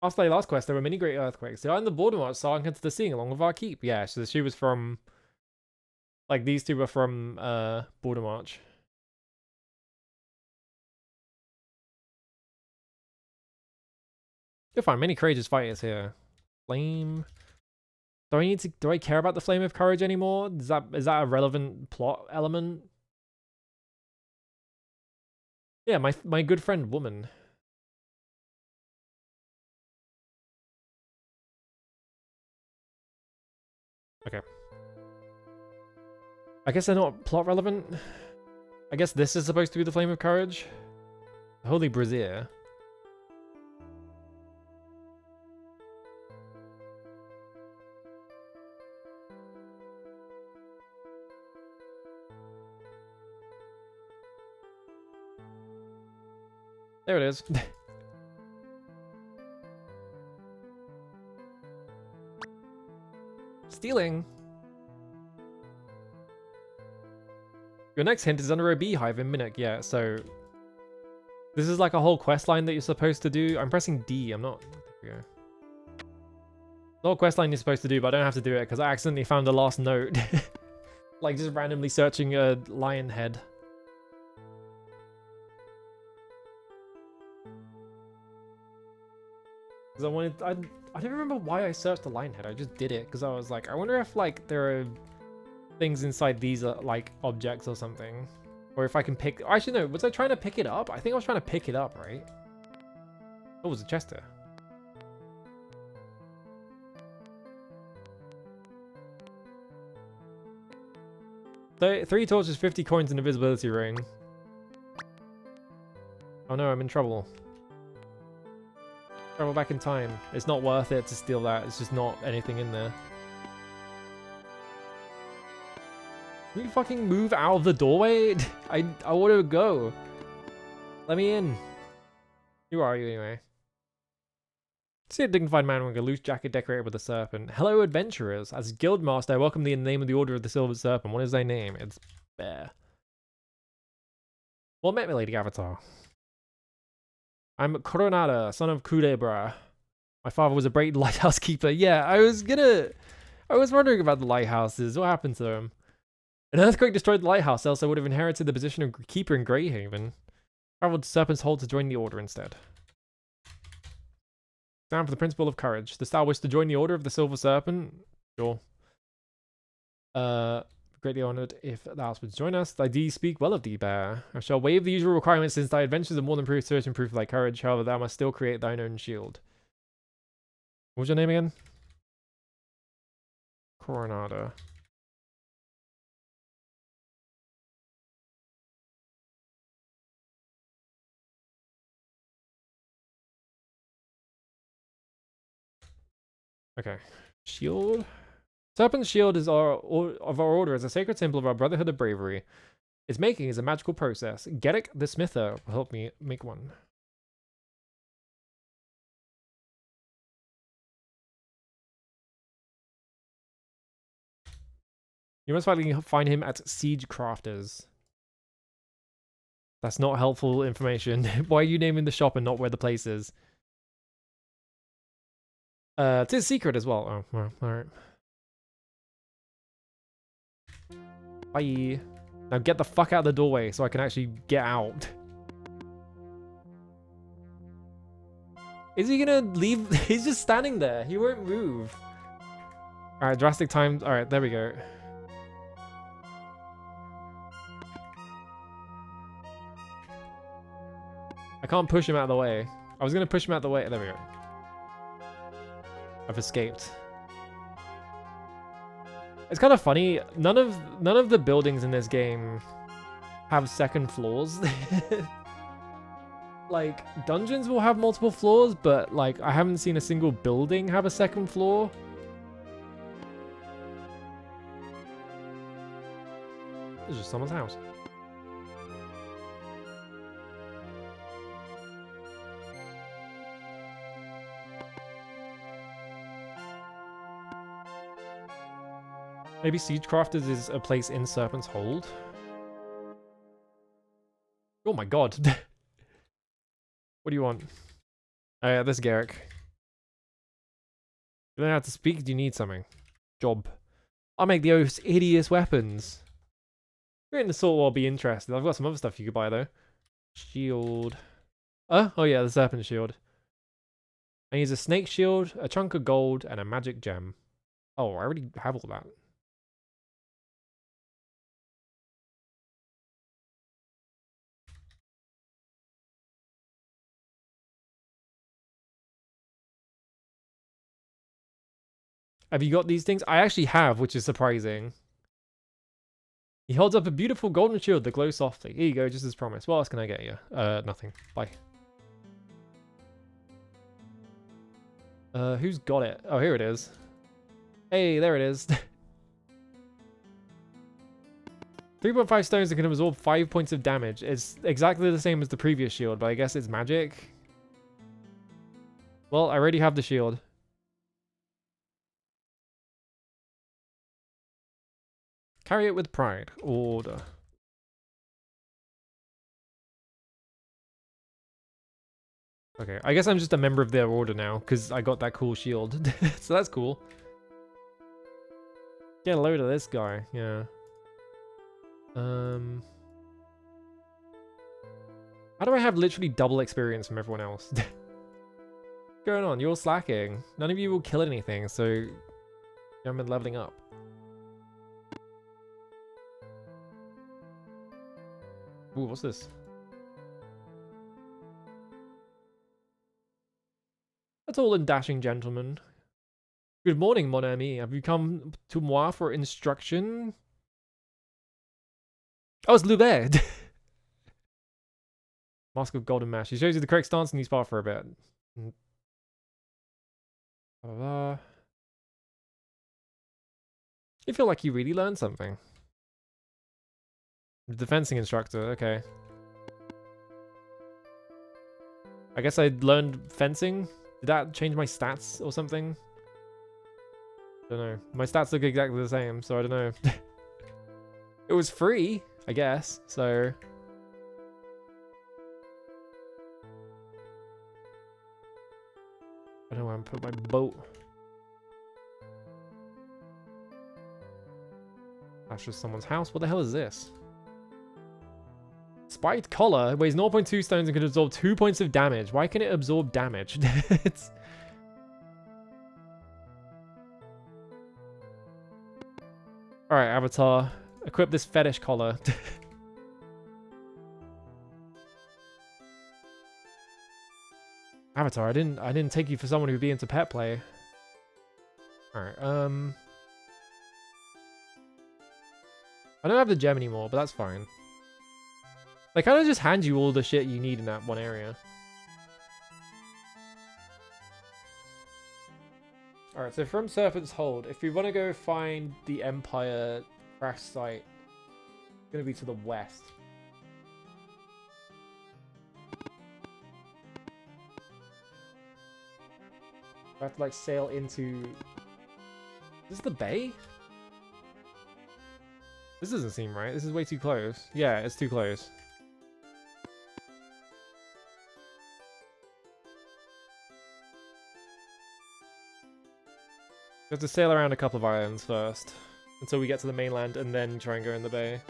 Speaker 2: After the last quest, there were many great earthquakes. The island of Bordermarch sank into the sea along with our keep. Yeah, so she was from... Like, these two were from, Bordermarch. You'll find many courageous fighters here. Flame... Do I care about the Flame of Courage anymore? Is that a relevant plot element? Yeah, my good friend woman. Okay. I guess they're not plot relevant. I guess this is supposed to be the Flame of Courage. Holy Brazier. There it is. Stealing. Your next hint is under a beehive in Minnock. Yeah, so this is like a whole quest line that you're supposed to do. I'm pressing D. I'm not. There we go. Not a quest line you're supposed to do, but I don't have to do it because I accidentally found the last note. Like just randomly searching a lion head. Because I don't remember why I searched the lion head. I just did it because I was like, I wonder if like there are things inside these like objects or something, or if I can pick. Actually, no. Was I trying to pick it up? I think I was trying to pick it up, right? Oh, it was a chest there. So 3 torches, 50 coins, and invisibility ring. Oh no, I'm in trouble. Travel back in time. It's not worth it to steal that. It's just not anything in there. Can you fucking move out of the doorway? I want to go. Let me in. Who are you anyway? See a dignified man wearing a loose jacket decorated with a serpent. Hello, adventurers. As guildmaster, I welcome thee in the name of the Order of the Silver Serpent. What is thy name? It's Bear. Well met, my lady Avatar. I'm Coronada, son of Kudebra. My father was a great lighthouse keeper. Yeah, I was wondering about the lighthouses. What happened to them? An earthquake destroyed the lighthouse, else I would have inherited the position of keeper in Greyhaven. Traveled to Serpent's Hold to join the Order instead. Stand for the Principle of Courage. Dost thou wish to join the Order of the Silver Serpent? Sure. Greatly honoured if thou wouldst join us. Thy deeds speak well of thee, Bear. I shall waive the usual requirements since thy adventures are more than certain proof of thy courage. However, thou must still create thine own shield. What was your name again? Coronada. Okay. Shield. Serpent's shield is of our order as a sacred symbol of our brotherhood of bravery. Its making is a magical process. Geddick the Smither will help me make one. You must likely find him at Siege Crafters. That's not helpful information. Why are you naming the shop and not where the place is? It's a secret as well. Oh, well, alright. Bye. Now get the fuck out of the doorway so I can actually get out. Is he gonna leave? He's just standing there. He won't move. Alright, drastic times. Alright, there we go. I can't push him out of the way. I was gonna push him out of the way. There we go. I've escaped. It's kind of funny. None of the buildings in this game have second floors. Like, dungeons will have multiple floors, but like I haven't seen a single building have a second floor. This is just someone's house. Maybe Siege Crafters is a place in Serpent's Hold. Oh my god. What do you want? Oh yeah, this is Garrick. You don't have to speak, do you need something? Job. I'll make the most hideous weapons. You're in the sort will be interested. I've got some other stuff you could buy though. Shield. Oh yeah, the serpent shield. I use a snake shield, a chunk of gold, and a magic gem. Oh, I already have all that. Have you got these things? I actually have, which is surprising. He holds up a beautiful golden shield that glows softly. Here you go, just as promised. What else can I get you? Nothing. Bye. Who's got it? Oh, here it is. Hey, there it is. 3.5 stones that can absorb 5 points of damage. It's exactly the same as the previous shield, but I guess it's magic. Well, I already have the shield. Carry it with pride. Order. Okay, I guess I'm just a member of their order now, because I got that cool shield. So that's cool. Get a load of this guy, yeah. How do I have literally double experience from everyone else? What's going on? You're slacking. None of you will kill anything, so you haven't been leveling up. Ooh, what's this? A tall and dashing gentleman. Good morning, mon ami. Have you come to moi for instruction? Oh, it's Loubert. Mask of Golden Mash. He shows you the correct stance and you spar for a bit. You feel like you really learned something. The fencing instructor, okay. I guess I learned fencing. Did that change my stats or something? Don't know. My stats look exactly the same, so I don't know. It was free, I guess, so... I don't know where I'm putting my boat. That's just someone's house. What the hell is this? Spiked collar weighs 0.2 stones and can absorb 2 points of damage. Why can it absorb damage? It's... Alright, Avatar. Equip this fetish collar. Avatar, I didn't take you for someone who'd be into pet play. Alright, I don't have the gem anymore, but that's fine. They kind of just hand you all the shit you need in that one area. Alright, so from Serpent's Hold, if we want to go find the Empire crash site, it's going to be to the west. I have to like sail into... Is this the bay? This doesn't seem right. This is way too close. Yeah, it's too close. We have to sail around a couple of islands first until we get to the mainland and then try and go in the bay.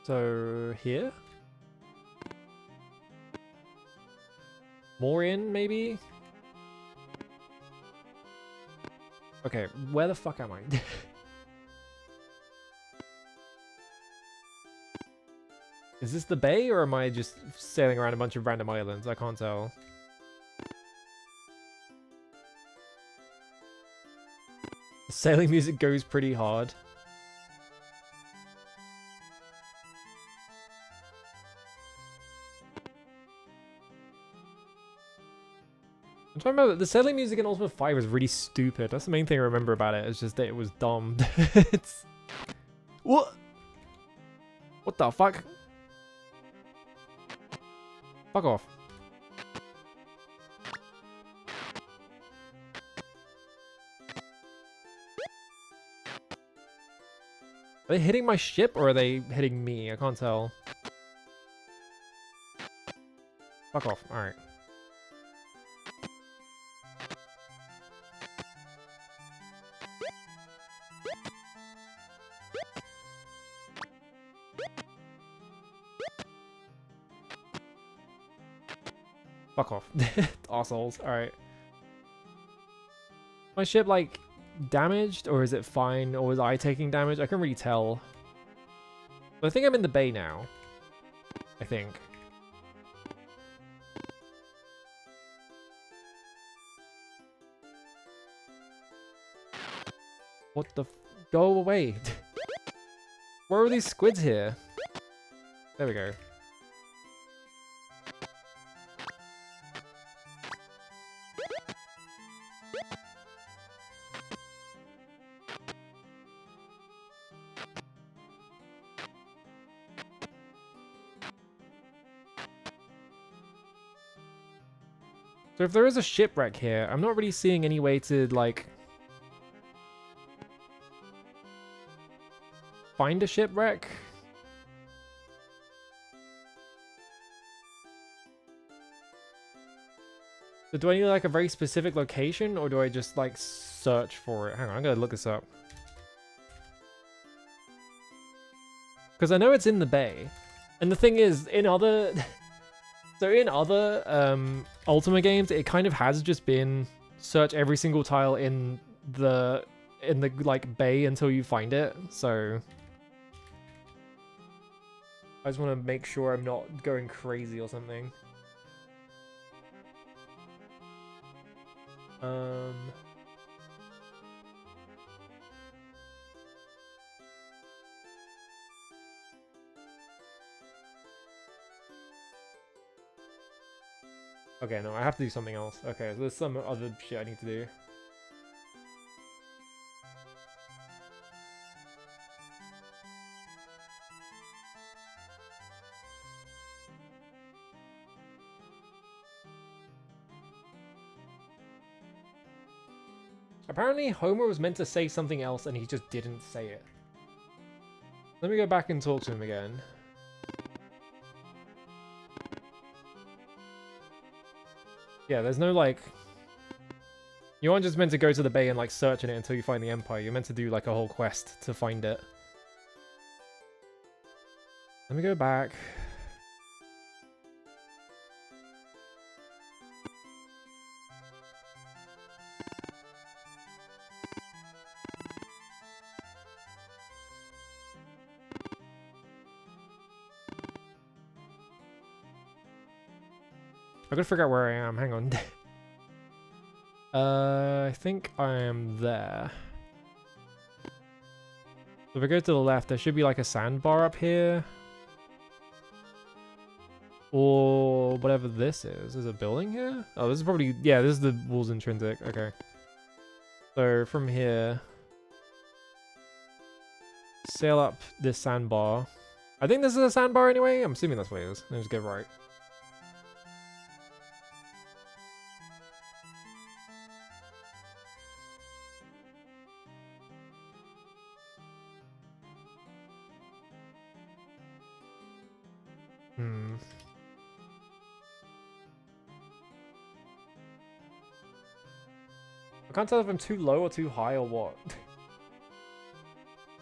Speaker 2: So, here? More in, maybe? Okay, where the fuck am I? Is this the bay, or am I just sailing around a bunch of random islands? I can't tell. The sailing music goes pretty hard. I'm trying to remember, the sailing music in Ultima V was really stupid. That's the main thing I remember about it. It's just that it was dumb. It's... What? What the fuck? Fuck off. Are they hitting my ship, or are they hitting me? I can't tell. Fuck off. Alright. Fuck off. Arseholes. Alright. My ship, like, damaged, or is it fine, or was I taking damage? I can't really tell. But I think I'm in the bay now. I think. What the f— Go away. Where are these squids here? There we go. So if there is a shipwreck here, I'm not really seeing any way to, like, find a shipwreck. So do I need, like, a very specific location, or do I just, like, search for it? Hang on, I'm gonna look this up. Because I know it's in the bay. And the thing is, in other... So in other Ultima games, it kind of has just been search every single tile in the like bay until you find it. So I just want to make sure I'm not going crazy or something. Okay, no, I have to do something else. Okay, so there's some other shit I need to do. Apparently, Homer was meant to say something else and he just didn't say it. Let me go back and talk to him again. Yeah, there's no, like... You aren't just meant to go to the bay and, like, search in it until you find the Empire. You're meant to do, like, a whole quest to find it. Let me go back. I gotta figure out where I am. Hang on. I think I am there. So if I go to the left, there should be like a sandbar up here. Or whatever this is. Is a building here? Oh, this is probably... Yeah, this is the Walls Intrinsic. Okay. So from here... Sail up this sandbar. I think this is a sandbar anyway. I'm assuming that's what it is. Let me just get right. I can't tell if I'm too low or too high or what.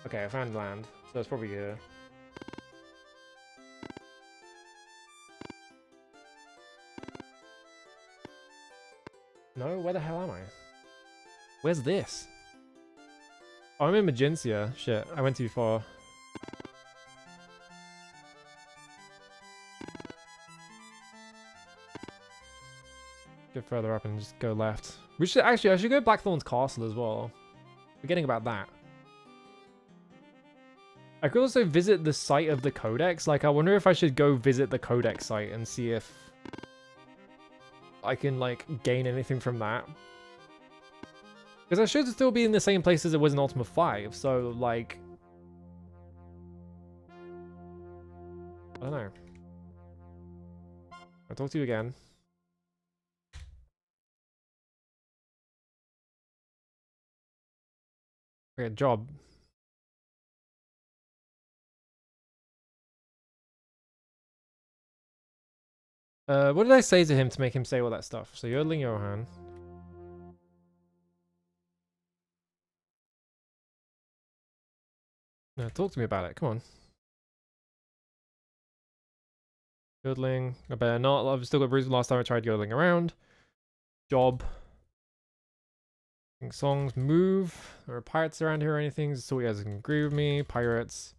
Speaker 2: Okay, I found land, so it's probably here. No, where the hell am I? Where's this? Oh, I'm in Magencia. Shit, I went too far. Go further up and just go left. We should actually, I should go Blackthorn's Castle as well. Forgetting about that. I could also visit the site of the Codex. Like, I wonder if I should go visit the Codex site and see if I can, like, gain anything from that. Because I should still be in the same place as it was in Ultima 5, so, like... I don't know. I'll talk to you again. Okay, job. What did I say to him to make him say all that stuff? So, yodeling Johan. No, talk to me about it. Come on. Yodeling. I better not. I've still got bruises last time I tried yodeling around. Job. Songs. Move. There are pirates around here or anything, so he doesn't agree with me. Pirates.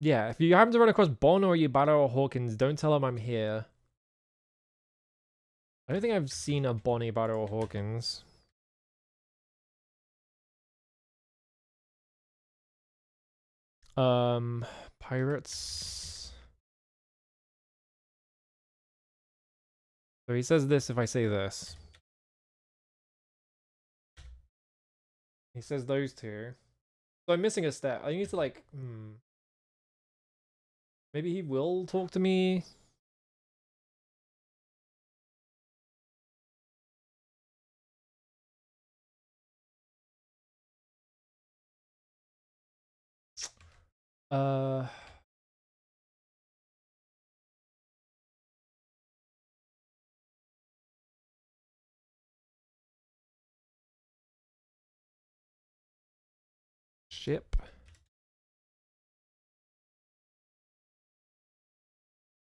Speaker 2: Yeah, if you happen to run across Bon or Yubara or Hawkins, don't tell them I'm here. I don't think I've seen a Bon, Yubara, or Hawkins. Pirates. So he says this if I say this. He says those two. So I'm missing a step. I need to like, maybe he will talk to me. Ship.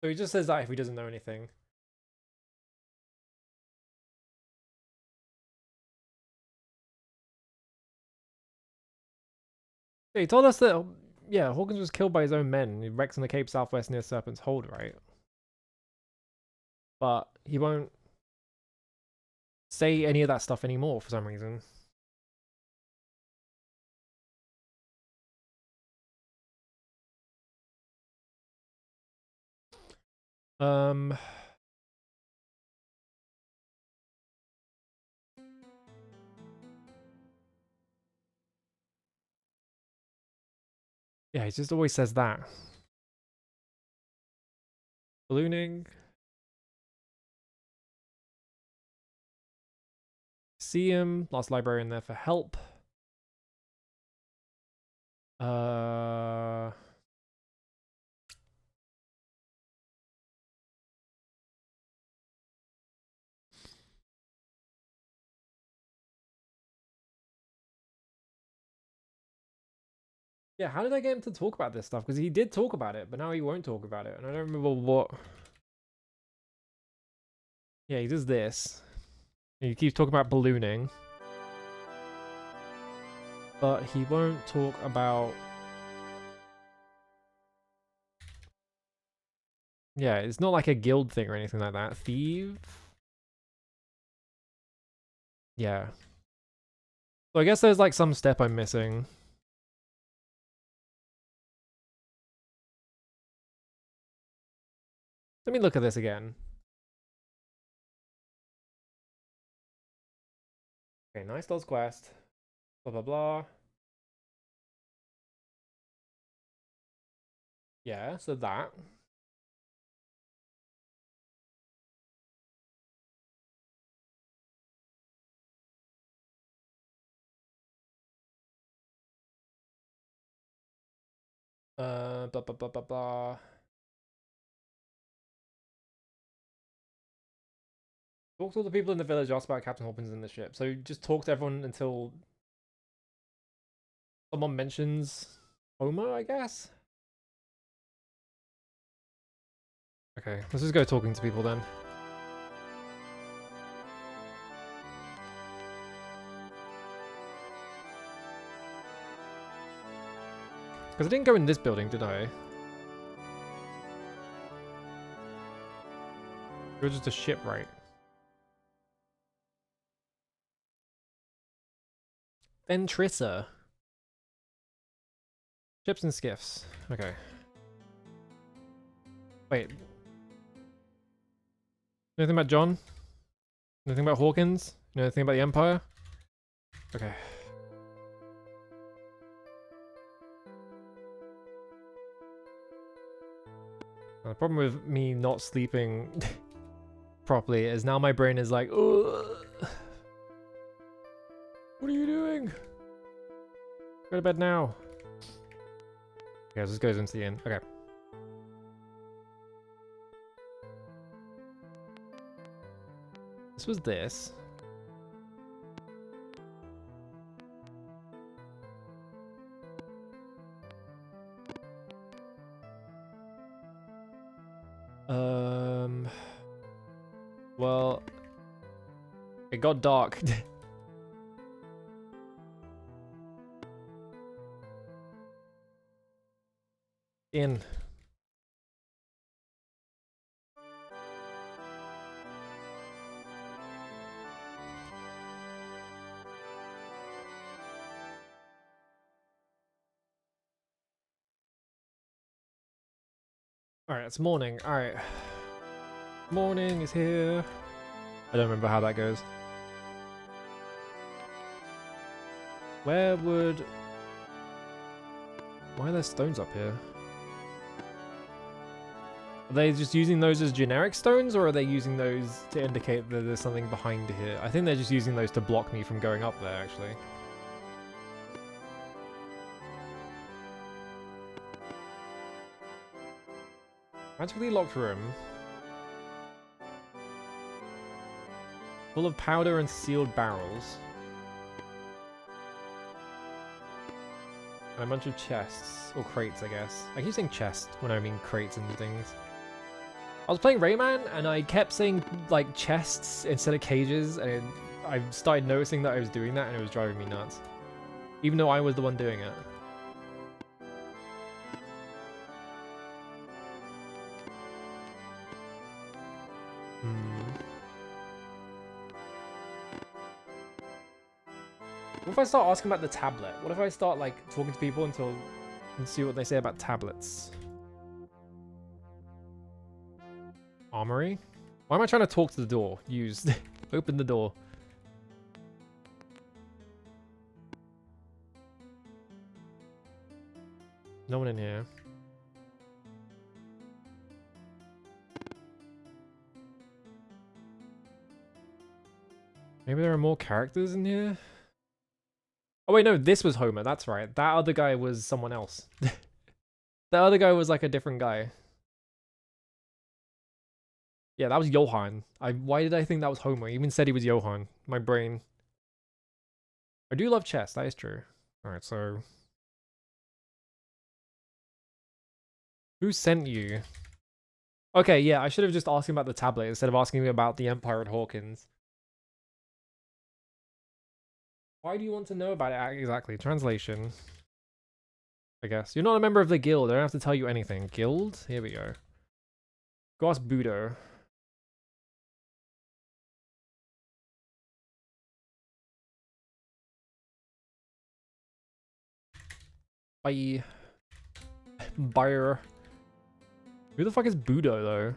Speaker 2: So he just says that if he doesn't know anything. Yeah, he told us that, yeah, Hawkins was killed by his own men. He wrecks on the Cape Southwest near Serpent's Hold, right? But he won't say any of that stuff anymore for some reason. Yeah, he just always says that. Ballooning. See him. Last librarian there for help. Yeah, how did I get him to talk about this stuff? Because he did talk about it, but now he won't talk about it. And I don't remember what... Yeah, he does this. He keeps talking about ballooning. But he won't talk about... Yeah, it's not like a guild thing or anything like that. Thief? Yeah. So I guess there's like some step I'm missing. Let me look at this again. Okay, nice Dolls quest. Blah, blah, blah. Yeah, so that. Blah, blah, blah, blah, blah. Talk to all the people in the village, ask about Captain Hawkins in the ship. So just talk to everyone until someone mentions Homer, I guess? Okay, let's just go talking to people then. Because I didn't go in this building, did I? It was just a ship, right? Ventrissa. Ships and skiffs. Okay. Wait. Anything about John? Anything about Hawkins? Anything about the Empire? Okay. The problem with me not sleeping properly is now my brain is like, ugh. What are you doing? Go to bed now. Okay, this goes into the inn. Okay. This was this. Well, it got dark. In. Alright, it's morning. Alright. Morning is here. I don't remember how that goes. Where would... Why are there stones up here? Are they just using those as generic stones, or are they using those to indicate that there's something behind here? I think they're just using those to block me from going up there, actually. Magically locked room. Full of powder and sealed barrels. And a bunch of chests. Or crates, I guess. I keep saying chest when I mean crates and things. I was playing Rayman and I kept saying like chests instead of cages, and I started noticing that I was doing that and it was driving me nuts. Even though I was the one doing it. What if I start asking about the tablet? What if I start like talking to people and see what they say about tablets? Armory? Why am I trying to talk to the door? Use. Open the door. No one in here. Maybe there are more characters in here? Oh wait, no, this was Homer, that's right. That other guy was someone else. That other guy was like a different guy. Yeah, that was Johan. Why did I think that was Homer? I even said he was Johan. My brain. I do love chess, that is true. Alright, so... Who sent you? Okay, yeah, I should have just asked him about the tablet instead of asking him about the Empire at Hawkins. Why do you want to know about it exactly? Translation. I guess. You're not a member of the guild. I don't have to tell you anything. Guild? Here we go. Go ask Budo. Bye. Buyer. Who the fuck is Budo, though?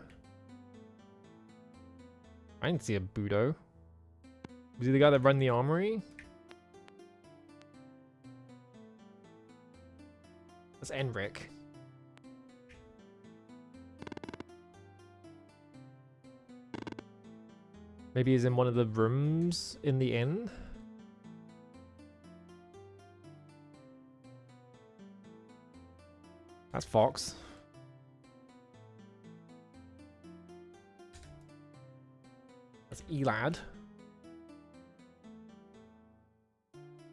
Speaker 2: I didn't see a Budo. Was he the guy that ran the armory? That's Enric. Maybe he's in one of the rooms in the inn? That's Fox. That's Elad.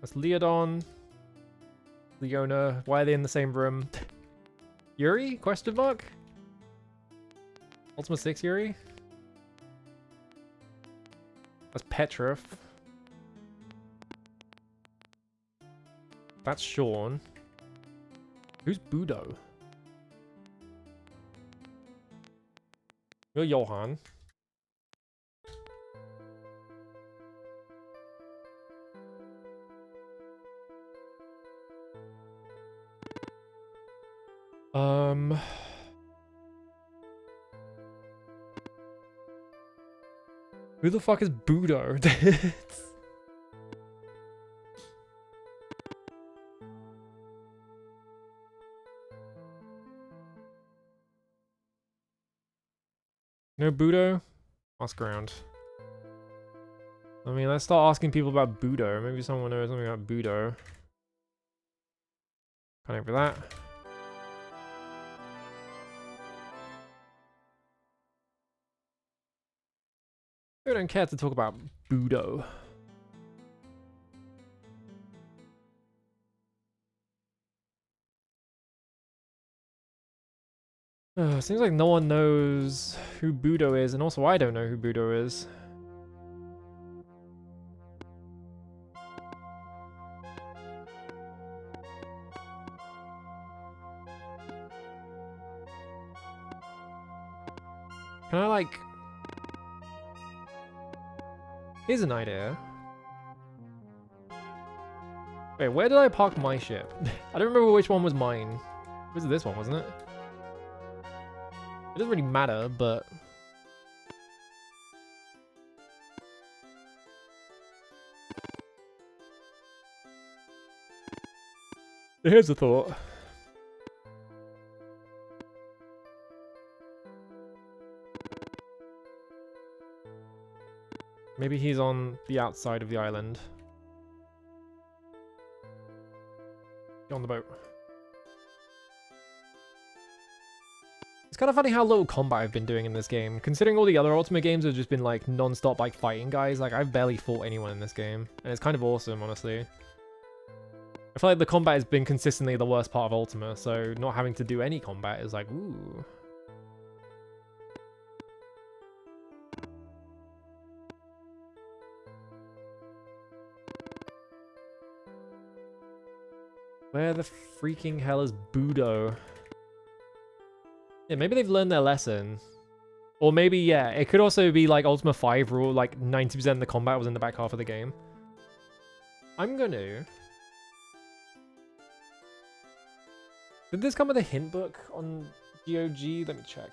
Speaker 2: That's Leodon. Leona. Why are they in the same room? Yuri? Question mark? Ultima VI Yuri? That's Petrov. That's Sean. Who's Budo? You're Johan. Who the fuck is Budo? No Budo? Ask around. I mean, let's start asking people about Budo. Maybe someone knows something about Budo. Can't wait for that. I don't care to talk about Budo. Seems like no one knows who Budo is, and also I don't know who Budo is. Can I, like... Here's an idea. Wait, where did I park my ship? I don't remember which one was mine. Was it this one, wasn't it? It doesn't really matter, but... Here's a thought. Maybe he's on the outside of the island. Get on the boat. It's kind of funny how little combat I've been doing in this game. Considering all the other Ultima games have just been like non-stop like fighting guys, like I've barely fought anyone in this game. And it's kind of awesome, honestly. I feel like the combat has been consistently the worst part of Ultima, so not having to do any combat is like, ooh. Where the freaking hell is Budo? Yeah, maybe they've learned their lesson. Or maybe, yeah, it could also be like Ultima 5 rule, like 90% of the combat was in the back half of the game. I'm gonna... Did this come with a hint book on GOG? Let me check.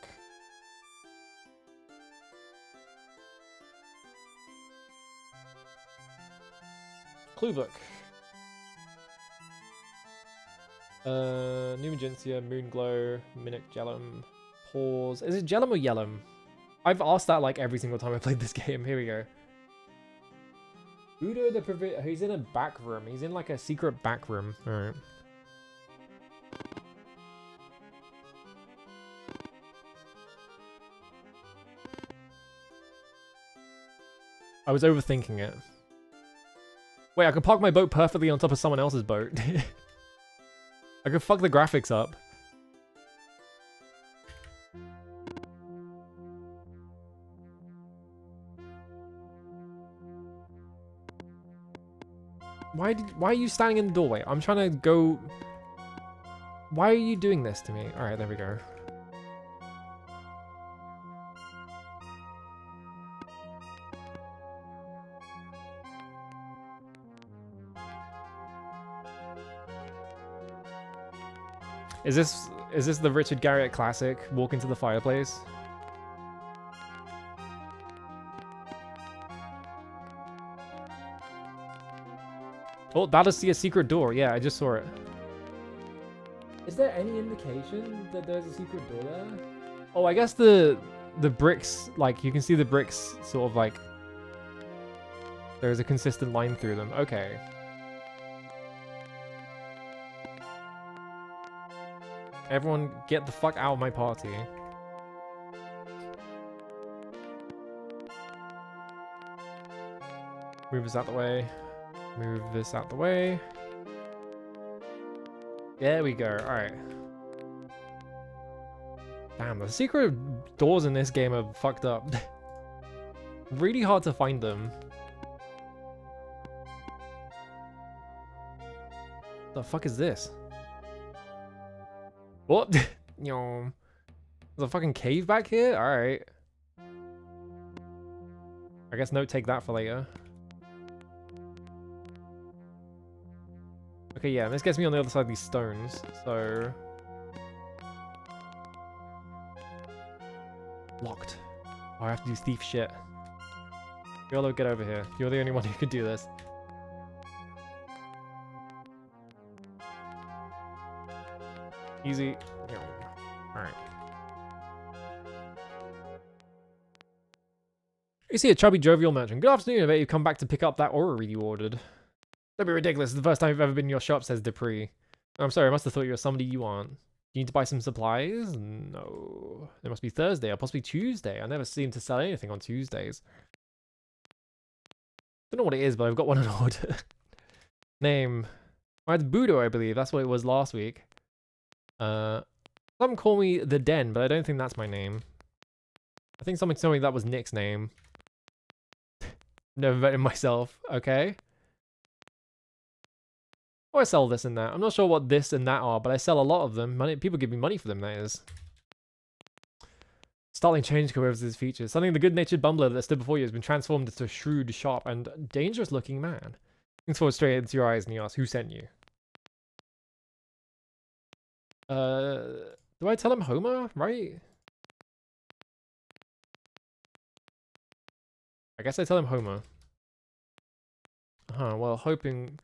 Speaker 2: Clue book. Numagencia, Moonglow, Minic, Jellum, Pause. Is it Jellum or Yellum? I've asked that like every single time I played this game. Here we go. Udo the he's in a back room. He's in like a secret back room. Alright. I was overthinking it. Wait, I could park my boat perfectly on top of someone else's boat. I could fuck the graphics up. Why are you standing in the doorway? I'm trying to go... Why are you doing this to me? Alright, there we go. Is this the Richard Garriott classic, Walk into the Fireplace? Oh, that'll see a secret door. Yeah, I just saw it. Is there any indication that there's a secret door there? Oh, I guess the bricks, like, you can see the bricks sort of like... There's a consistent line through them. Okay. Everyone get the fuck out of my party. Move this out the way. Move this out the way. There we go. Alright. Damn, the secret doors in this game are fucked up. Really hard to find them. The fuck is this? What? Yo. There's a fucking cave back here? Alright. I guess note take that for later. Okay, yeah, this gets me on the other side of these stones, so... Locked. Oh, I have to do thief shit. YOLO, get over here. You're the only one who can do this. Easy. Alright. You see a chubby, jovial merchant. Good afternoon, I bet you've come back to pick up that orrery you ordered. Don't be ridiculous, it's the first time I've ever been in your shop, says Dupree. I'm sorry, I must have thought you were somebody you aren't. You need to buy some supplies? No. It must be Thursday or possibly Tuesday. I never seem to sell anything on Tuesdays. Don't know what it is, but I've got one on order. Name. Oh, it's Budo, I believe. That's what it was last week. Some call me The Den, but I don't think that's my name. I think someone told me that was Nick's name. Never met him myself. Okay. Oh, I sell this and that. I'm not sure what this and that are, but I sell a lot of them. Money, people give me money for them, that is. Startling change covers his features. Suddenly the good-natured bumbler that stood before you has been transformed into a shrewd, sharp, and dangerous-looking man. Looks forward straight into your eyes and he asks, who sent you? Do I tell him Homer, right? I guess I tell him Homer. Well, hoping...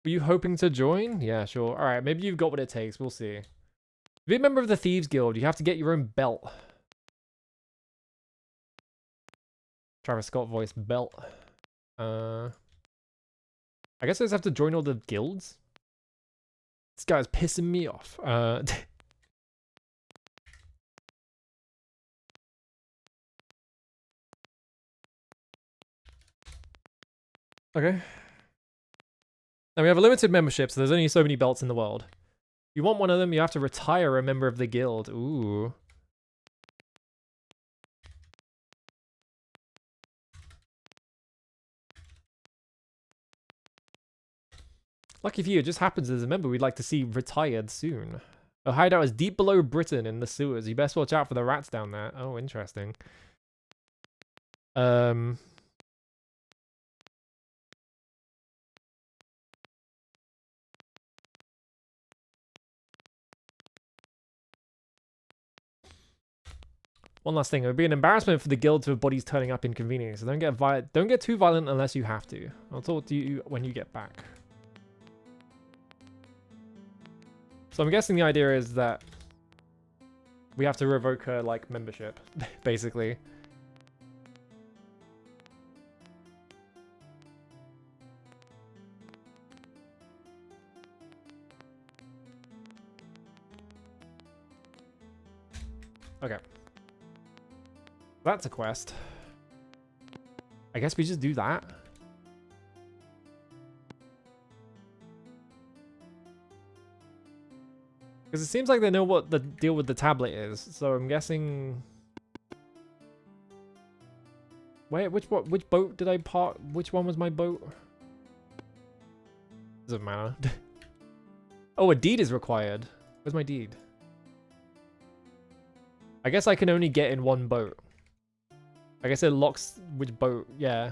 Speaker 2: Were you hoping to join? Yeah, sure. Alright, maybe you've got what it takes. We'll see. To be a member of the Thieves Guild, you have to get your own belt. Travis Scott voice, belt. I guess I just have to join all the guilds? This guy's pissing me off. Okay. Now we have a limited membership, so there's only so many belts in the world. If you want one of them, you have to retire a member of the guild. Ooh. Lucky for you, it just happens as a member we'd like to see retired soon. A hideout is deep below Britain in the sewers. You best watch out for the rats down there. Oh, interesting. One last thing, it would be an embarrassment for the guild to have bodies turning up inconvenient, so don't get too violent unless you have to. I'll talk to you when you get back. So I'm guessing the idea is that we have to revoke her, like, membership, basically. Okay. That's a quest. I guess we just do that. Because it seems like they know what the deal with the tablet is, so I'm guessing... Wait, which boat did I park? Which one was my boat? Doesn't matter. Oh, a deed is required. Where's my deed? I guess I can only get in one boat. I guess it locks which boat, yeah.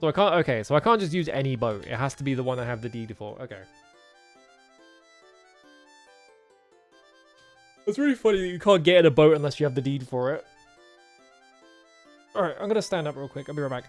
Speaker 2: So I can't, okay, so I can't just use any boat. It has to be the one I have the deed for. Okay. It's really funny that you can't get in a boat unless you have the deed for it. Alright, I'm gonna stand up real quick. I'll be right back.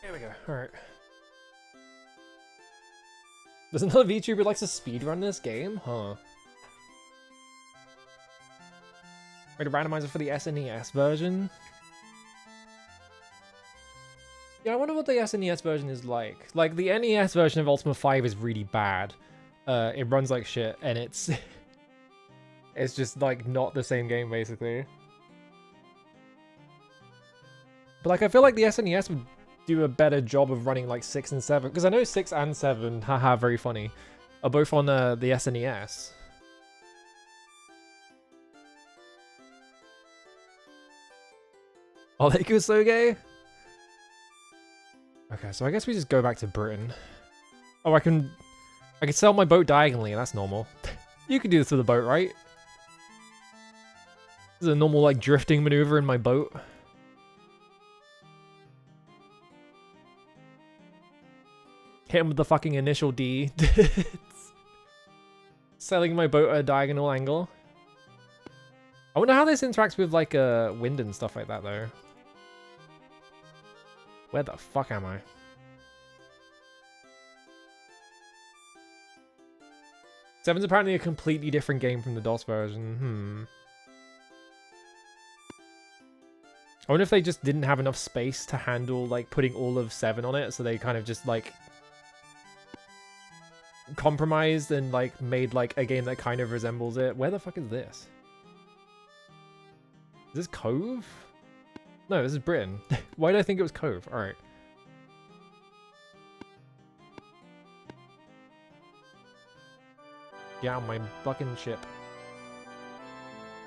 Speaker 2: There we go. Alright. There's another VTuber who likes to speedrun this game? Huh. Wait, a randomizer for the SNES version? Yeah, I wonder what the SNES version is like. Like, the NES version of Ultima V is really bad. It runs like shit, and it's... it's just, like, not the same game, basically. But, like, I feel like the SNES would do a better job of running, like, 6 and 7. Because I know 6 and 7, haha, very funny, are both on the SNES. Oh, they go so gay? Okay, so I guess we just go back to Britain. Oh, I can sell my boat diagonally, and that's normal. You can do this with a boat, right? This is a normal, like, drifting maneuver in my boat. Hit him with the fucking initial D. Selling my boat at a diagonal angle. I wonder how this interacts with, like, wind and stuff like that, though. Where the fuck am I? 7's apparently a completely different game from the DOS version. I wonder if they just didn't have enough space to handle, like, putting all of 7 on it, so they kind of just, like, compromised and, like, made, like, a game that kind of resembles it. Where the fuck is this? Is this Cove? No, this is Britain. Why did I think it was Cove? Alright. Yeah, on my fucking ship.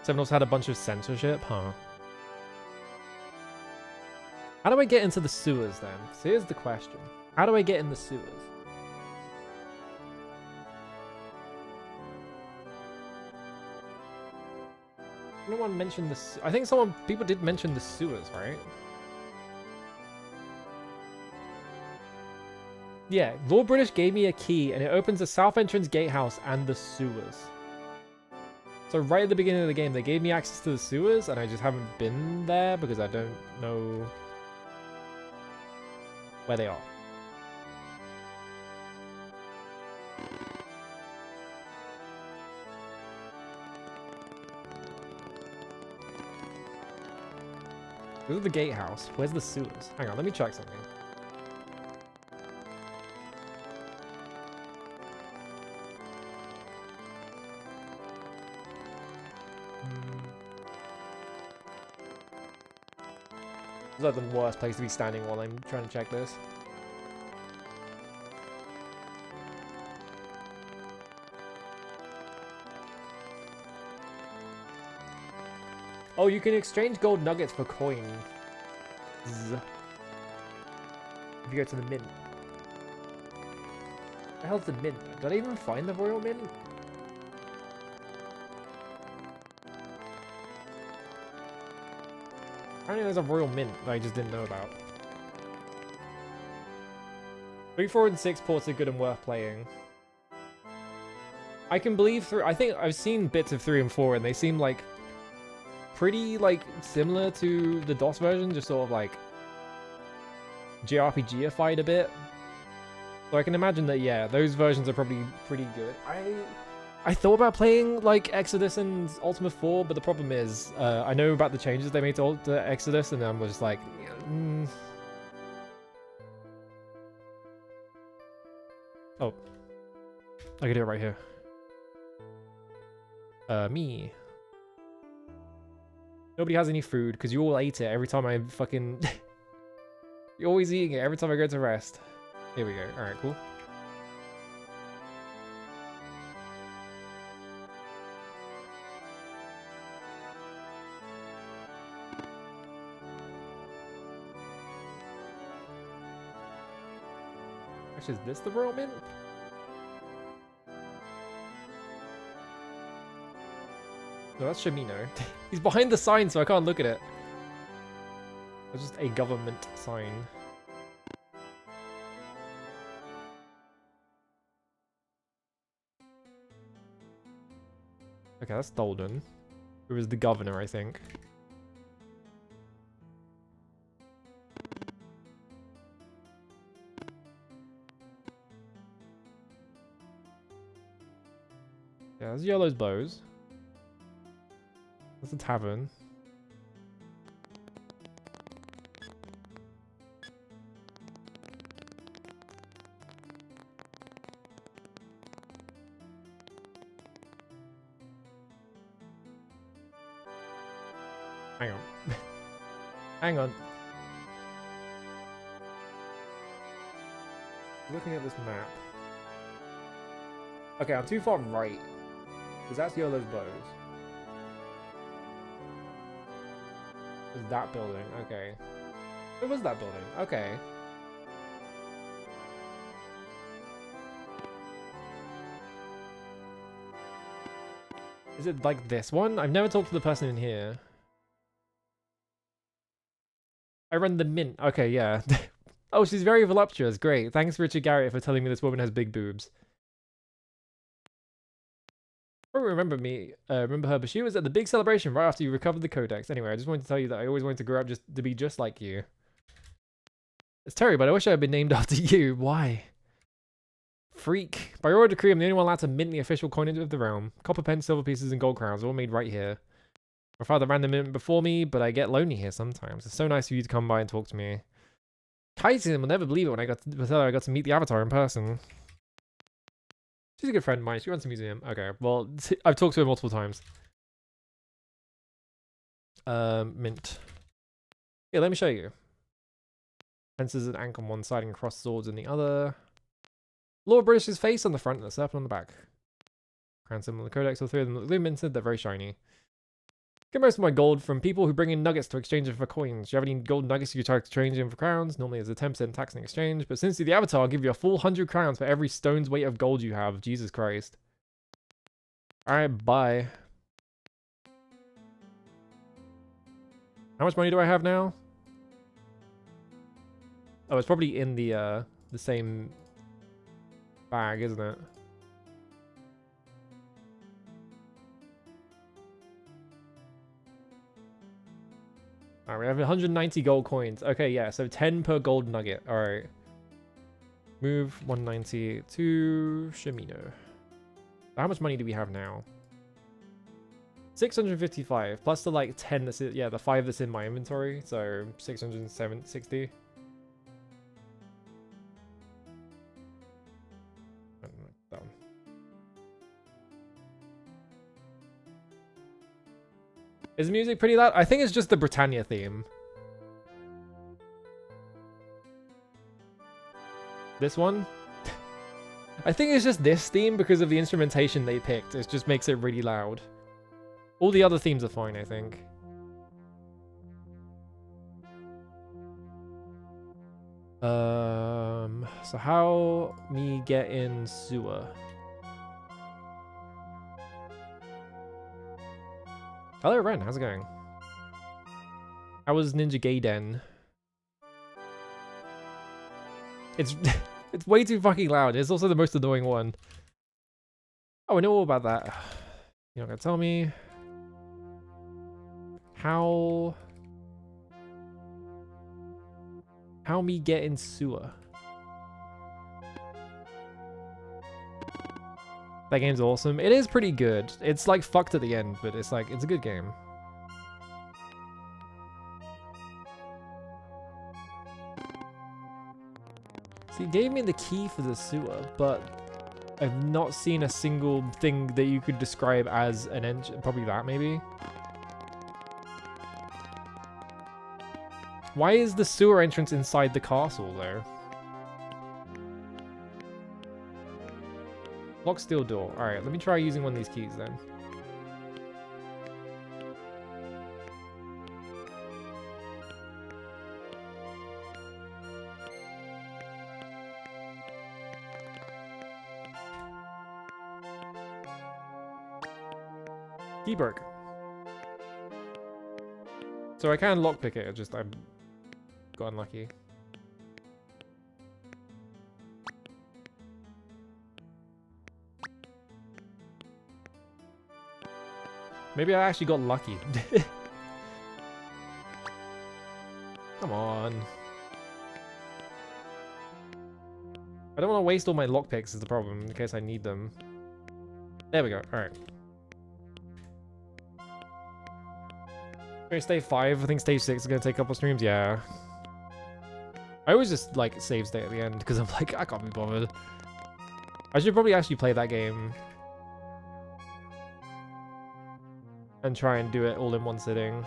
Speaker 2: 7 also had a bunch of censorship, huh? How do I get into the sewers, then? So here's the question. How do I get in the sewers? No one mentioned this. I think people did mention the sewers, right? Yeah, Lord British gave me a key and it opens the south entrance gatehouse and the sewers. So right at the beginning of the game, they gave me access to the sewers and I just haven't been there because I don't know where they are. This is the gatehouse. Where's the sewers? Hang on, let me check something. This is like the worst place to be standing while I'm trying to check this. Oh, you can exchange gold nuggets for coins. If you go to the mint. Where the hell's the mint? Did I even find the royal mint? Apparently there's a royal mint that I just didn't know about. 3, 4, and 6 ports are good and worth playing. I can believe through. I think I've seen bits of 3 and 4 and they seem like pretty, like, similar to the DOS version, just sort of, like, JRPG-ified a bit. So I can imagine that, yeah, those versions are probably pretty good. I thought about playing, like, Exodus and Ultima 4, but the problem is, I know about the changes they made to Exodus, and I'm just like, Oh. I can do it right here. Me. Nobody has any food, because you all ate it every time I fucking... You're always eating it every time I go to rest. Here we go. Alright, cool. Actually, is this the royal mint? No, that's Shamino. He's behind the sign, so I can't look at it. It's just a government sign. Okay, that's Dolden. Who is the governor, I think. Yeah, there's Yellow's bows. That's a tavern. Hang on. Hang on. Looking at this map. Okay, I'm too far right. Because that's Yolo's bows. Is that building? Okay. It was that building. Okay. Is it like this one? I've never talked to the person in here. I run the mint. Okay, yeah. Oh, she's very voluptuous. Great. Thanks, Richard Garrett, for telling me this woman has big boobs. I don't remember her, but she was at the big celebration right after you recovered the codex. Anyway, I just wanted to tell you that I always wanted to grow up just to be just like you. It's Terry, but I wish I had been named after you. Why? Freak. By royal decree, I'm the only one allowed to mint the official coinage of the realm. Copper pence, silver pieces, and gold crowns, all made right here. My father ran the mint before me, but I get lonely here sometimes. It's so nice of you to come by and talk to me. Kaizen will never believe it when I got to meet the Avatar in person. She's a good friend of mine. She runs a museum. Okay, well, I've talked to her multiple times. Mint. Yeah, let me show you. Fences and ank on one side and cross swords in the other. Lord British's face on the front and the serpent on the back. Crown symbol on the codex. All three of them look minted. They're very shiny. Get most of my gold from people who bring in nuggets to exchange it for coins. Do you have any gold nuggets you could try to exchange in for crowns? Normally there's a 10% tax in exchange, but since you're the Avatar, I'll give you a full 100 crowns for every stone's weight of gold you have. Jesus Christ. Alright, bye. How much money do I have now? Oh, it's probably in the same bag, isn't it? Alright, we have 190 gold coins. Okay, yeah, so 10 per gold nugget. Alright. Move 190 to Shimino. How much money do we have now? 655 plus the like 10 that's yeah, the 5 that's in my inventory, so 660. Is the music pretty loud? I think it's just the Britannia theme. This one? I think it's just this theme because of the instrumentation they picked. It just makes it really loud. All the other themes are fine, I think. So how me get in sewer? Hello, Ren. How's it going? How was Ninja Gaiden? It's it's way too fucking loud. It's also the most annoying one. Oh, I know all about that. You're not gonna tell me how me get in sewer. That game's awesome. It is pretty good. It's like fucked at the end, but it's like, it's a good game. See, it gave me the key for the sewer, but I've not seen a single thing that you could describe as an engine. Probably that, maybe. Why is the sewer entrance inside the castle, though? Lock steel door. Alright, let me try using one of these keys then. Key broke. So I can lockpick it, just I got unlucky. Maybe I actually got lucky. Come on. I don't want to waste all my lockpicks is the problem, in case I need them. There we go. All right. Okay, stage 5. I think stage 6 is gonna take a couple streams. Yeah. I always just like save state at the end because I'm like, I can't be bothered. I should probably actually play that game and try and do it all in one sitting.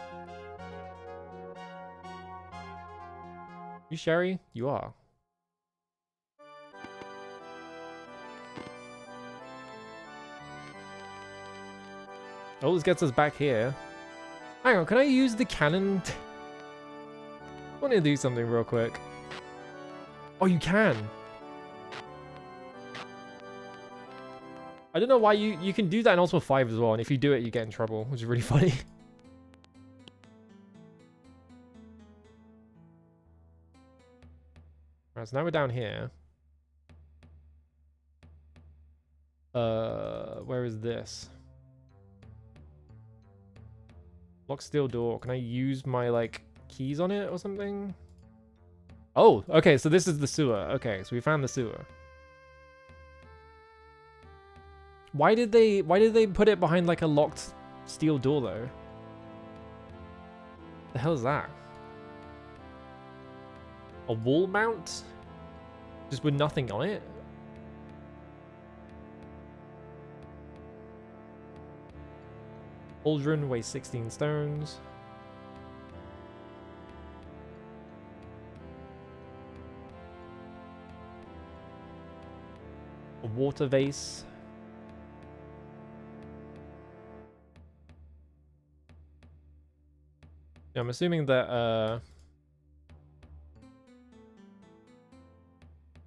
Speaker 2: You Sherry? You are. Oh, this gets us back here. Hang on, can I use the cannon? I want to do something real quick. Oh, you can. I don't know why you can do that in Ultima 5 as well, and if you do it, you get in trouble, which is really funny. Alright, so now we're down here. Where is this? Lock steel door. Can I use my, like, keys on it or something? Oh, okay, so this is the sewer. Okay, so we found the sewer. Why did they put it behind, like, a locked steel door, though? The hell is that? A wall mount? Just with nothing on it? Cauldron weighs 16 stones. A water vase. Yeah, I'm assuming that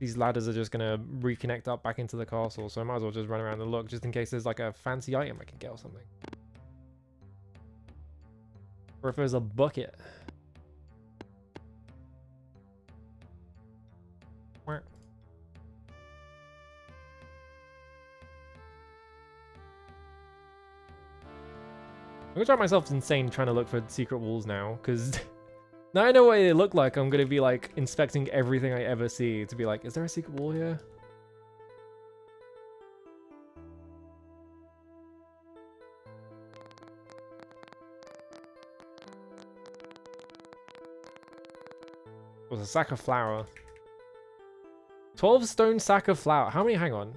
Speaker 2: these ladders are just gonna reconnect up back into the castle, so I might as well just run around and look just in case there's like a fancy item I can get or something. Or if there's a bucket. I'm gonna drive myself insane trying to look for secret walls now, because now I know what they look like. I'm gonna be like inspecting everything I ever see to be like, is there a secret wall here? It was a sack of flour. 12 stone sack of flour. How many? Hang on.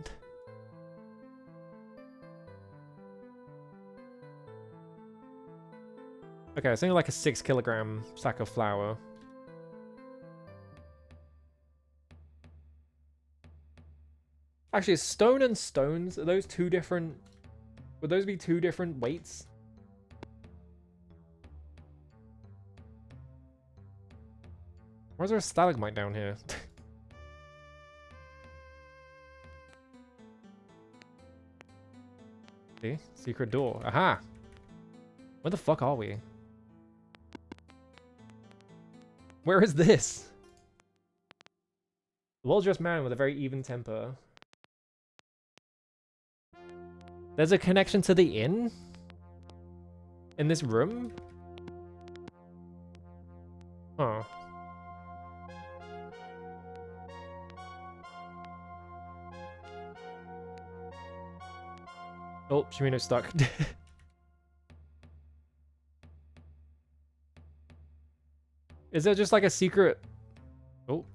Speaker 2: Okay, it's only like a 6 kilogram sack of flour. Actually, stone and stones, are those two different... Would those be two different weights? Why is there a stalagmite down here? See? Secret door. Aha! Where the fuck are we? Where is this? A well-dressed man with a very even temper. There's a connection to the inn? In this room? Huh. Oh, Shimino's stuck. Is there just like a secret? Oh.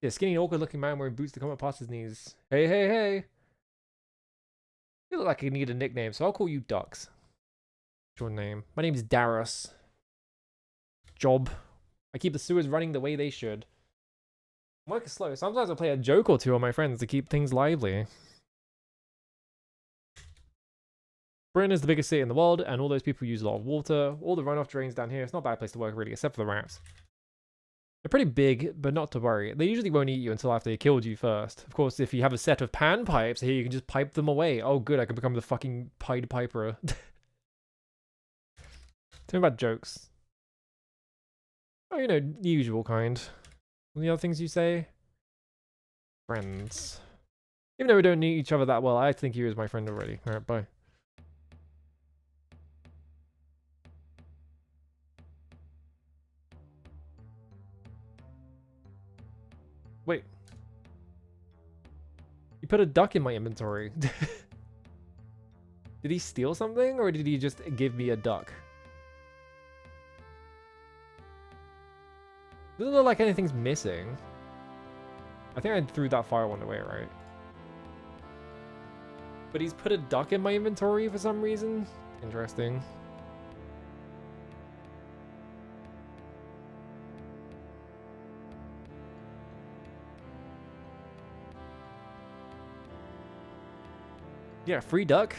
Speaker 2: Yeah, skinny, awkward-looking man wearing boots to come up past his knees. Hey, hey, hey. You look like you need a nickname, so I'll call you Ducks. What's your name? My name's Darius. Job. I keep the sewers running the way they should. Work is slow. Sometimes I play a joke or two on my friends to keep things lively. Britain is the biggest city in the world, and all those people use a lot of water. All the runoff drains down here. It's not a bad place to work, really, except for the rats. They're pretty big, but not to worry. They usually won't eat you until after they killed you first. Of course, if you have a set of pan pipes here, you can just pipe them away. Oh, good, I can become the fucking Pied Piper. Tell me about jokes. Oh, you know, the usual kind. What are the other things you say? Friends. Even though we don't need each other that well, I think you as my friend already. Alright, bye. Wait. You put a duck in my inventory. Did he steal something, or did he just give me a duck? Doesn't look like anything's missing. I think I threw that fire one away, right? But he's put a duck in my inventory for some reason. Interesting. Yeah, free duck.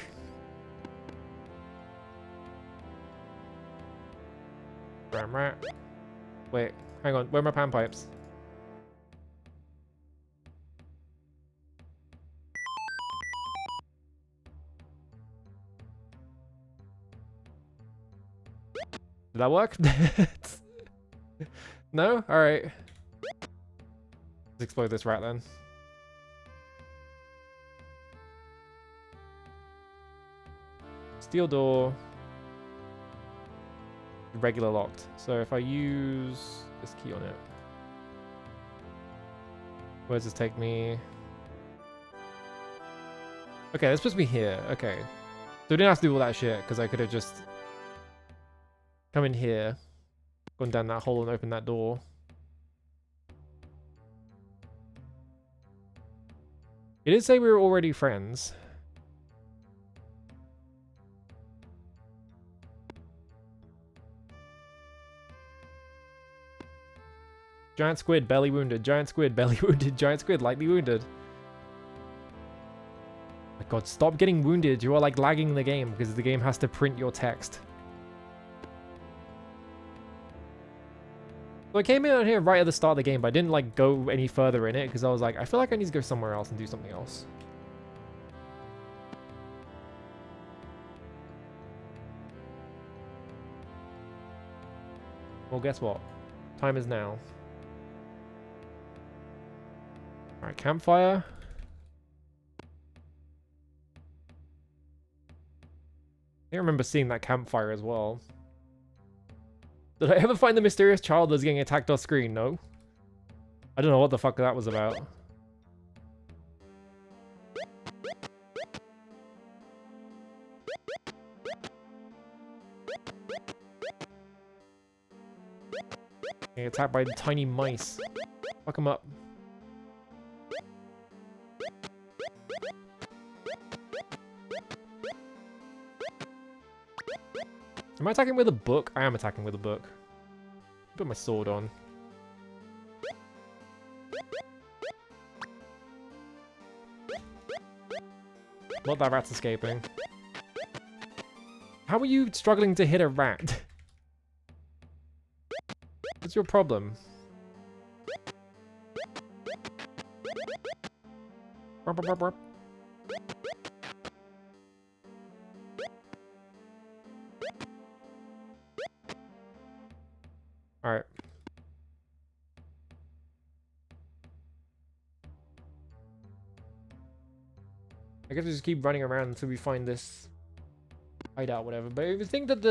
Speaker 2: Wait, hang on. Where are my pan pipes? Did that work? No? Alright. Let's explode this rat then. Steel door. Regular locked. So if I use this key on it. Where does this take me? Okay, this puts me here. Okay. So we didn't have to do all that shit, because I could have just come in here, gone down that hole and opened that door. It did say we were already friends. Giant squid, belly wounded. Giant squid, belly wounded. Giant squid, lightly wounded. Oh my god, stop getting wounded. You are like lagging the game because the game has to print your text. So I came in out here right at the start of the game, but I didn't like go any further in it because I was like, I feel like I need to go somewhere else and do something else. Well, guess what? Time is now. Alright, campfire. I remember seeing that campfire as well. Did I ever find the mysterious child that's getting attacked off screen? No. I don't know what the fuck that was about. Getting attacked by tiny mice. Fuck them up. Am I attacking with a book? I am attacking with a book. Put my sword on. What, that rat's escaping? How are you struggling to hit a rat? What's your problem? Burp, burp, burp, burp. Alright. I guess we just keep running around until we find this hideout, whatever. But you would think that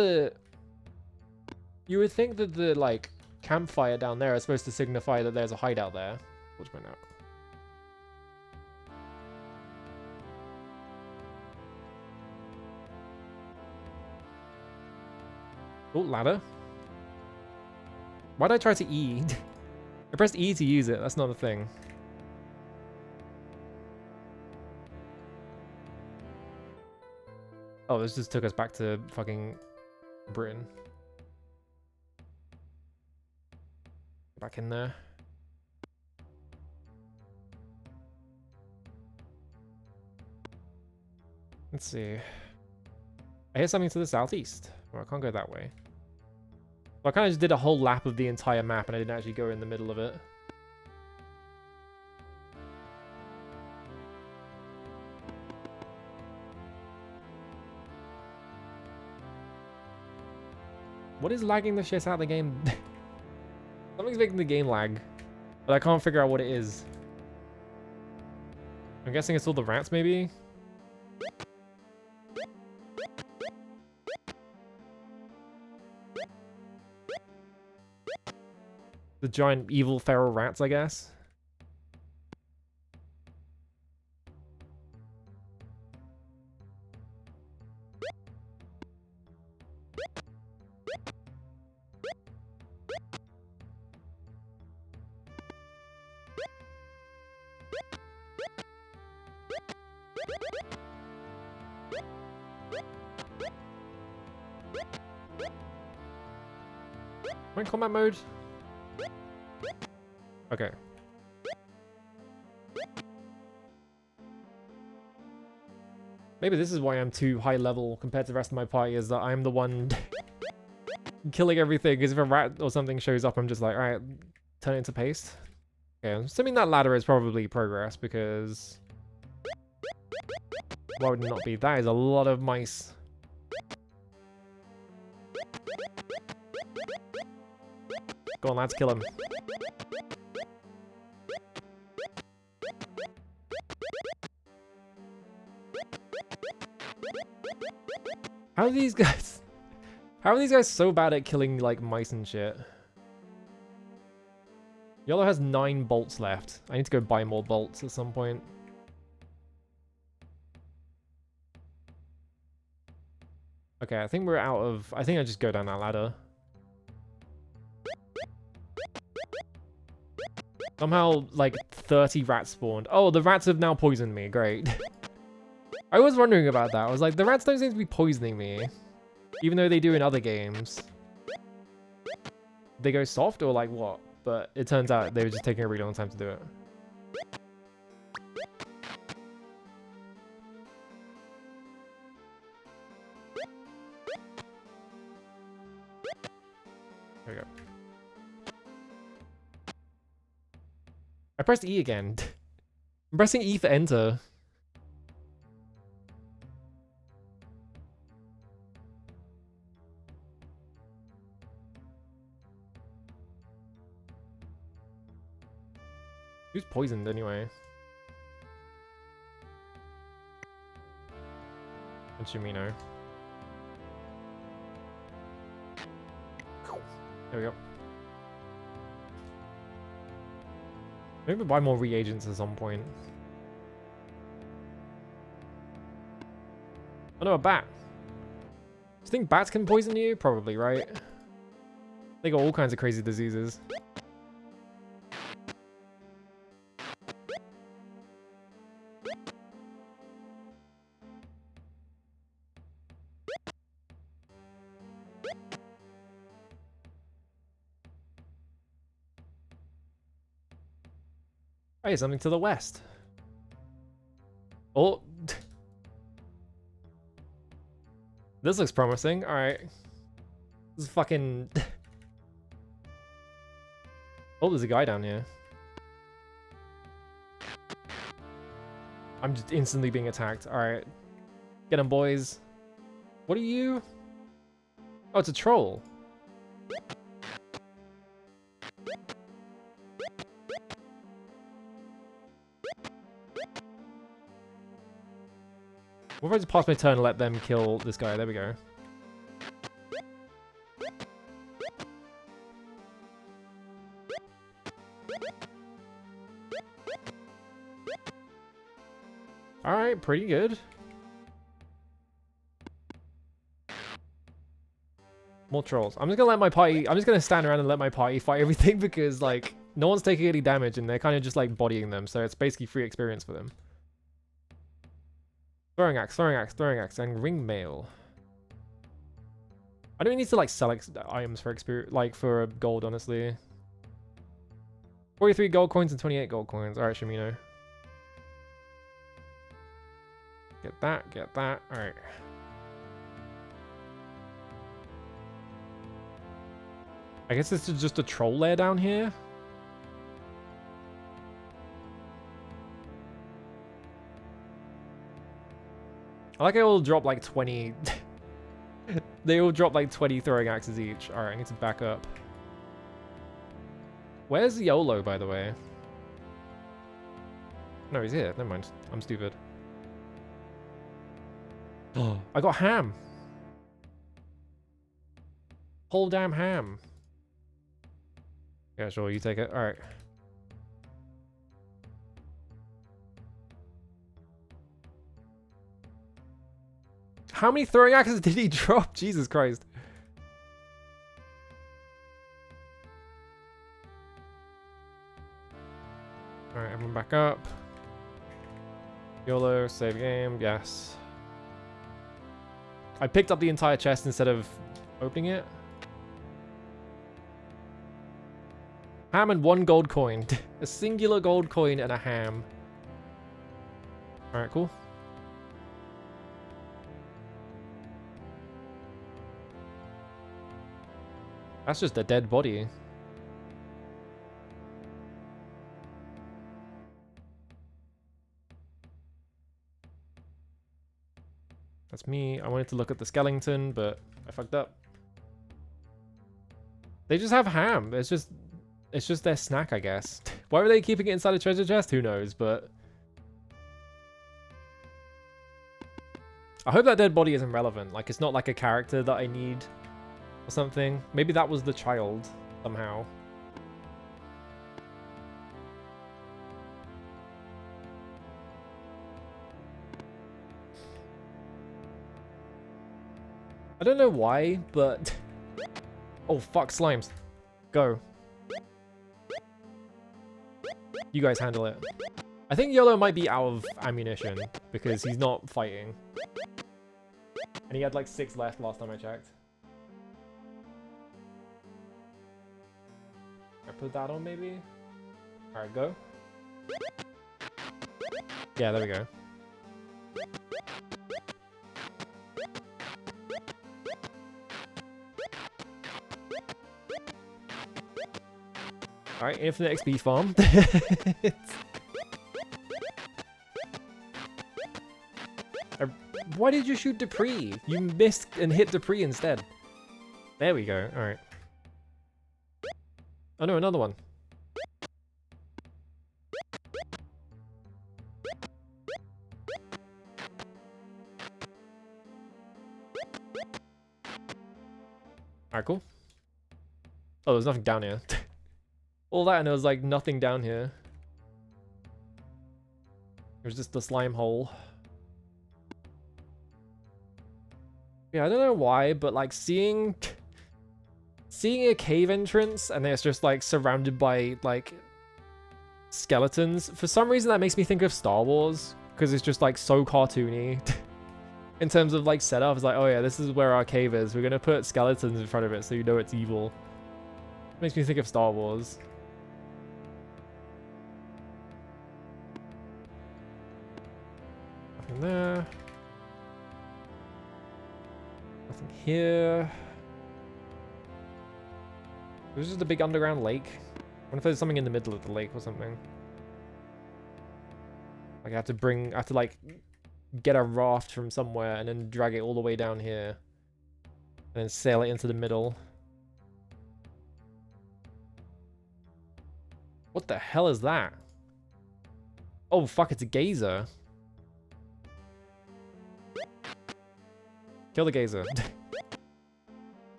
Speaker 2: the like campfire down there is supposed to signify that there's a hideout there. What's my note? Oh, ladder. Why'd I try to E? I pressed E to use it. That's not a thing. Oh, this just took us back to fucking Britain. Back in there. Let's see. I hear something to the southeast. Well, I can't go that way. So I kind of just did a whole lap of the entire map and I didn't actually go in the middle of it. What is lagging the shit out of the game? Something's making the game lag, but I can't figure out what it is. I'm guessing it's all the rats, maybe? The giant evil feral rats, I guess. Am I in combat mode? Okay. Maybe this is why I'm too high level compared to the rest of my party, is that I'm the one killing everything. Because if a rat or something shows up, I'm just like, alright, turn it into paste. Okay, I'm assuming that ladder is probably progress, because why would it not be? That is a lot of mice. Go on, lads, kill him. How are these guys... How are these guys so bad at killing, like, mice and shit? Yellow has 9 bolts left. I need to go buy more bolts at some point. Okay, I think we're out of... I think I just go down that ladder. Somehow, like, 30 rats spawned. Oh, the rats have now poisoned me. Great. I was wondering about that. I was like, the rats don't seem to be poisoning me. Even though they do in other games. They go soft or like what? But it turns out they were just taking a really long time to do it. There we go. I pressed E again. I'm pressing E for enter. Who's poisoned anyway? And Shimino. There we go. Maybe buy more reagents at some point. Oh no, a bat. Do you think bats can poison you? Probably, right? They got all kinds of crazy diseases. Hey, something to the west. Oh. This looks promising. Alright. This is fucking... Oh, there's a guy down here. I'm just instantly being attacked. Alright. Get him, boys. What are you? Oh, it's a troll. What if I just pass my turn and let them kill this guy? There we go. Alright, pretty good. More trolls. I'm just gonna let my party... I'm just gonna stand around and let my party fight everything because, like, no one's taking any damage and they're kind of just, like, bodying them. So it's basically free experience for them. Throwing axe, throwing axe, throwing axe, and ring mail. I don't need to like sell items for experience, like for gold, honestly. 43 gold coins and 28 gold coins. Alright, Shimino. Get that, get that. Alright. I guess this is just a troll lair down here. I like how all drop like 20. They all drop like 20 throwing axes each. Alright, I need to back up. Where's YOLO, by the way? No, he's here. Never mind. I'm stupid. Oh, I got ham. Whole damn ham. Yeah, sure, you take it. Alright. How many throwing axes did he drop? Jesus Christ. Alright, everyone back up. YOLO, save game, yes. I picked up the entire chest instead of opening it. Ham and 1 gold coin. A singular gold coin and a ham. Alright, cool. That's just a dead body. That's me. I wanted to look at the skeleton, but I fucked up. They just have ham. It's just their snack, I guess. Why were they keeping it inside a treasure chest? Who knows, but... I hope that dead body isn't relevant. Like, it's not like a character that I need or something. Maybe that was the child somehow. I don't know why, but... Oh, fuck, slimes. Go. You guys handle it. I think YOLO might be out of ammunition because he's not fighting. And he had like 6 left last time I checked. I put that on maybe? Alright, go. Yeah, there we go. Alright, infinite XP farm. Why did you shoot Dupree? You missed and hit Dupree instead. There we go. Alright. Oh no, another one. Alright, cool. Oh, there's nothing down here. All that and there was like nothing down here. It was just the slime hole. Yeah, I don't know why, but like seeing a cave entrance and it's just like surrounded by like skeletons, for some reason that makes me think of Star Wars, because it's just like so cartoony. In terms of like setup, it's like, oh yeah, this is where our cave is. We're gonna put skeletons in front of it so you know it's evil. Makes me think of Star Wars. Nothing there. Nothing here. This is the big underground lake. I wonder if there's something in the middle of the lake or something. Like I have to like get a raft from somewhere and then drag it all the way down here. And then sail it into the middle. What the hell is that? Oh fuck, it's a gazer. Kill the gazer.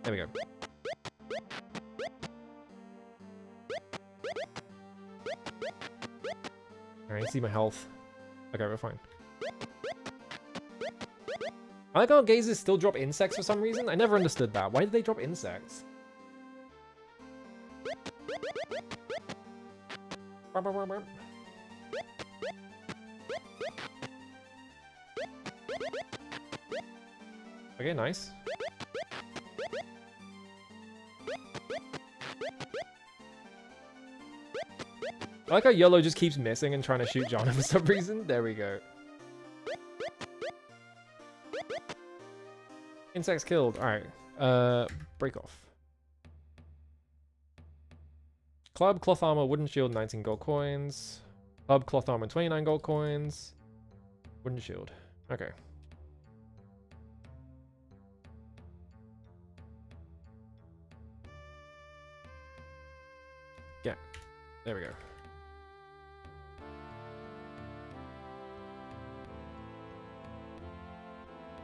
Speaker 2: There we go. Alright, see my health. Okay, we're fine. I like how gazers still drop insects for some reason. I never understood that. Why did they drop insects? Okay, nice. I like how Yellow just keeps missing and trying to shoot John for some reason. There we go. Insects killed. Alright. Break off. Club, cloth armor, wooden shield, 19 gold coins. Club, cloth armor, 29 gold coins. Wooden shield. Okay. Yeah. There we go.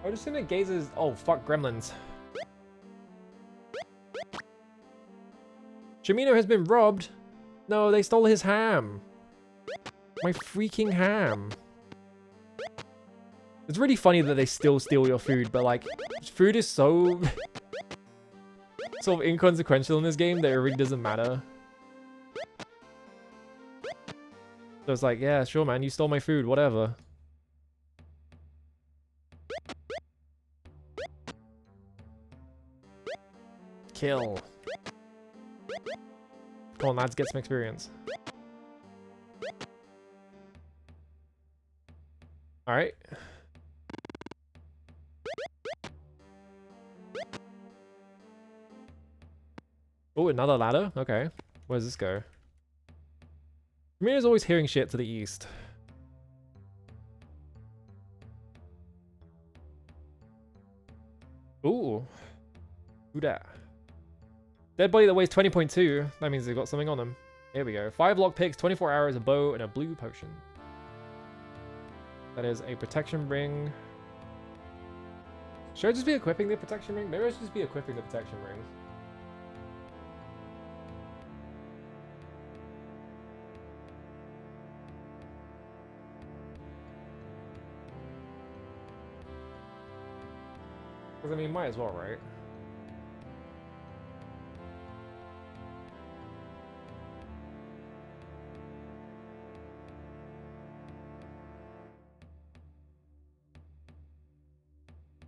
Speaker 2: I would assume that gazers... Oh, fuck, gremlins. Chimino has been robbed. No, they stole his ham. My freaking ham. It's really funny that they still steal your food, but like, food is so... sort of inconsequential in this game that it really doesn't matter. So it's like, yeah, sure man, you stole my food, whatever. kill. Come on, lads, get some experience. Alright. Oh, another ladder? Okay. Where does this go? Ramir's always hearing shit to the east. Ooh. Who dat? Dead body that weighs 20.2. That means they've got something on them. Here we go. 5 lockpicks, 24 arrows, a bow, and a blue potion. That is a protection ring. Should I just be equipping the protection ring? Maybe I should just be equipping the protection ring. Because, I mean, might as well, right?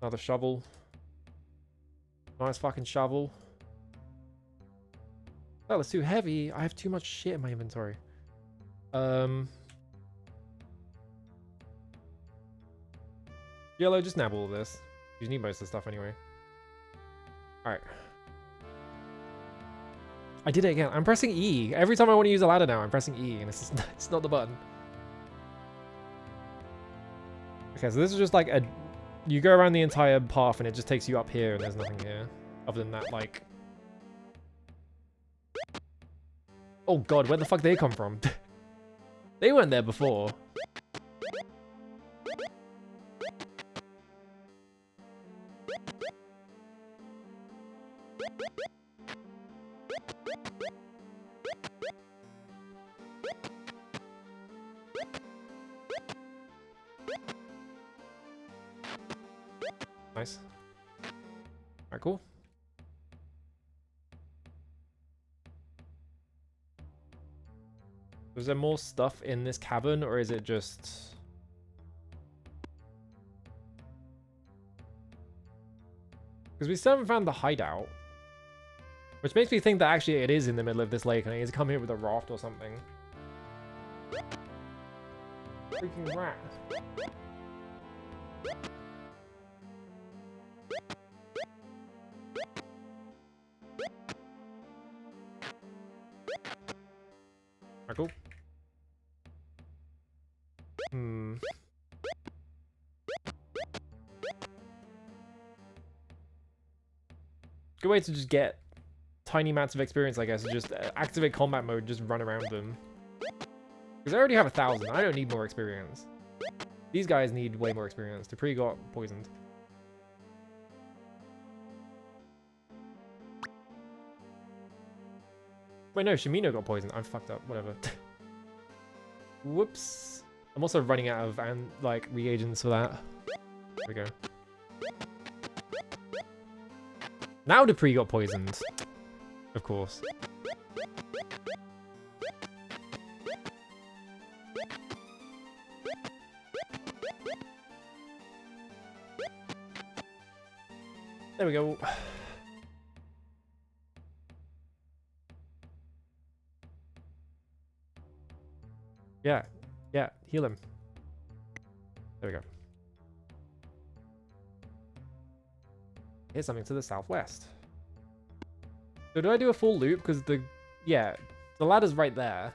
Speaker 2: Another shovel. Nice fucking shovel. Oh, it's too heavy. I have too much shit in my inventory. Yellow, just nab all of this. You need most of the stuff anyway. Alright. I did it again. I'm pressing E. Every time I want to use a ladder now, I'm pressing E, and it's not the button. Okay, so this is just like a... You go around the entire path, and it just takes you up here, and there's nothing here. Other than that, like... Oh god, where the fuck did they come from? They weren't there before. Nice. Alright, cool. Is there more stuff in this cabin, or is it just... Because we still haven't found the hideout. Which makes me think that actually it is in the middle of this lake, and I need to come here with a raft or something. Freaking rat. Alright, cool. Good way to just get tiny amounts of experience, I guess, is just activate combat mode, just run around them. Because I already have 1,000, I don't need more experience. These guys need way more experience. Dupree got poisoned. Wait, no, Shimino got poisoned. I'm fucked up, whatever. Whoops. I'm also running out of, like, reagents for that. There we go. Now Dupree got poisoned. Of course. There we go. Yeah. Yeah, heal him. There we go. Here's something to the southwest. So do I do a full loop? Because the... Yeah, the ladder's right there.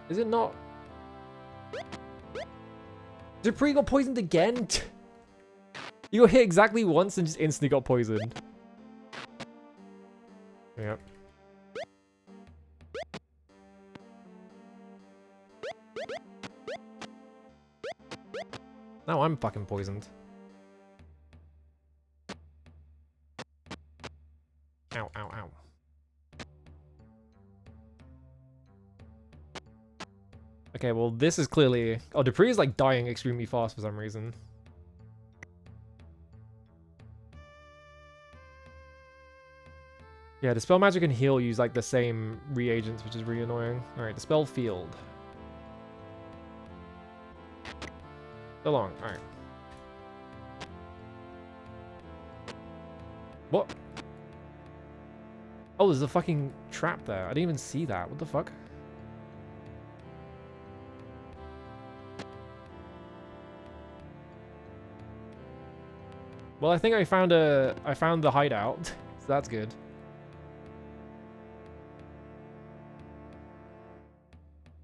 Speaker 2: Is it not? Dupree got poisoned again? You got hit exactly once and just instantly got poisoned. Yep. Now I'm fucking poisoned. Ow, ow, ow. Okay, well, this is clearly... Oh, Dupree is, like, dying extremely fast for some reason. Yeah, Dispel Magic and Heal use, like, the same reagents, which is really annoying. Alright, Dispel Field. So long, alright. What? Oh, there's a fucking trap there. I didn't even see that. What the fuck? Well, I think I found the hideout, so that's good.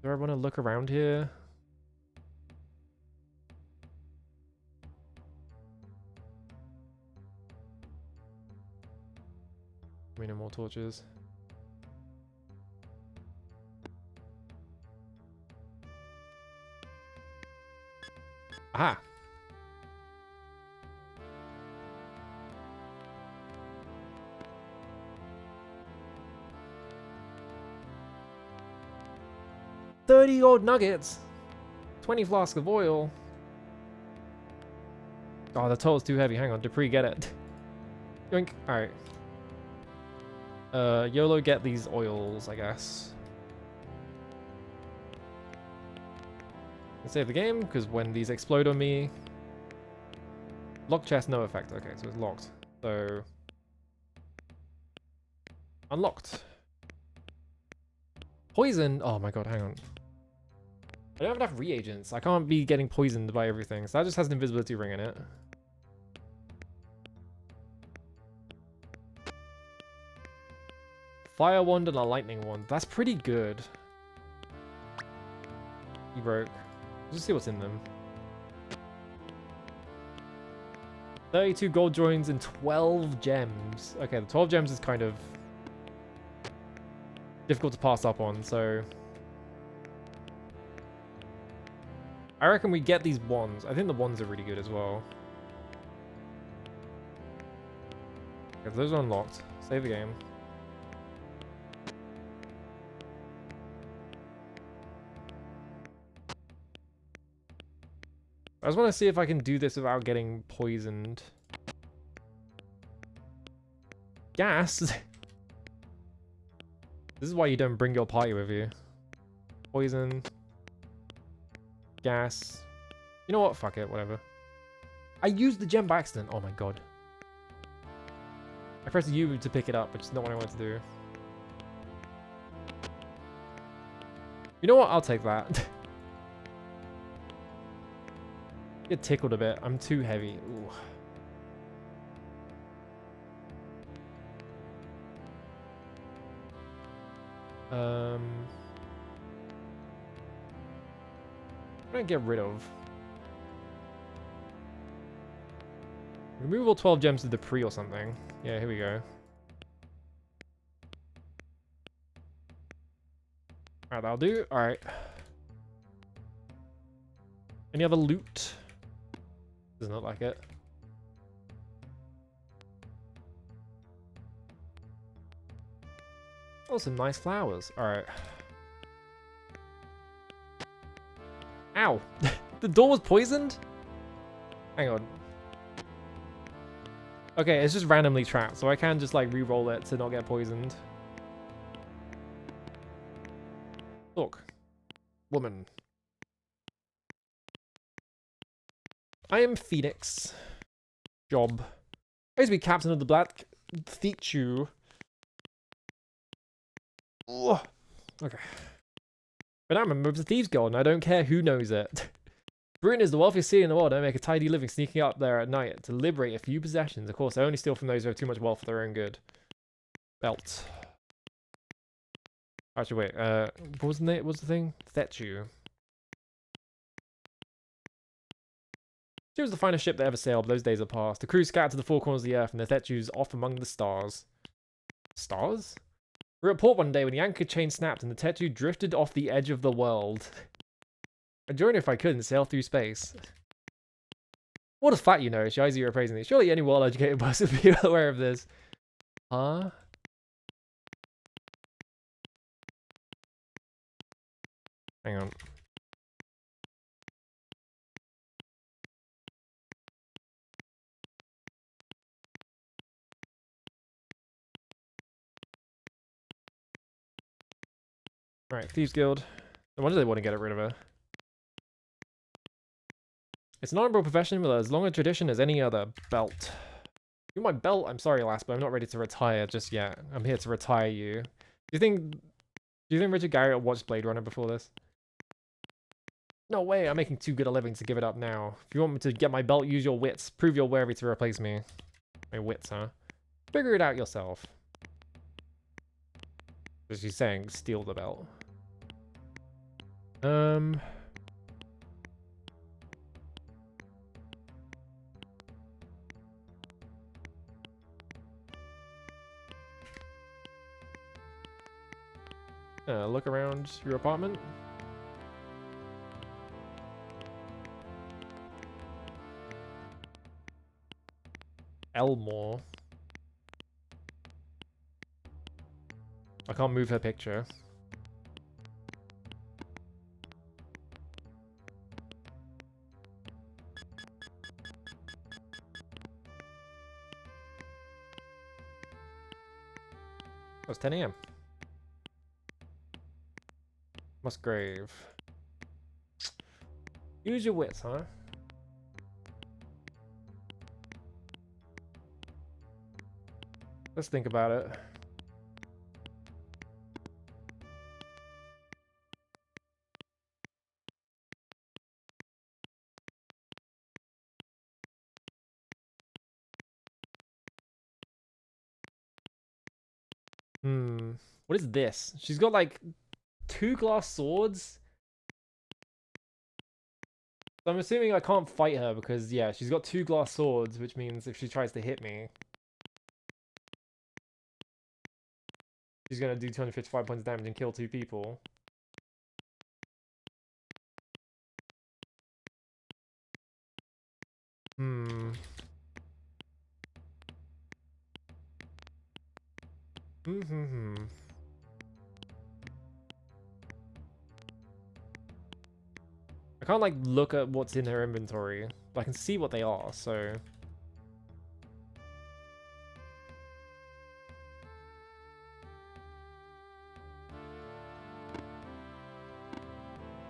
Speaker 2: Do I want to look around here? We need more torches. Aha! $30 gold nuggets! 20 flasks of oil. Oh, the toll's too heavy. Hang on, Dupree, get it. Yoink. Alright. YOLO, get these oils, I guess. Save the game, because when these explode on me... Lock chest, no effect. Okay, so it's locked. So... Unlocked. Poison! Oh my god, hang on. I don't have enough reagents. I can't be getting poisoned by everything. So that just has an invisibility ring in it. Fire wand and a lightning wand. That's pretty good. He broke. Let's see what's in them. 32 gold joins and 12 gems. Okay, the 12 gems is kind of difficult to pass up on, so... I reckon we get these wands. I think the wands are really good as well. Okay, those are unlocked. Save the game. I just want to see if I can do this without getting poisoned. Gas? This is why you don't bring your party with you. Poison. Gas. You know what? Fuck it. Whatever. I used the gem by accident. Oh my god. I pressed U to pick it up, which is not what I wanted to do. You know what? I'll take that. Get tickled a bit. I'm too heavy. Ooh. I'm gonna get rid of. Remove all 12 gems to the pre or something. Yeah, here we go. Alright, that'll do. Alright. Any other loot? Doesn't look like it. Oh, some nice flowers. Alright. Ow! The door was poisoned? Hang on. Okay, it's just randomly trapped, so I can just like re-roll it to not get poisoned. Look. Woman. I am Phoenix. Job. I used to be captain of the Black Thichu. Ugh. Okay. But I'm a member of the Thieves Guild, and I don't care who knows it. Britain is the wealthiest city in the world. I make a tidy living sneaking up there at night to liberate a few possessions. Of course, I only steal from those who have too much wealth for their own good. Belt. Actually, wait. What was the name? What's the thing? Thetchu. She was the finest ship that ever sailed, but those days are past. The crew scattered to the four corners of the earth, and the Thetchu's off among the stars. Stars? We were at port one day when the anchor chain snapped and the Tetsu drifted off the edge of the world. I'd join her if I could and sail through space. What a fact, you know. She eyes you appraisingly. Surely any well-educated person would be aware of this. Huh? Hang on. Alright, Thieves Guild. No wonder they want to get rid of her. It's an honorable profession with as long a tradition as any other. Belt. You're my belt. I'm sorry, lass, but I'm not ready to retire just yet. I'm here to retire you. Do you think Richard Garriott watched Blade Runner before this? No way, I'm making too good a living to give it up now. If you want me to get my belt, use your wits. Prove you're worthy to replace me. My wits, huh? Figure it out yourself. So she's saying, steal the belt. Look around your apartment. Elmore. I can't move her picture. Oh, it's 10 AM. Musgrave. Use your wits, huh? Let's think about it. What is this? She's got like 2 glass swords. So I'm assuming I can't fight her because, yeah, she's got 2 glass swords, which means if she tries to hit me, she's gonna do 255 points of damage and kill 2 people. I can't like look at what's in her inventory, but I can see what they are, so.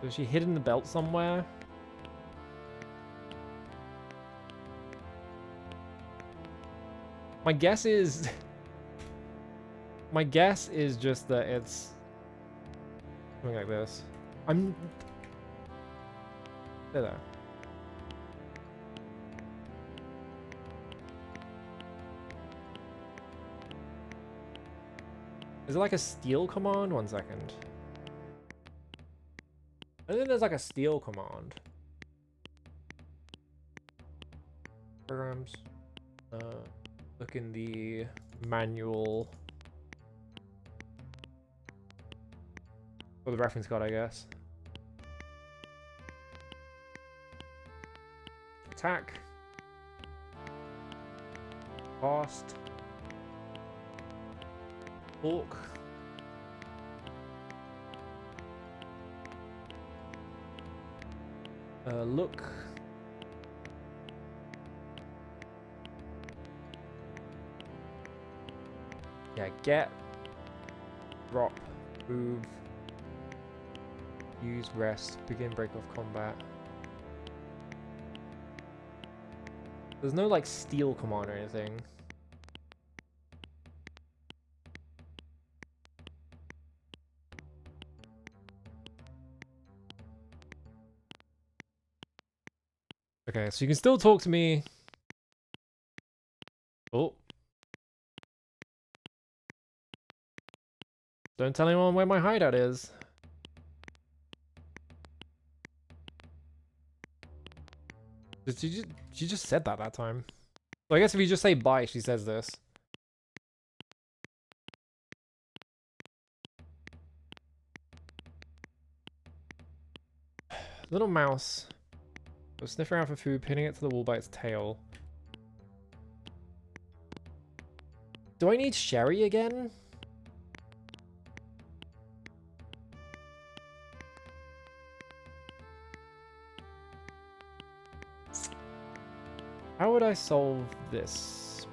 Speaker 2: So is she hidden the belt somewhere? My guess is just that it's something like this. There. Is it like a steal command? 1 second. I think there's like a steal command. Programs. Look in the manual. Or the reference card, I guess. Attack. Fast. Hawk. Look. Yeah, get. Drop. Move. Use rest. Begin break off combat. There's no like steal command or anything. Okay, so you can still talk to me. Oh. Don't tell anyone where my hideout is. She just said that time. So I guess if you just say bye, she says this. Little mouse. So sniff around for food, pinning it to the wall by its tail. Do I need Sherry again? How would I solve this?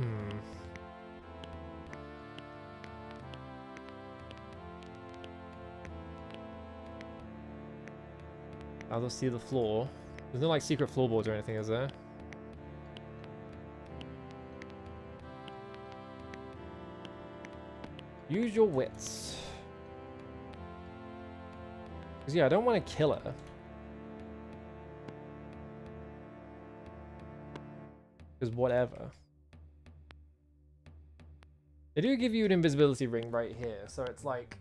Speaker 2: I'll just see the floor. There's no like secret floorboards or anything, is there? Use your wits. Because, yeah, I don't want to kill her. Because whatever. They do give you an invisibility ring right here, so it's like...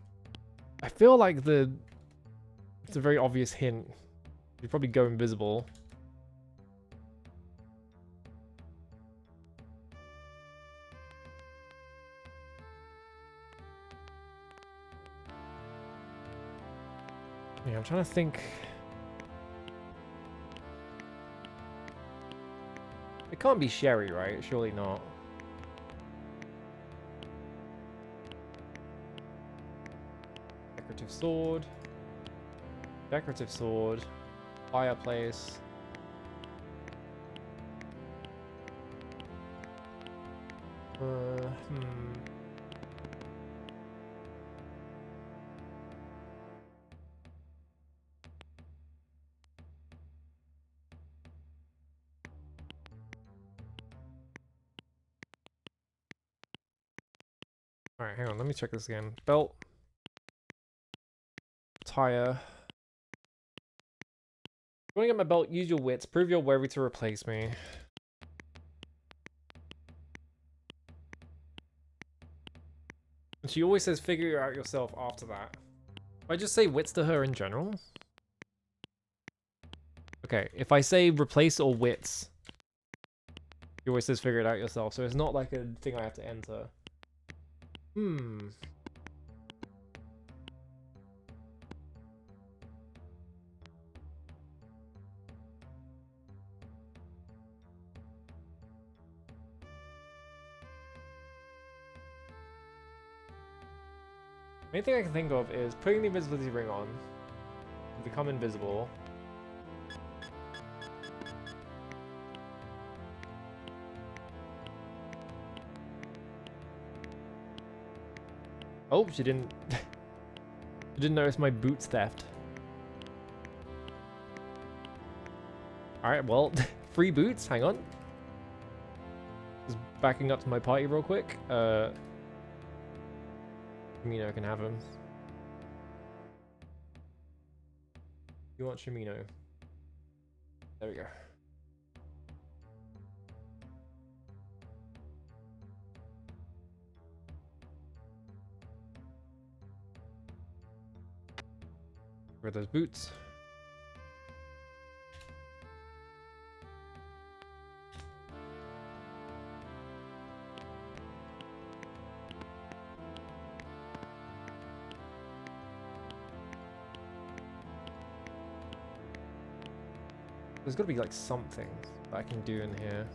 Speaker 2: I feel like it's a very obvious hint. You probably go invisible. Yeah, I'm trying to think. It can't be Sherry, right? Surely not. Decorative sword. Decorative sword. Fireplace. Alright, hang on, let me check this again. Belt. Tire. You want to get my belt, use your wits, prove you're worthy to replace me. And she always says figure it out yourself after that. If I just say wits to her in general? Okay, if I say replace or wits, she always says figure it out yourself, so it's not like a thing I have to enter. Main thing I can think of is putting the invisibility ring on, become invisible. Oh, she didn't. She didn't notice my boots theft. All right, well, free boots. Hang on. Just backing up to my party real quick. Shamino can have him. You want Shamino? There we go. Where are those boots? There's got to be like something that I can do in here.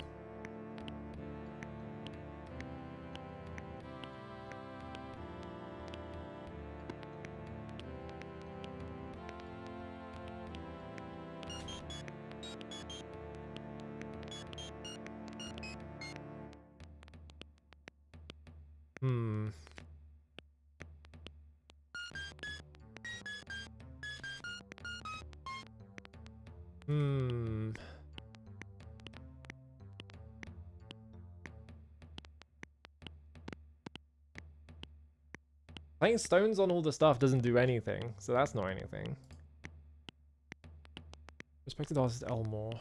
Speaker 2: Playing stones on all the stuff doesn't do anything, so that's not anything. Respected artist Elmore.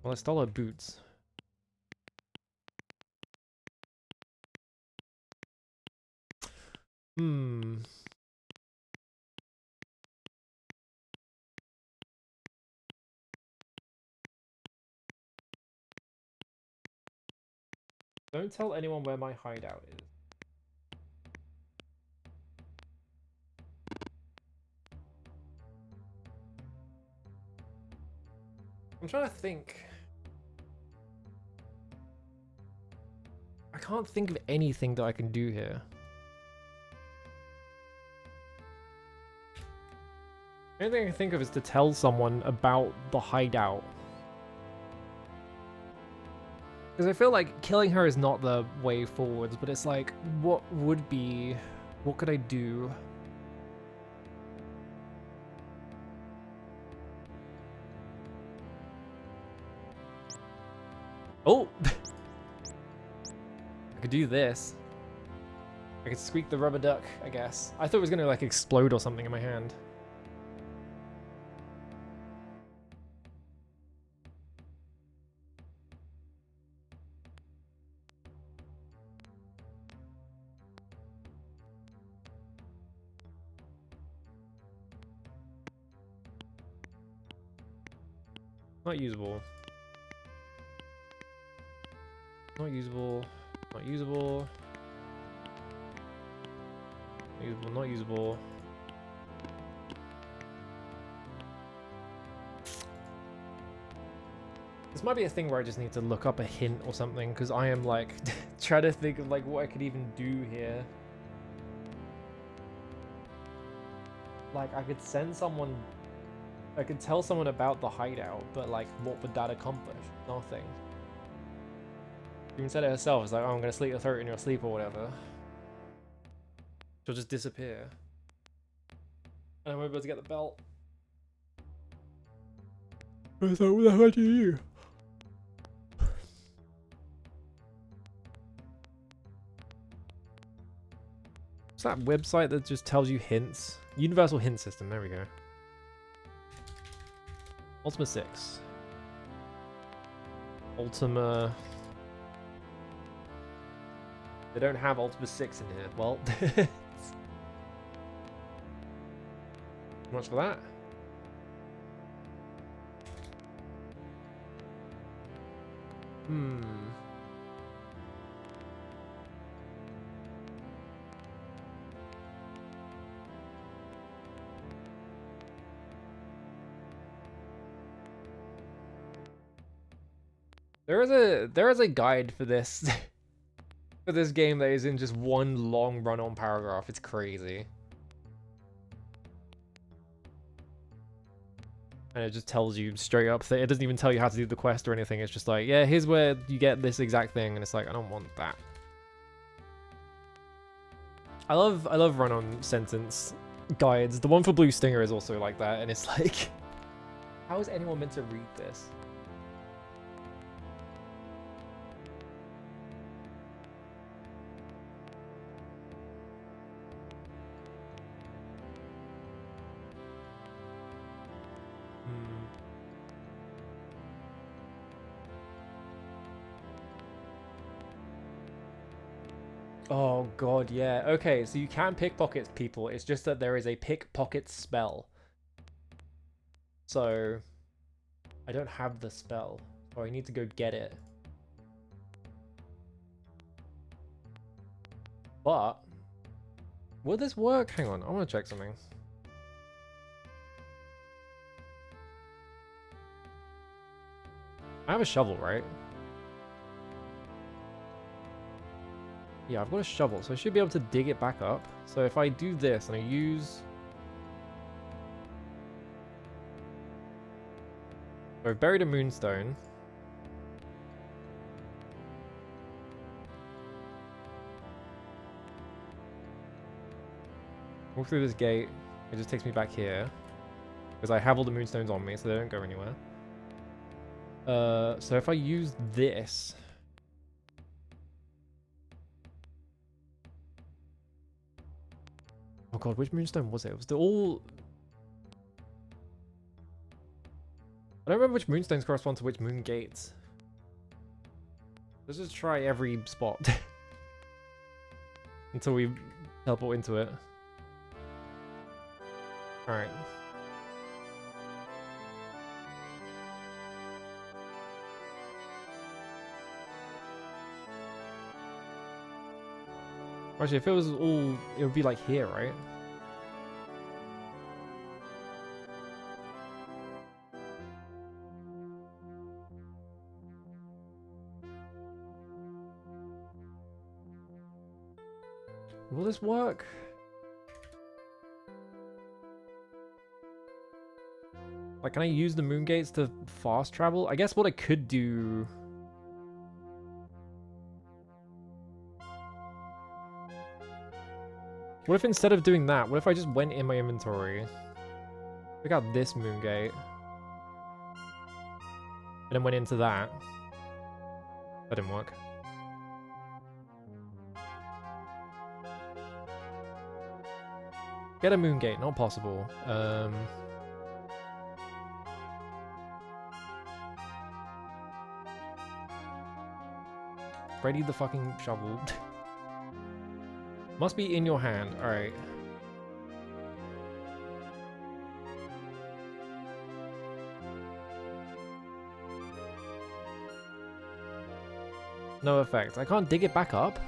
Speaker 2: Well, I stole her boots. Don't tell anyone where my hideout is. I'm trying to think. I can't think of anything that I can do here. The only thing I can think of is to tell someone about the hideout. Because I feel like killing her is not the way forwards, but it's like, what would be... What could I do? Oh! could do this. I could squeak the rubber duck, I guess. I thought it was gonna like explode or something in my hand. Not usable. Not usable. Not usable. Usable, not usable. This might be a thing where I just need to look up a hint or something, because I am like trying to think of like what I could even do here. Like I could send someone, I could tell someone about the hideout, but like what would that accomplish? Nothing. You can said it herself, it's like, oh, I'm gonna slit your throat in your sleep or whatever. She'll just disappear. And I won't be able to get the belt. I thought, what the hell do you? What's that website that just tells you hints? Universal hint system, there we go. Ultima 6. Ultima... They don't have Ultima 6 in here. Well, much for that. There is a guide for this for this game that is in just one long run-on paragraph. It's crazy. And it just tells you straight up that it doesn't even tell you how to do the quest or anything. It's just like, yeah, here's where you get this exact thing, and it's like, I don't want that. I love run-on sentence guides. The one for Blue Stinger is also like that, and it's like, how is anyone meant to read this? Oh god, yeah. Okay, so you can pickpocket people. It's just that there is a pickpocket spell. So I don't have the spell, or I need to go get it. But will this work? Hang on, I want to check something. I have a shovel, right? Yeah, I've got a shovel, so I should be able to dig it back up. So if I do this and I use... So I've buried a moonstone. Walk through this gate. It just takes me back here. Because I have all the moonstones on me, so they don't go anywhere. So if I use this... Oh god, which moonstone was it? Was it all... I don't remember which moonstones correspond to which moon gates. Let's just try every spot. Until we teleport into it. Alright. Actually, if it was all, it would be like here, right? Will this work? Like, can I use the moon gates to fast travel? I guess what I could do... What if instead of doing that, what if I just went in my inventory, took out this moon gate, and then went into that? That didn't work. Get a moon gate, not possible. Ready the fucking shovel. Must be in your hand. Alright. No effect. I can't dig it back up?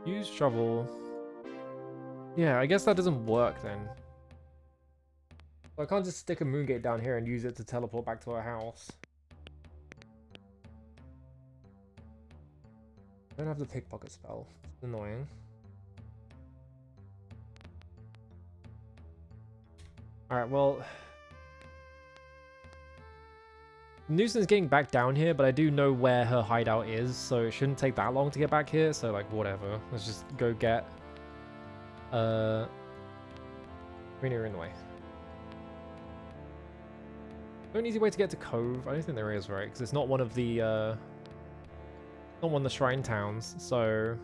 Speaker 2: Use shovel. Yeah, I guess that doesn't work then. I can't just stick a moon gate down here and use it to teleport back to our house. I don't have the pickpocket spell. It's annoying. Alright, well... Nuisance getting back down here, but I do know where her hideout is, so it shouldn't take that long to get back here, so like, whatever. Let's just go get... Rena in the way. No easy way to get to Cove? I don't think there is, right? Because it's not one of the, not one of the shrine towns, so...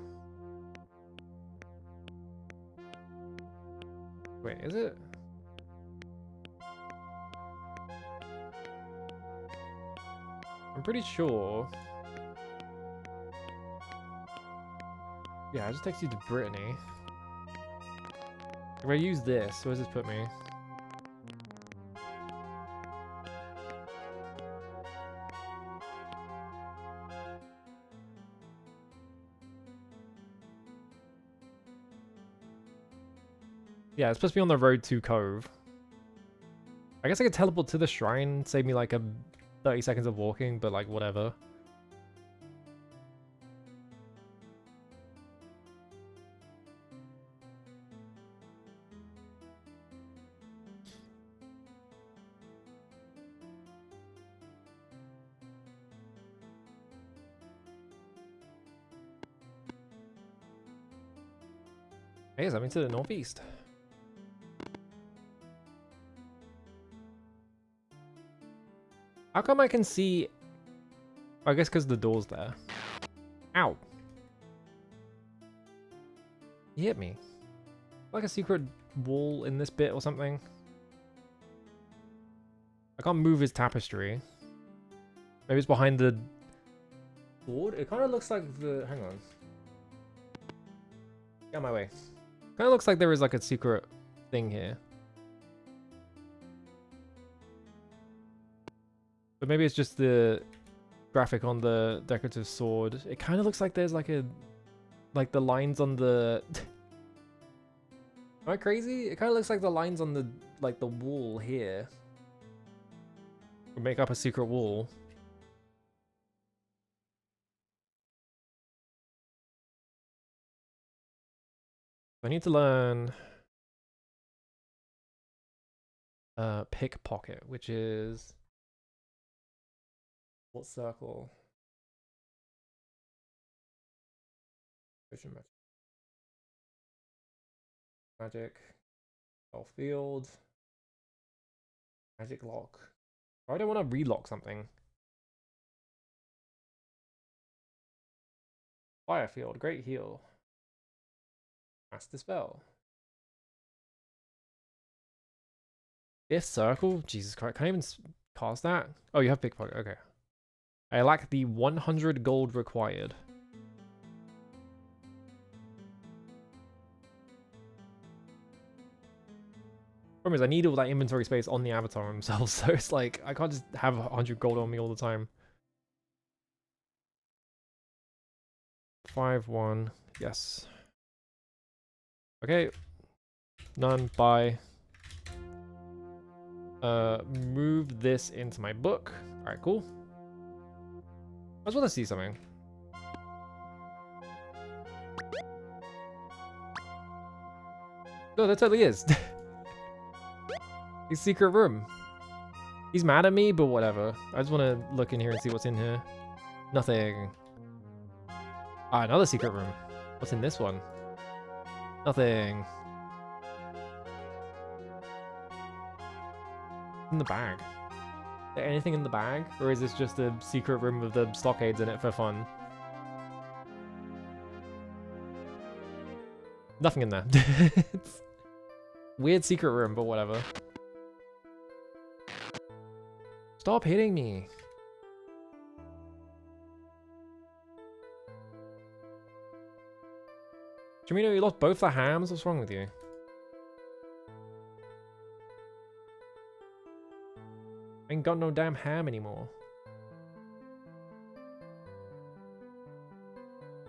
Speaker 2: Wait, is it? I'm pretty sure... Yeah, it just takes you to Brittany. If I use this, where does this put me? Yeah, it's supposed to be on the road to Cove. I guess I could teleport to the shrine, save me like a 30 seconds of walking, but like whatever. Hey, something to the northeast. How come I can see... I guess because the door's there. Ow. He hit me. Like a secret wall in this bit or something. I can't move his tapestry. Maybe it's behind the board? It kind of looks like the... Hang on. Get out of my way. Kind of looks like there is like a secret thing here. But maybe it's just the graphic on the decorative sword. It kind of looks like there's like a... Like the lines on the... Am I crazy? It kind of looks like the lines on the... Like the wall here. Would make up a secret wall. I need to learn... pickpocket, which is... What circle? Magic. Spell field. Magic lock. I don't want to relock something. Fire field. Great heal. Master spell. Fifth circle? Jesus Christ. Can't even cast that? Oh, you have pickpocket. Okay. I lack the 100 gold required. Problem is, I need all that inventory space on the avatar himself, so it's like, I can't just have 100 gold on me all the time. 5-1. Yes. Okay. None. Bye. Move this into my book. Alright, cool. I just want to see something. No, that totally is. His secret room. He's mad at me, but whatever. I just want to look in here and see what's in here. Nothing. Ah, another secret room. What's in this one? Nothing. in the bag? Is there anything in the bag? Or is this just a secret room with the stockades in it for fun? Nothing in there. It's weird secret room, but whatever. Stop hitting me. Jamino, you lost both the hams? What's wrong with you? I ain't got no damn ham anymore.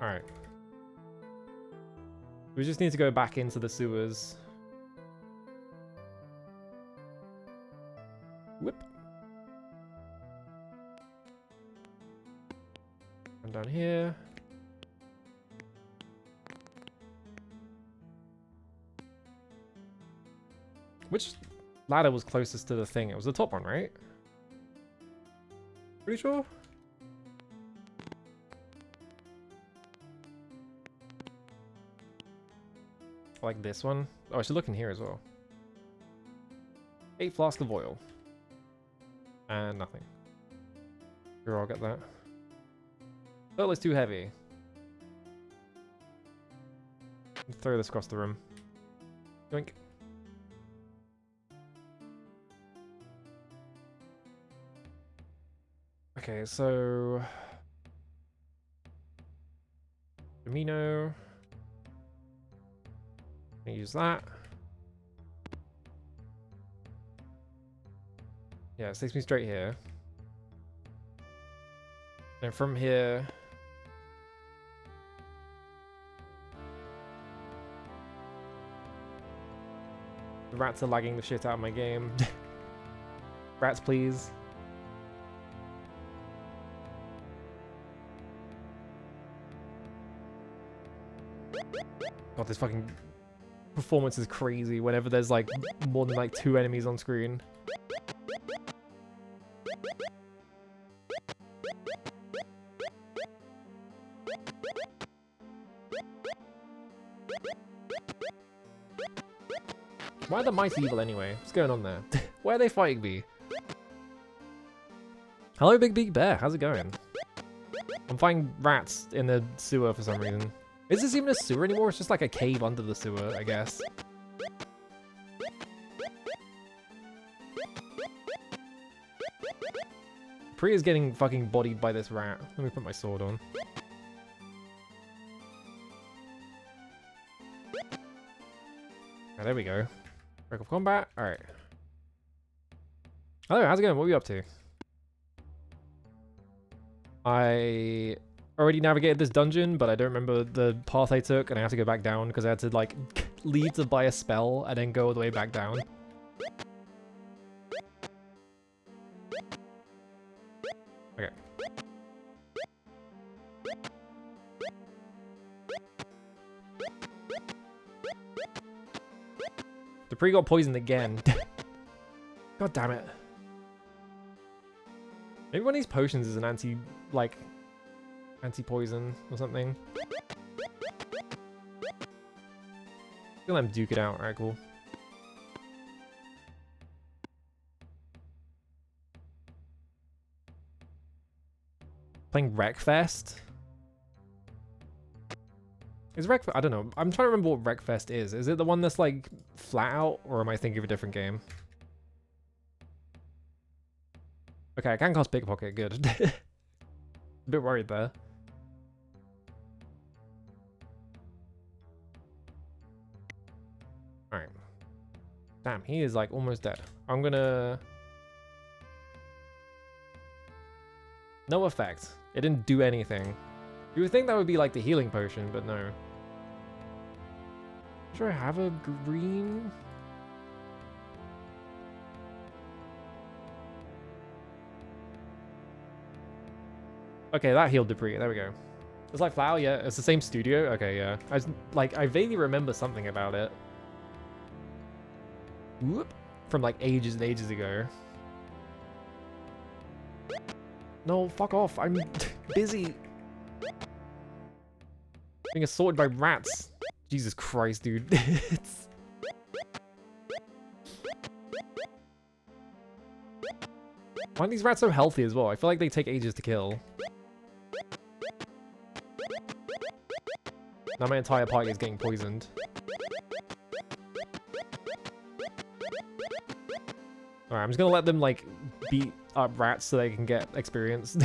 Speaker 2: Alright. We just need to go back into the sewers. Whoop. I'm down here. Which ladder was closest to the thing? It was the top one, right? Pretty sure? I like this one. Oh, I should look in here as well. 8 flasks of oil. And nothing. Sure, I'll get that. Oil is too heavy. Throw this across the room. Yoink. Okay, so... Domino. Use that. Yeah, it takes me straight here. And from here... The rats are lagging the shit out of my game. Rats, please. God, this fucking performance is crazy whenever there's like more than like 2 enemies on screen. Why are the mice evil anyway? What's going on there? Why are they fighting me? Hello, Big Beak Bear. How's it going? I'm finding rats in the sewer for some reason. Is this even a sewer anymore? It's just like a cave under the sewer, I guess. Priya's getting fucking bodied by this rat. Let me put my sword on. Oh, there we go. Break of combat. Alright. Hello, how's it going? What are you up to? I already navigated this dungeon, but I don't remember the path I took, and I have to go back down because I had to like leave to buy a spell and then go all the way back down. Okay. Dupree got poisoned again. God damn it. Maybe one of these potions is an anti-poison or something. I'll let him duke it out. Alright, cool. Playing Wreckfest? Is Wreckfest? I don't know. I'm trying to remember what Wreckfest is. Is it the one that's like flat out, or am I thinking of a different game? Okay, I can cast Pickpocket. Good. A bit worried there. Alright. Damn, he is like almost dead. I'm gonna... No effect. It didn't do anything. You would think that would be like the healing potion, but no. Sure, I have a green... Okay, that healed Dupree. There we go. It's like Flower, yeah. It's the same studio. Okay, yeah. I vaguely remember something about it. Whoop. From like ages and ages ago. No, fuck off. I'm busy. Being assaulted by rats. Jesus Christ, dude. It's... Why are these rats so healthy as well? I feel like they take ages to kill. Now my entire party is getting poisoned. Alright, I'm just gonna let them, like, beat up rats so they can get experience.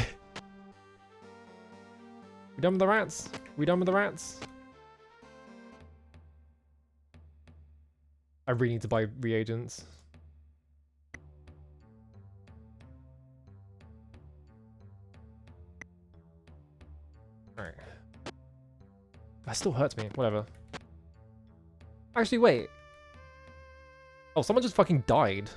Speaker 2: We done with the rats? We done with the rats? I really need to buy reagents. Alright. That still hurts me. Whatever. Actually, wait. Oh, someone just fucking died.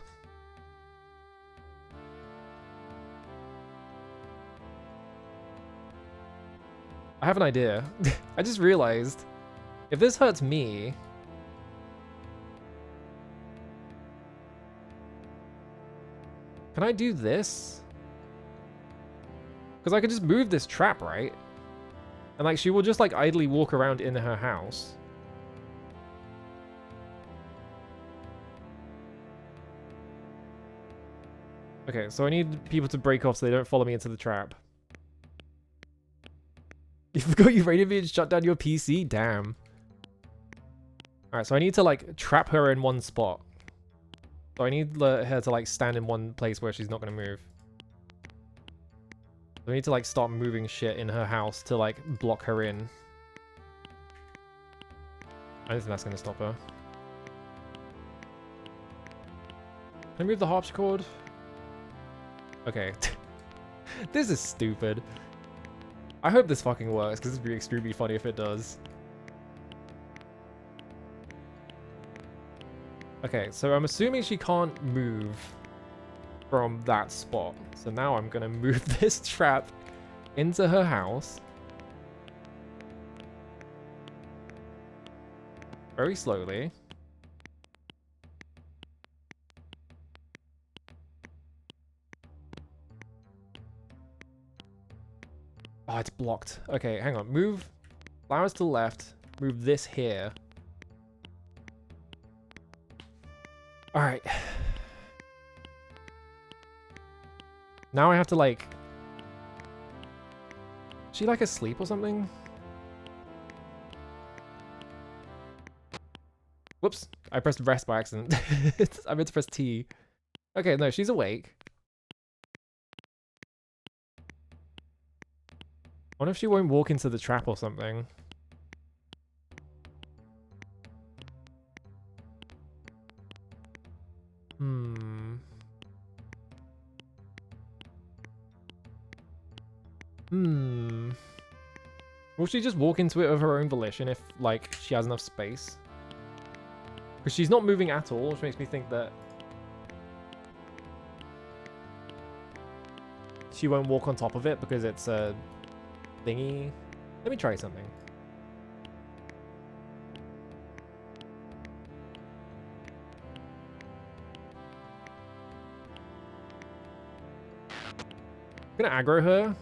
Speaker 2: I have an idea. I just realized, if this hurts me... Can I do this? Because I could just move this trap, right? And like, she will just like idly walk around in her house. Okay, so I need people to break off so they don't follow me into the trap. You forgot you raided me and shut down your PC? Damn. Alright, so I need to like trap her in one spot. So I need her to like stand in one place where she's not going to move. So I need to like start moving shit in her house to like block her in. I don't think that's going to stop her. Can I move the harpsichord? Okay. This is stupid. I hope this fucking works, because this would be extremely funny if it does. Okay, so I'm assuming she can't move from that spot. So now I'm gonna move this trap into her house. Very slowly. Oh, it's blocked. Okay, hang on. Move flowers to the left. Move this here. Alright. Now I have to, like... Is she, like, asleep or something? Whoops. I pressed rest by accident. I meant to press T. Okay, no, she's awake. I wonder if she won't walk into the trap or something. Will she just walk into it of her own volition if, like, she has enough space? Because she's not moving at all, which makes me think that she won't walk on top of it because it's a thingy. Let me try something. I'm gonna aggro her.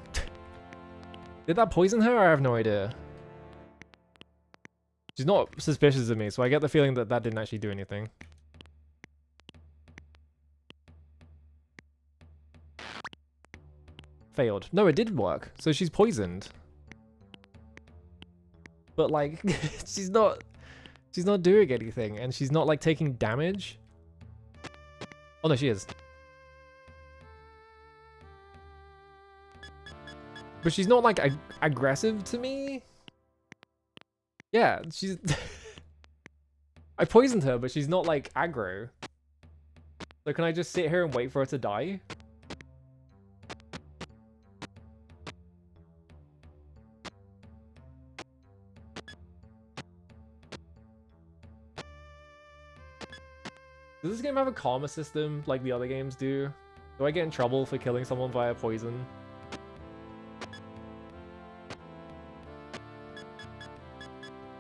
Speaker 2: Did that poison her? I have no idea. She's not suspicious of me, so I get the feeling that that didn't actually do anything. Failed. No, it did work. So she's poisoned. But like, she's not doing anything, and she's not like taking damage. Oh no, she is. But she's not like aggressive to me. Yeah, she's... I poisoned her, but she's not like aggro. So can I just sit here and wait for her to die? Does this game have a karma system like the other games do? Do I get in trouble for killing someone via poison?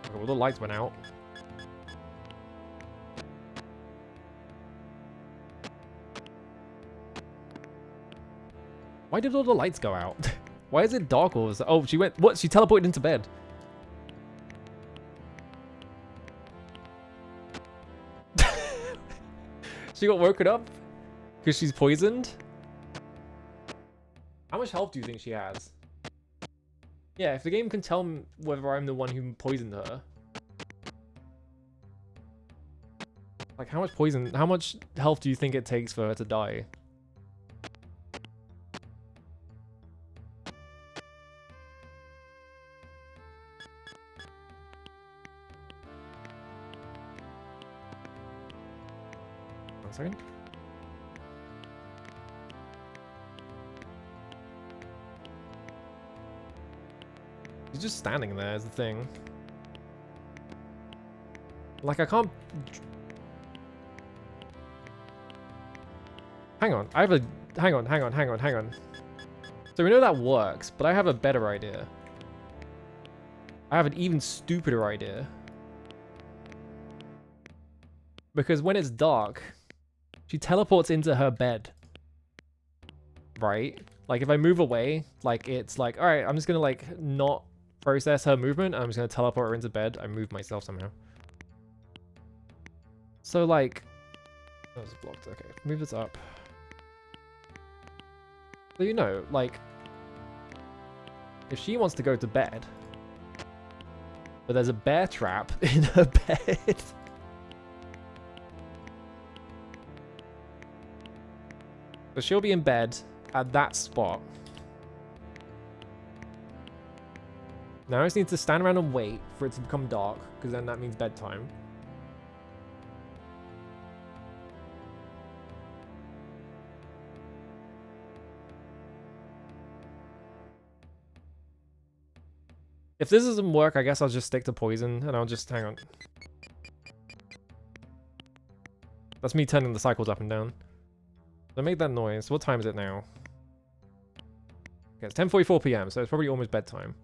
Speaker 2: Okay, well, the lights went out. Why did all the lights go out? Why is it dark all of a sudden? Oh, she went... What? She teleported into bed. She got woken up because she's poisoned. How much health do you think she has? Yeah, if the game can tell me whether I'm the one who poisoned her. Like, how much health do you think it takes for her to die? One second. He's just standing there is the thing. Like, I can't... Hang on, hang on. So we know that works, but I have a better idea. I have an even stupider idea. Because when it's dark, she teleports into her bed. Right? Like, if I move away, like, it's like, alright, I'm just gonna, like, not process her movement. I'm just gonna teleport her into bed. I move myself somehow. So, like... That was blocked. Okay, move this up. So, you know, like... If she wants to go to bed... But there's a bear trap in her bed... So she'll be in bed at that spot. Now I just need to stand around and wait for it to become dark, because then that means bedtime. If this doesn't work, I guess I'll just stick to poison, and I'll just... Hang on. That's me turning the cycles up and down. So I made that noise. What time is it now? Okay, it's 10:44 PM, so it's probably almost bedtime.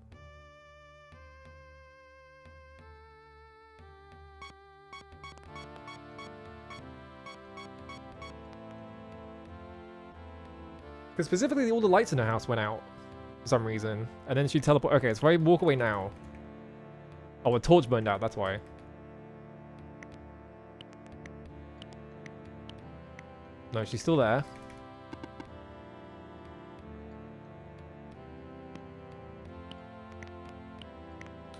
Speaker 2: Because specifically, all the lights in her house went out for some reason, and then she teleported. Okay, so if I walk away now... Oh, a torch burned out, that's why. No, she's still there.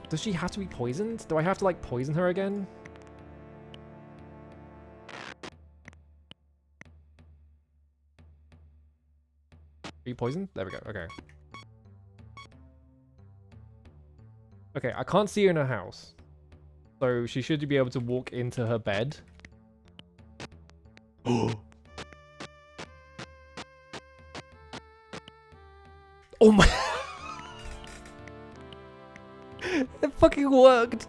Speaker 2: Does she have to be poisoned? Do I have to, like, poison her again? Are you poisoned? There we go, okay. Okay, I can't see her in her house. So she should be able to walk into her bed. Oh my... It fucking worked!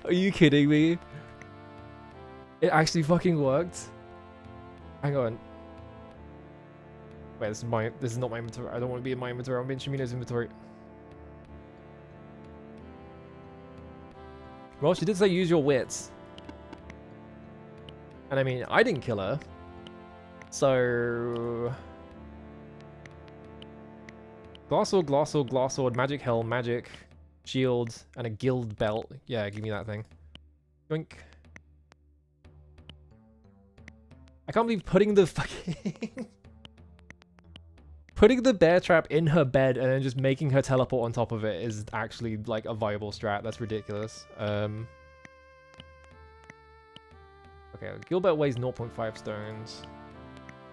Speaker 2: Are you kidding me? It actually fucking worked. Hang on. Wait, this is not my inventory. I don't want to be in my inventory. I'm in Shimino's inventory. Well, she did say use your wits. And I mean, I didn't kill her. So... Glass sword, magic helm, magic shield, and a guild belt. Yeah, give me that thing. Yoink. I can't believe putting the fucking... putting the bear trap in her bed and then just making her teleport on top of it is actually, like, a viable strat. That's ridiculous. Okay, guild belt weighs 0.5 stones.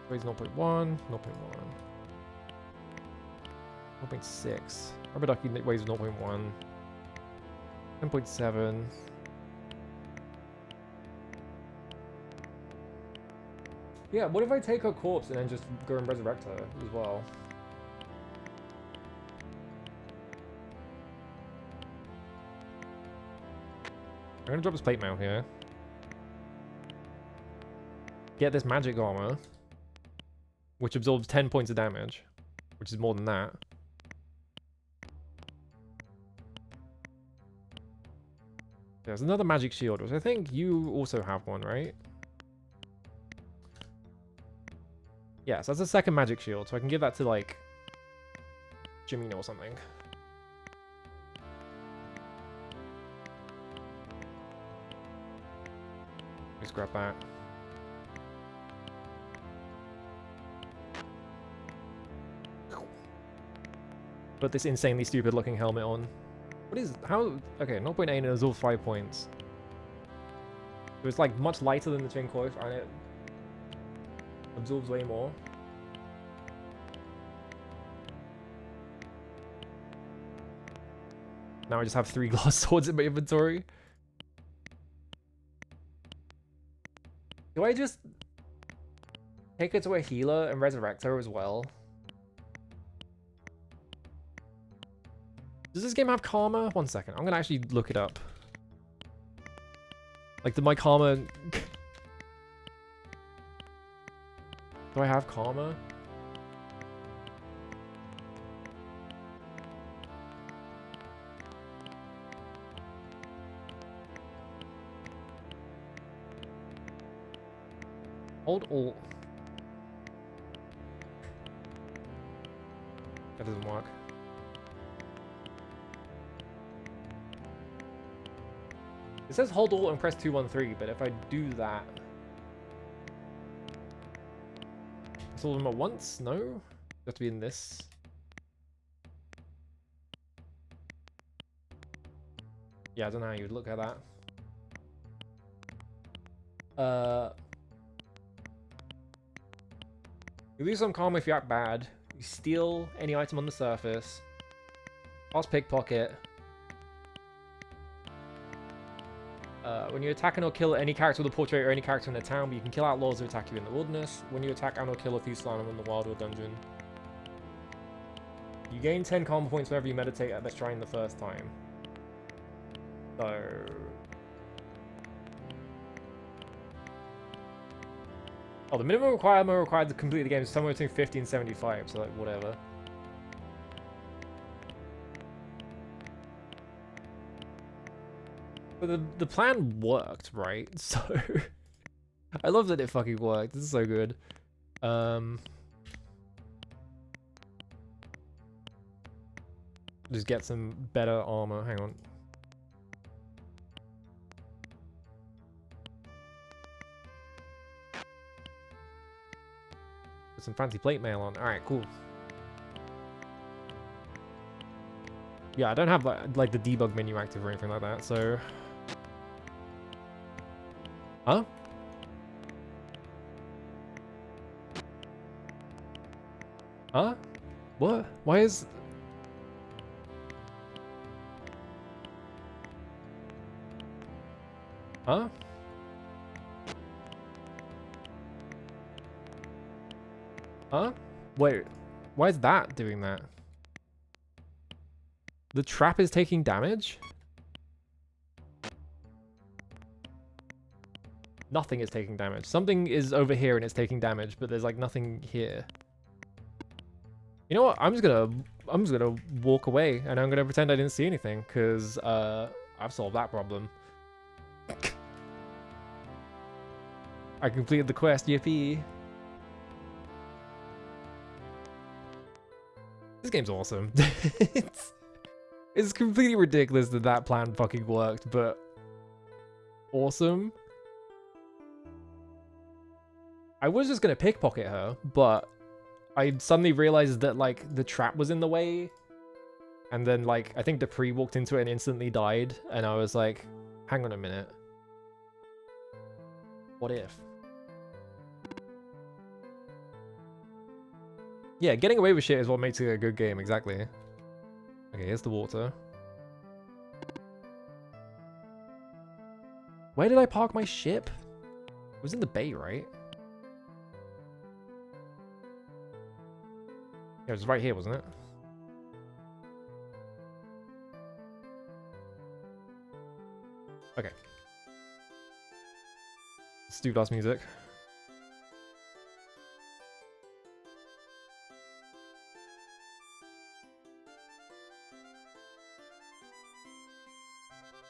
Speaker 2: Weighs 0.1, 0.1. 0.6. Rubber ducky weighs 0.1. 10.7. Yeah, what if I take her corpse and then just go and resurrect her as well? I'm gonna drop this plate mail here. Get this magic armor, which absorbs 10 points of damage, which is more than that. There's another magic shield, which I think you also have one, right? Yes, that's a second magic shield, so I can give that to, like, Jimino or something. Let's grab that. put this insanely stupid looking helmet on. What is, how, okay, 0.8 and it absorbs 5 points. So it's like much lighter than the twin coif and it absorbs way more. Now I just have 3 glass swords in my inventory. Do I just take her to a healer and resurrect her as well? Does this game have karma? 1 second. I'm gonna actually look it up. Like, did my karma... Do I have karma? Hold Alt. That doesn't work. It says hold Alt and press 213, but if I do that... It's all of them at once? No? You have to be in this. Yeah, I don't know how you would look at that. You lose some karma if you act bad. You steal any item on the surface. Pass pickpocket. When you attack and or kill any character with a portrait or any character in a town, but you can kill outlaws who attack you in the wilderness. When you attack and or kill a few slime in the wild or dungeon. You gain 10 karma points whenever you meditate at the shrine the first time. So... Oh, the minimum requirement required to complete the game is somewhere between 50 and 75, so like, whatever. But the plan worked, right? So... I love that it fucking worked. This is so good. Just get some better armor. Hang on. Put some fancy plate mail on. Alright, cool. Yeah, I don't have like the debug menu active or anything like that, so... Huh? Huh? What? Why is... Huh? Huh? Wait, why is that doing that? The trap is taking damage? Nothing is taking damage. Something is over here and it's taking damage, but there's like nothing here. You know what? I'm just gonna walk away and I'm gonna pretend I didn't see anything, because I've solved that problem. I completed the quest, yippee. This game's awesome. It's completely ridiculous that that plan fucking worked, but awesome. I was just gonna pickpocket her, but I suddenly realized that like the trap was in the way, and then like I think Dupree walked into it and instantly died, and I was like, hang on a minute. What if? Yeah, getting away with shit is what makes it a good game, exactly. Okay, here's the water. Where did I park my ship? It was in the bay, right? Yeah, it was right here, wasn't it? Okay. Let's do blast music.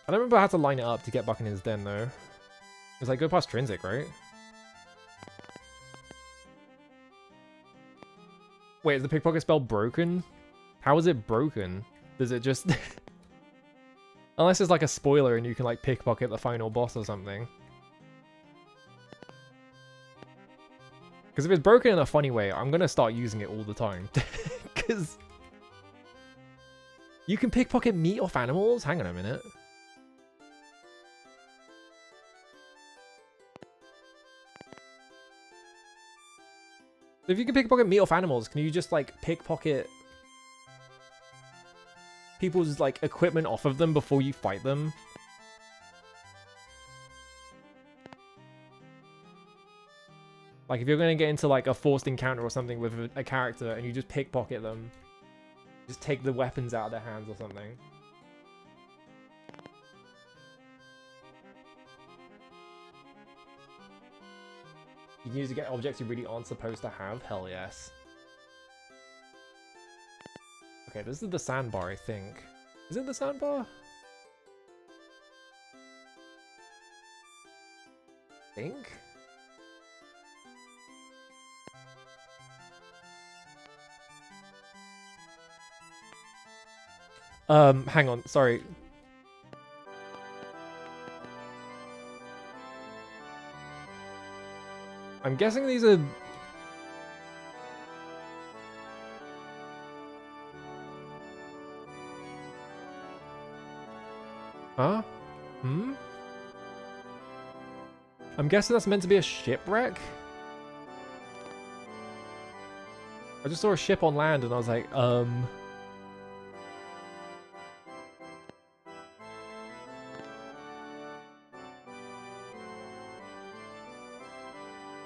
Speaker 2: I don't remember how to line it up to get back in his den, though. It's like, go past Trinsic, right? Wait, is the pickpocket spell broken? How is it broken? Does it just... Unless it's like a spoiler and you can like pickpocket the final boss or something. Because if it's broken in a funny way, I'm going to start using it all the time. Because You can pickpocket meat off animals? Hang on a minute. If you can pickpocket meat off animals, can you just like pickpocket people's like equipment off of them before you fight them? Like if you're going to get into like a forced encounter or something with a character and you just pickpocket them, just take the weapons out of their hands or something. You can use to get objects you really aren't supposed to have? Hell yes. Okay, this is the sandbar, I think. Is it the sandbar? I think? Hang on, sorry. I'm guessing these are... Huh? Hmm? I'm guessing that's meant to be a shipwreck? I just saw a ship on land and I was like,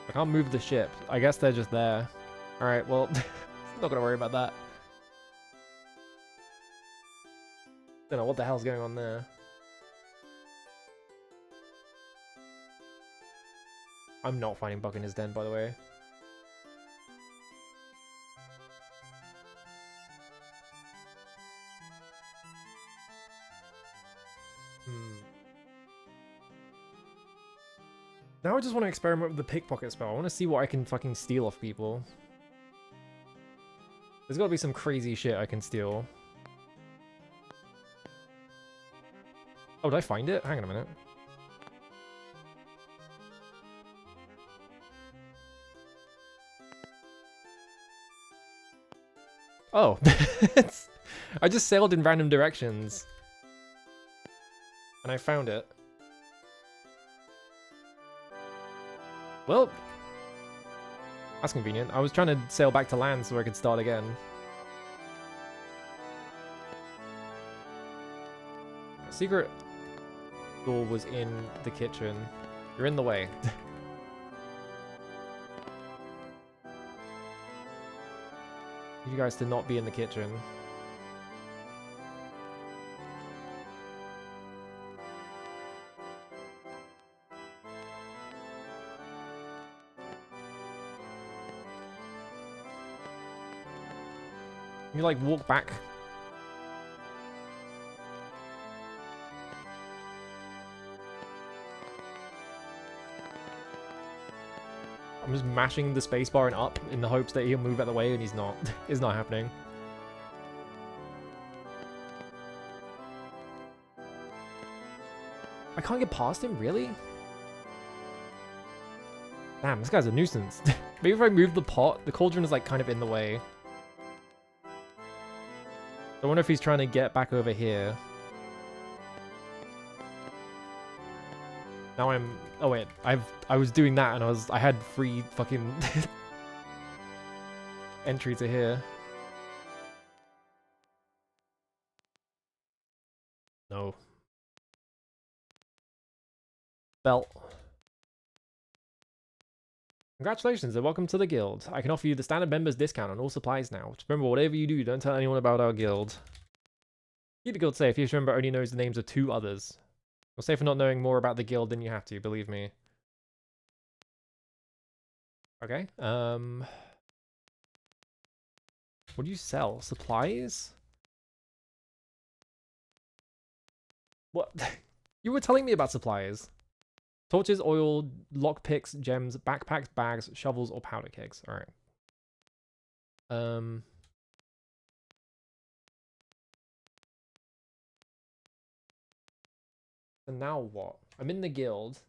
Speaker 2: I can't move the ship. I guess they're just there. Alright, well, not gonna worry about that. Don't know what the hell's going on there. I'm not finding Buck in his den, by the way. Now I just want to experiment with the pickpocket spell. I want to see what I can fucking steal off people. There's got to be some crazy shit I can steal. Oh, did I find it? Hang on a minute. Oh. I just sailed in random directions. And I found it. Well, that's convenient. I was trying to sail back to land so I could start again. Secret door was in the kitchen. You're in the way. You guys to not be in the kitchen. Can you like walk back? I'm just mashing the spacebar and up in the hopes that he'll move out of the way, and he's not. It's not happening. I can't get past him, really? Damn, this guy's a nuisance. Maybe if I move the pot, the cauldron is like kind of in the way. I wonder if he's trying to get back over here. Now I'm... Oh wait, I was doing that and I had free fucking entry to here. No. Belt. Congratulations and welcome to the guild. I can offer you the standard members discount on all supplies now. Just remember, whatever you do, don't tell anyone about our guild. Keep the guild safe. You should remember only knows the names of 2 others. You're safe for not knowing more about the guild than you have to, believe me. Okay, what do you sell? Supplies? What? You were telling me about supplies. Torches, oil, lockpicks, gems, backpacks, bags, shovels, or powder kegs. Alright. So now what? I'm in the guild.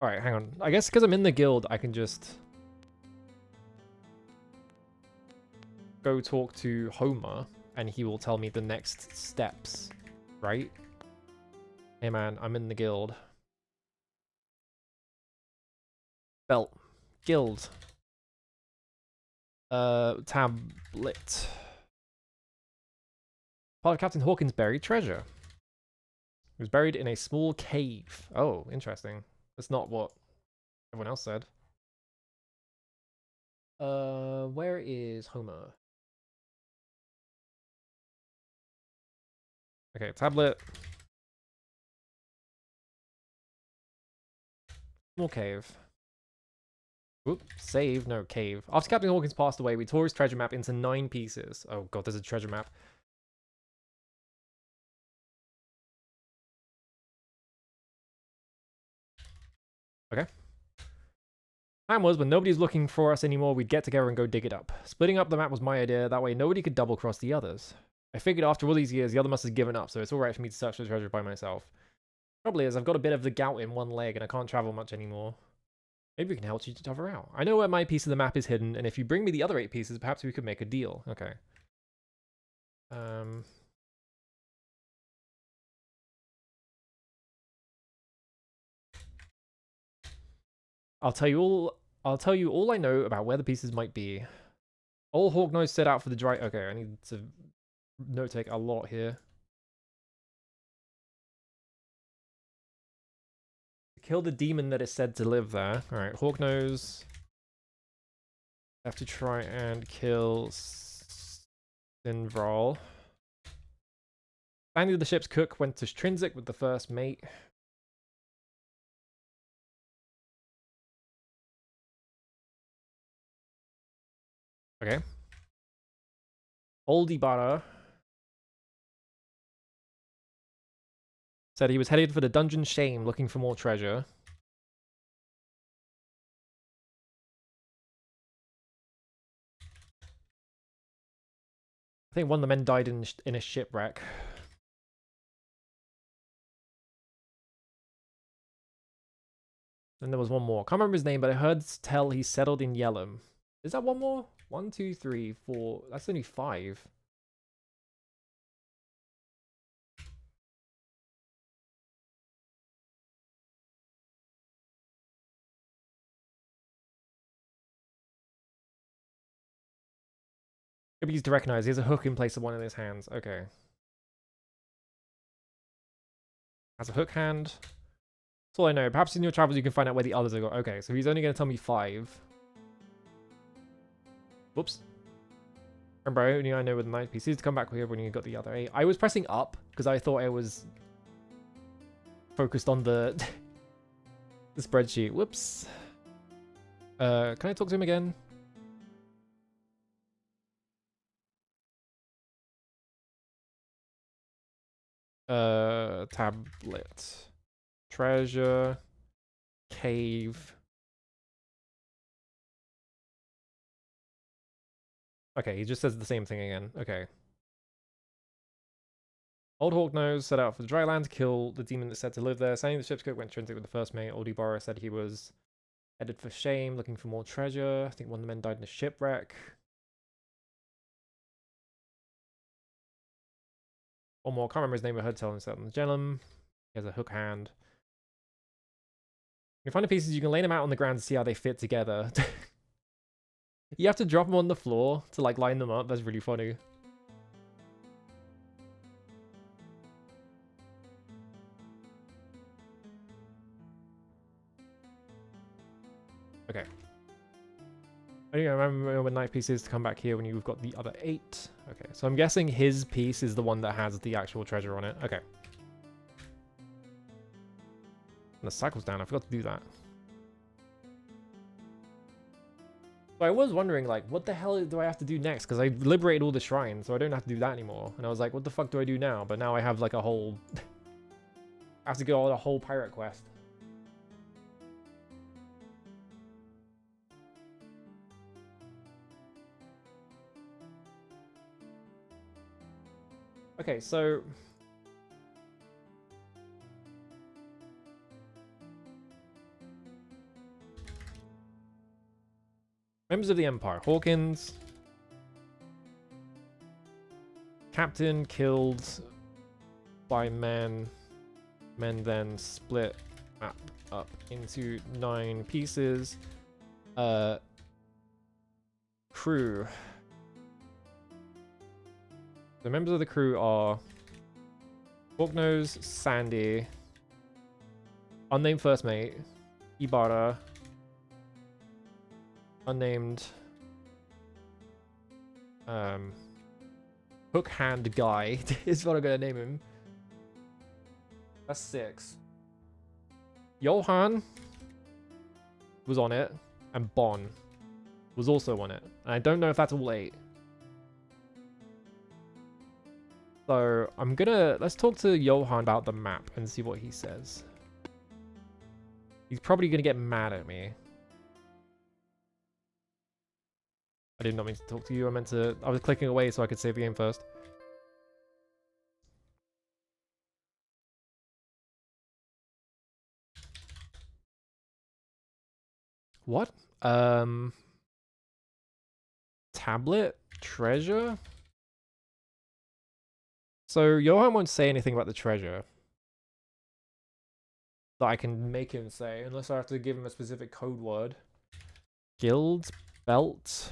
Speaker 2: Alright, hang on. I guess because I'm in the guild, I can just go talk to Homer and he will tell me the next steps, right? Hey man, I'm in the guild. Belt. Guild. Tablet. Part of Captain Hawkins' buried treasure. It was buried in a small cave. Oh, interesting. That's not what everyone else said. Where is Homer? Okay, tablet. Small cave. Oop, save, no, cave. After Captain Hawkins passed away, we tore his treasure map into 9 pieces. Oh god, there's a treasure map. Okay. Plan was, when nobody's looking for us anymore, we'd get together and go dig it up. Splitting up the map was my idea, that way nobody could double cross the others. I figured after all these years, the other must have given up, so it's alright for me to search the treasure by myself. Probably is, I've got a bit of the gout in one leg and I can't travel much anymore. Maybe we can help each other out. I know where my piece of the map is hidden, and if you bring me the other 8 pieces, perhaps we could make a deal. Okay. I'll tell you all I know about where the pieces might be. Old Hawknose set out for the dry... Okay, I need to note take a lot here. Kill the demon that is said to live there. Alright, Hawknose. Have to try and kill Sinvral. Finally, the ship's cook went to Trinsic with the first mate. Okay. Old Ibarra said he was headed for the Dungeon Shame looking for more treasure. I think one of the men died in a shipwreck. And there was one more. Can't remember his name, but I heard tell he settled in Yellum. Is that one more? 1, 2, 3, 4. That's only 5. Could be easy to recognize. He has a hook in place of one of his hands. Okay. Has a hook hand. That's all I know. Perhaps in your travels you can find out where the others are going. Okay, so he's only going to tell me 5. Whoops. Remember, I know with the 9 pieces to come back here when you got the other 8. I was pressing up because I thought I was focused on the the spreadsheet. Whoops. Can I talk to him again? Tablet. Treasure. Cave. Okay, he just says the same thing again. Okay. Old Hawknose set out for the dry land to kill the demon that's said to live there. Saying the ship's cook went Trinsic with the first mate. Old Ibarra said he was headed for shame, looking for more treasure. I think one of the men died in a shipwreck. One more, can't remember his name, but I heard tell him set on the Gellum. He has a hook hand. You find the pieces, you can lay them out on the ground to see how they fit together. You have to drop them on the floor to like line them up. That's really funny. Okay. I remember when 9 pieces to come back here when you've got the other 8. Okay, so I'm guessing his piece is the one that has the actual treasure on it. Okay. And the cycle's down. I forgot to do that. But I was wondering, like, what the hell do I have to do next? Because I liberated all the shrines, so I don't have to do that anymore. And I was like, what the fuck do I do now? But now I have, like, a whole... I have to go on a whole pirate quest. Okay, so... Members of the Empire. Hawkins. Captain killed by men. Men then split map up into 9 pieces. Crew. The members of the crew are Forknose, Sandy, unnamed first mate, Ibarra, unnamed hook hand guy is what I'm gonna name him. That's 6. Johan was on it, and Bon was also on it. And I don't know if that's all 8. So let's talk to Johan about the map and see what he says. He's probably gonna get mad at me. I did not mean to talk to you. I was clicking away so I could save the game first. What? Tablet? Treasure? So Johan won't say anything about the treasure that I can make him say, unless I have to give him a specific code word. Guild? Belt?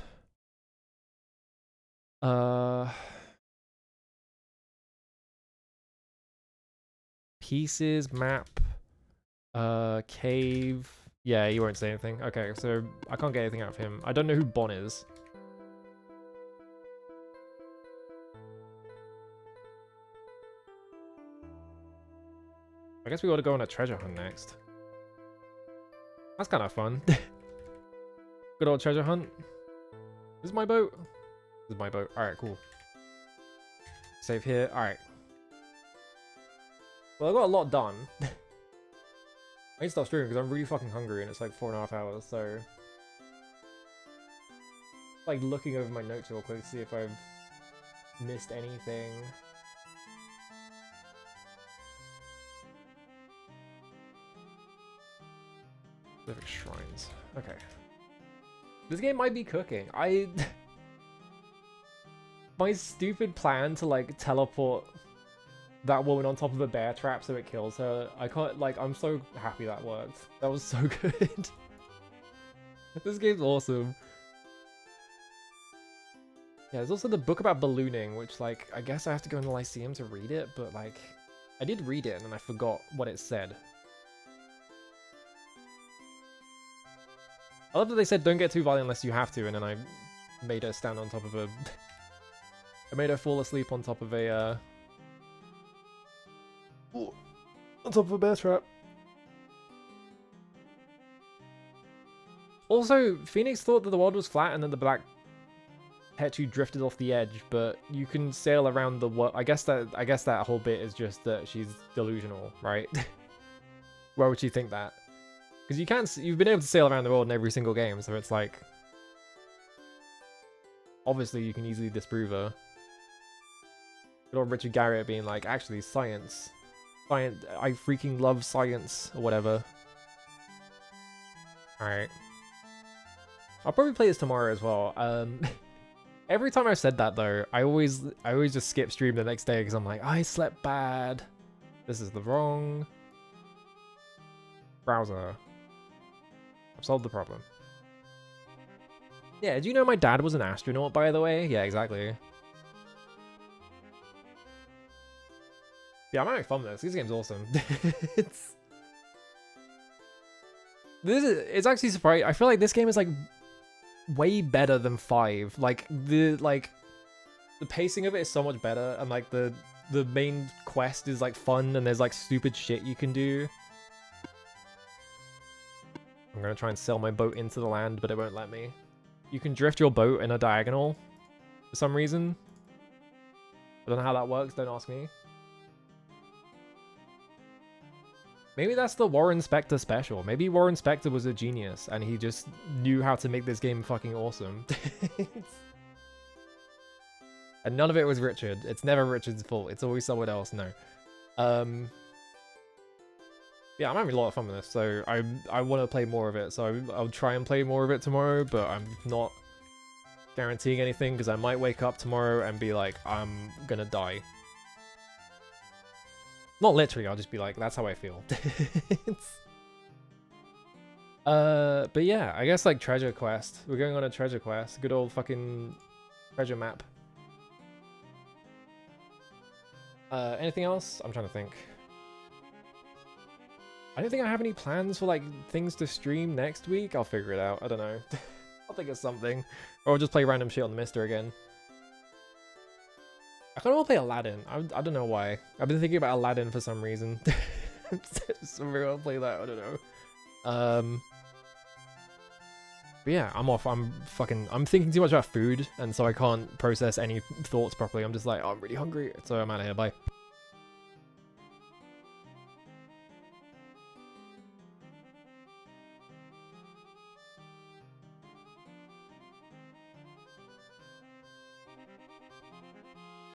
Speaker 2: Pieces? Map? Cave? Yeah, he won't say anything. Okay, so I can't get anything out of him. I don't know who Bon is. I guess we gotta go on a treasure hunt next. That's kind of fun. Good old treasure hunt. This is my boat. This is my boat. Alright, cool. Save here. Alright. Well, I got a lot done. I need to stop streaming because I'm really fucking hungry and it's like 4.5 hours, so... Like looking over my notes real quick to see if I've missed anything. Specific shrines. Okay. This game might be cooking. My stupid plan to like teleport that woman on top of a bear trap so it kills her. I can't, like, I'm so happy that worked. That was so good. This game's awesome. Yeah, there's also the book about ballooning, which, like, I guess I have to go in the Lyceum to read it, but, like, I did read it and then I forgot what it said. I love that they said don't get too violent unless you have to, and then I made her stand on top of a... I made her fall asleep on top of a, on top of a bear trap. Also, Phoenix thought that the world was flat and then the black Petu drifted off the edge, but you can sail around the world. I guess that whole bit is just that she's delusional, right? Why would she think that? Because you've been able to sail around the world in every single game, so it's like... Obviously, you can easily disprove her. Good old Richard Garriott being like, actually, science. Science, I freaking love science, or whatever. Alright. I'll probably play this tomorrow as well. Every time I've said that, though, I always just skip stream the next day, because I'm like, I slept bad. This is the wrong... browser. I've solved the problem. Yeah, do you know my dad was an astronaut, by the way? Yeah, exactly. Yeah, I'm having fun with this. This game's awesome. It's actually surprising. I feel like this game is like way better than 5. Like the pacing of it is so much better, and like the main quest is like fun, and there's like stupid shit you can do. I'm gonna try and sail my boat into the land, but it won't let me. You can drift your boat in a diagonal for some reason. I don't know how that works, don't ask me. Maybe that's the Warren Spector special. Maybe Warren Spector was a genius and he just knew how to make this game fucking awesome. And none of it was Richard. It's never Richard's fault. It's always someone else. No. Yeah, I'm having a lot of fun with this, so I want to play more of it, so I'll try and play more of it tomorrow, but I'm not guaranteeing anything because I might wake up tomorrow and be like, I'm gonna die. Not literally, I'll just be like, that's how I feel. But yeah, I guess like treasure quest. We're going on a treasure quest. Good old fucking treasure map. Anything else? I'm trying to think. I don't think I have any plans for like things to stream next week. I'll figure it out. I don't know. I'll think of something. Or I'll just play random shit on the Mister again. I kind of want to play Aladdin. I don't know why. I've been thinking about Aladdin for some reason. So we're gonna play that. I don't know. But yeah, I'm off. I'm thinking too much about food, and so I can't process any thoughts properly. I'm just like, oh, I'm really hungry, so I'm out of here. Bye.